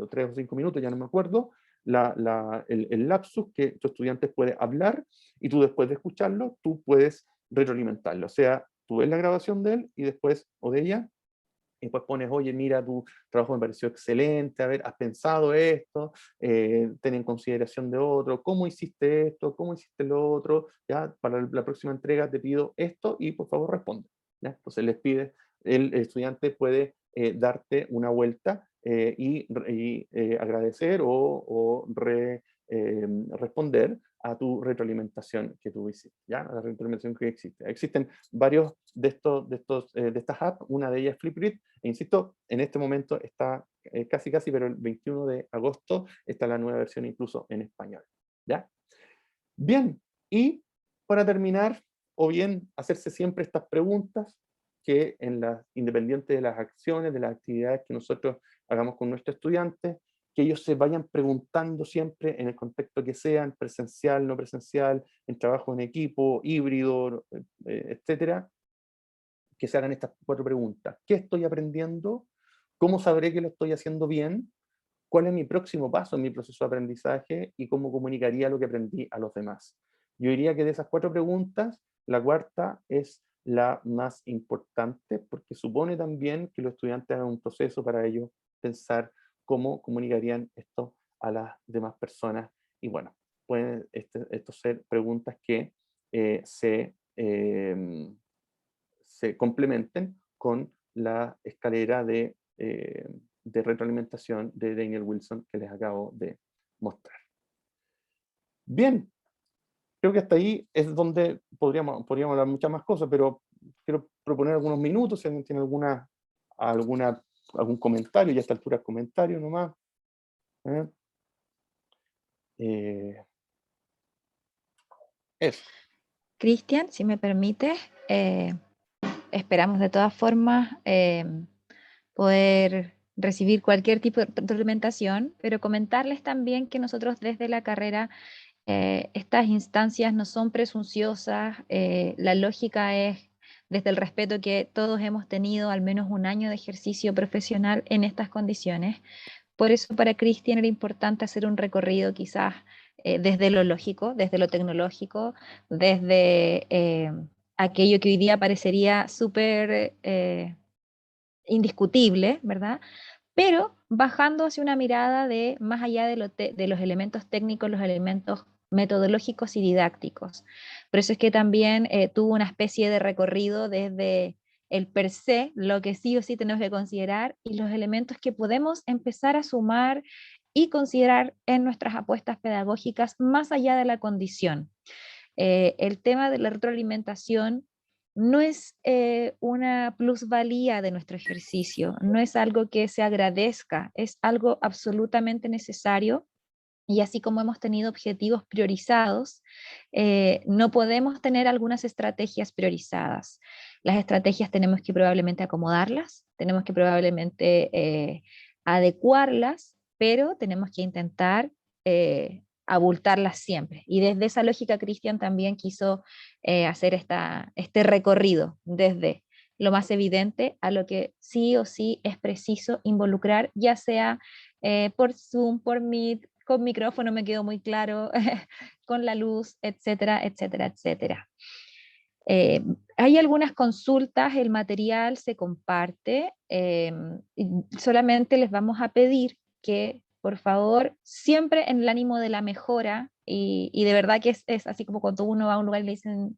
[SPEAKER 2] 3 o 5 minutos, ya no me acuerdo, el lapsus que tu estudiante puede hablar y tú después de escucharlo, tú puedes retroalimentarlo. O sea, tú ves la grabación de él y después, o de ella, y después pones, oye, mira, tu trabajo me pareció excelente, a ver, has pensado esto, ten en consideración de otro, cómo hiciste esto, cómo hiciste lo otro, ya, para la próxima entrega te pido esto y por favor responde. ¿Ya? Entonces les pide, el estudiante puede darte una vuelta agradecer o responder a tu retroalimentación que tú hiciste, ¿ya? A la retroalimentación que existe. Existen varios de estas apps, una de ellas es Flipgrid, e insisto, en este momento está casi, pero el 21 de agosto está la nueva versión incluso en español, ¿ya? Bien, y para terminar, o bien hacerse siempre estas preguntas, que independiente de las acciones, de las actividades que nosotros hagamos con nuestros estudiantes, que ellos se vayan preguntando siempre en el contexto que sea, en presencial, no presencial, en trabajo en equipo, híbrido, etcétera, que se hagan estas 4 preguntas. ¿Qué estoy aprendiendo? ¿Cómo sabré que lo estoy haciendo bien? ¿Cuál es mi próximo paso en mi proceso de aprendizaje? ¿Y cómo comunicaría lo que aprendí a los demás? Yo diría que de esas 4 preguntas, la cuarta es la más importante, porque supone también que los estudiantes hagan un proceso para ellos pensar cómo comunicarían esto a las demás personas. Y bueno, pueden esto ser preguntas que se complementen con la escalera de retroalimentación de Daniel Wilson que les acabo de mostrar. Bien, creo que hasta ahí es donde podríamos hablar muchas más cosas, pero quiero proponer algunos minutos, si alguien tiene algún comentario, y a esta altura comentario nomás. Eso.
[SPEAKER 1] Cristian, si me permites, esperamos de todas formas poder recibir cualquier tipo de retroalimentación, pero comentarles también que nosotros desde la carrera estas instancias no son presunciosas, la lógica es desde el respeto que todos hemos tenido al menos un año de ejercicio profesional en estas condiciones. Por eso para Cristian era importante hacer un recorrido quizás desde lo lógico, desde lo tecnológico, desde aquello que hoy día parecería súper indiscutible, ¿verdad? Pero bajando hacia una mirada de más allá de los elementos técnicos, los elementos metodológicos y didácticos. Por eso es que también tuvo una especie de recorrido desde el per se, lo que sí o sí tenemos que considerar, y los elementos que podemos empezar a sumar y considerar en nuestras apuestas pedagógicas más allá de la condición. El tema de la retroalimentación no es una plusvalía de nuestro ejercicio, no es algo que se agradezca, es algo absolutamente necesario. Y así como hemos tenido objetivos priorizados, no podemos tener algunas estrategias priorizadas. Las estrategias tenemos que probablemente acomodarlas, tenemos que probablemente adecuarlas, pero tenemos que intentar abultarlas siempre. Y desde esa lógica, Cristian también quiso hacer este recorrido desde lo más evidente a lo que sí o sí es preciso involucrar, ya sea por Zoom, por Meet, con micrófono me quedó muy claro, con la luz, etcétera, etcétera, etcétera. Hay algunas consultas, el material se comparte, y solamente les vamos a pedir que por favor, siempre en el ánimo de la mejora, y de verdad que es así como cuando uno va a un lugar y le dicen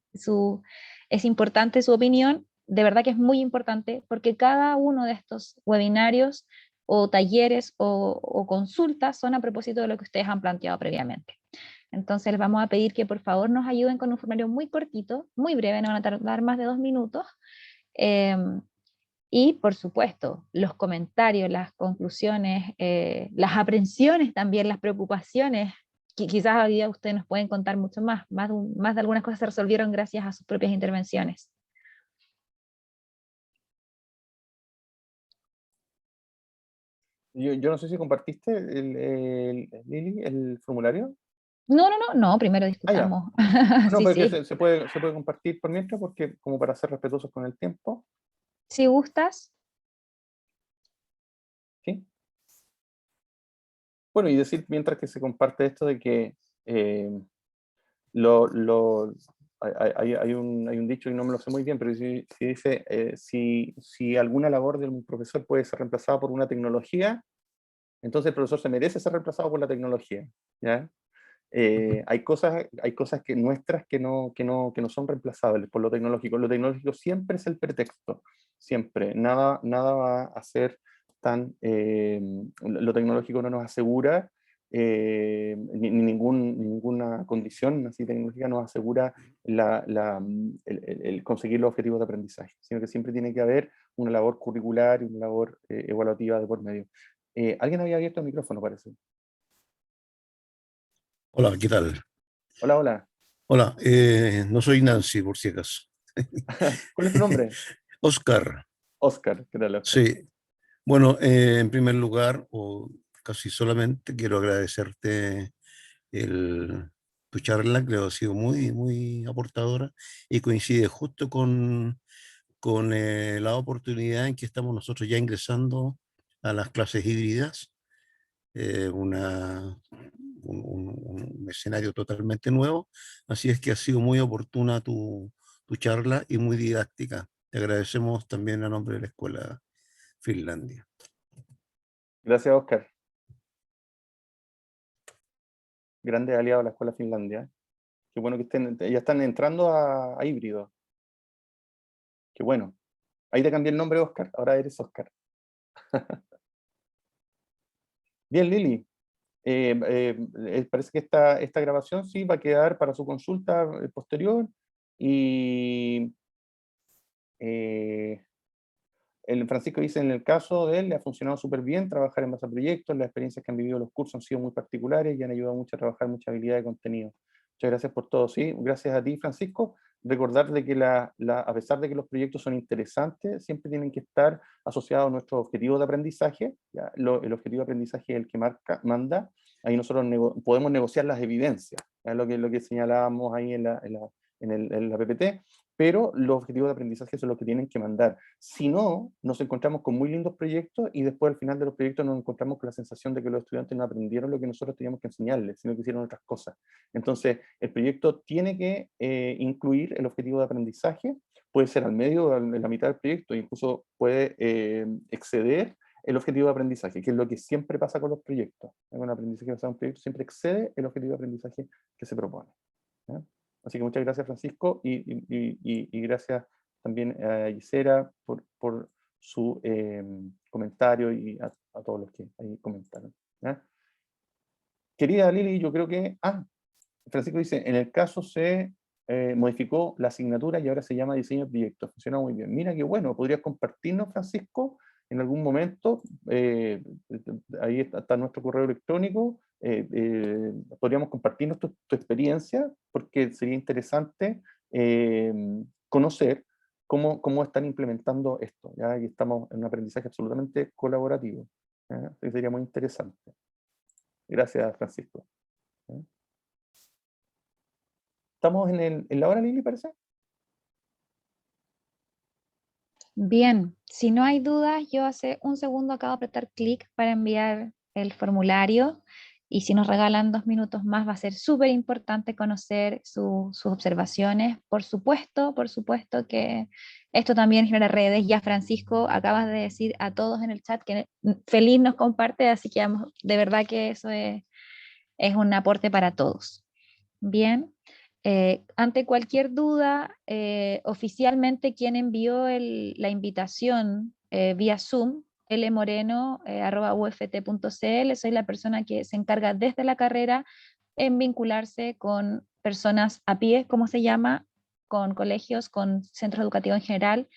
[SPEAKER 1] es importante su opinión, de verdad que es muy importante porque cada uno de estos webinarios o talleres o consultas son a propósito de lo que ustedes han planteado previamente. Entonces les vamos a pedir que por favor nos ayuden con un formulario muy cortito, muy breve, no van a tardar más de 2 minutos. Y por supuesto, los comentarios, las conclusiones, las aprensiones también, las preocupaciones, que quizás hoy día ustedes nos pueden contar mucho más de algunas cosas se resolvieron gracias a sus propias intervenciones.
[SPEAKER 2] Yo no sé si compartiste, Lili, el formulario.
[SPEAKER 1] No, primero
[SPEAKER 2] Ah, ya.
[SPEAKER 1] discutamos.
[SPEAKER 2] No,
[SPEAKER 1] Sí,
[SPEAKER 2] porque
[SPEAKER 1] sí.
[SPEAKER 2] se puede compartir por mientras, porque como para ser respetuosos con el tiempo,
[SPEAKER 1] Si gustas.
[SPEAKER 2] ¿sí? Bueno, y decir mientras que se comparte esto de que lo, lo- hay un dicho y no me lo sé muy bien, pero si dice, si alguna labor de un profesor puede ser reemplazada por una tecnología, entonces el profesor se merece ser reemplazado por la tecnología, ¿ya? Hay cosas nuestras que no son reemplazables por lo tecnológico. Lo tecnológico siempre es el pretexto, siempre. Nada va a ser tan... lo tecnológico no nos asegura, ninguna condición así tecnológica nos asegura el conseguir los objetivos de aprendizaje, sino que siempre tiene que haber una labor curricular y una labor evaluativa de por medio. Alguien había abierto el micrófono, parece.
[SPEAKER 7] Hola, ¿qué tal?
[SPEAKER 2] Hola, hola.
[SPEAKER 7] Hola, no soy Nancy, por si acaso.
[SPEAKER 2] ¿Cuál es tu nombre?
[SPEAKER 7] Oscar,
[SPEAKER 2] Oscar, ¿qué tal, Oscar?
[SPEAKER 7] sí. Bueno, en primer lugar, o casi solamente, quiero agradecerte tu charla, creo que ha sido muy aportadora y coincide justo con la oportunidad en que estamos nosotros ya ingresando a las clases híbridas, un escenario totalmente nuevo, así es que ha sido muy oportuna tu charla y muy didáctica. Te agradecemos también a nombre de la Escuela Finlandia.
[SPEAKER 2] Gracias, Oscar. Grande aliado de la Escuela Finlandia. Qué bueno que ya están entrando a híbrido. Qué bueno. Ahí te cambié el nombre, Oscar. Ahora eres Oscar. Bien, Lili. Parece que esta grabación sí va a quedar para su consulta posterior. Y el Francisco dice, en el caso de él, le ha funcionado súper bien trabajar en base a proyectos, las experiencias que han vivido los cursos han sido muy particulares y han ayudado mucho a trabajar mucha habilidad de contenido. Muchas gracias por todo, sí, gracias a ti, Francisco. Recordar de que a pesar de que los proyectos son interesantes, siempre tienen que estar asociados a nuestros objetivos de aprendizaje. ¿Ya? El objetivo de aprendizaje es el que manda. Ahí nosotros podemos negociar las evidencias, ¿ya? Lo que señalábamos ahí en la PPT, pero los objetivos de aprendizaje son los que tienen que mandar. Si no, nos encontramos con muy lindos proyectos y después al final de los proyectos nos encontramos con la sensación de que los estudiantes no aprendieron lo que nosotros teníamos que enseñarles, sino que hicieron otras cosas. Entonces, el proyecto tiene que incluir el objetivo de aprendizaje, puede ser al medio o en la mitad del proyecto, incluso puede exceder el objetivo de aprendizaje, que es lo que siempre pasa con los proyectos. Con el aprendizaje basado en un proyecto siempre excede el objetivo de aprendizaje que se propone. ¿Ya? Así que muchas gracias, Francisco, y gracias también a Gisela por su comentario y a todos los que ahí comentaron. ¿Ya? Querida Lili, yo creo que... Francisco dice, en el caso se modificó la asignatura y ahora se llama diseño de proyectos. Funciona muy bien. Mira qué bueno, podrías compartirnos, Francisco, en algún momento. Ahí está nuestro correo electrónico. Podríamos compartirnos tu experiencia, porque sería interesante conocer cómo están implementando esto. ¿Ya? Y estamos en un aprendizaje absolutamente colaborativo. ¿Ya? Sería muy interesante. Gracias, Francisco. ¿Ya? ¿Estamos en la hora, Lili, parece?
[SPEAKER 1] Bien, si no hay dudas, yo hace un segundo acabo de apretar clic para enviar el formulario, y si nos regalan 2 minutos más va a ser súper importante conocer sus observaciones. Por supuesto que esto también genera redes. Ya Francisco, acabas de decir a todos en el chat que feliz nos comparte, así que de verdad que eso es un aporte para todos. Bien. Ante cualquier duda, oficialmente quien envió la invitación vía Zoom, lmoreno@uft.cl, soy la persona que se encarga desde la carrera en vincularse con personas a pie, como se llama, con colegios, con centros educativos en general.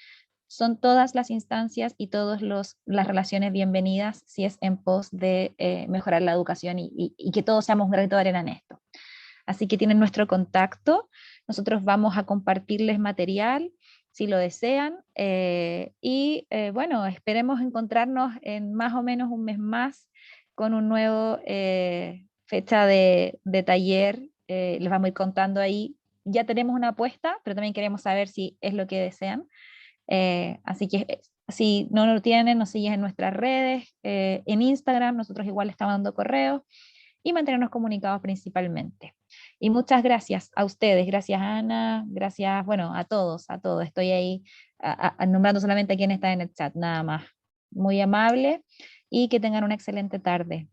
[SPEAKER 1] Son todas las instancias y todas las relaciones bienvenidas si es en pos de mejorar la educación y que todos seamos un granito de arena en esto. Así que tienen nuestro contacto, nosotros vamos a compartirles material si lo desean, bueno, esperemos encontrarnos en más o menos un mes más con un nuevo fecha de taller. Les vamos a ir contando ahí. Ya tenemos una apuesta, pero también queremos saber si es lo que desean. Así que si no lo tienen, nos siguen en nuestras redes, en Instagram, nosotros igual estamos dando correos, y mantenernos comunicados principalmente. Y muchas gracias a ustedes, gracias Ana, gracias, bueno, a todos. Estoy ahí nombrando solamente a quien está en el chat, nada más. Muy amable, y que tengan una excelente tarde.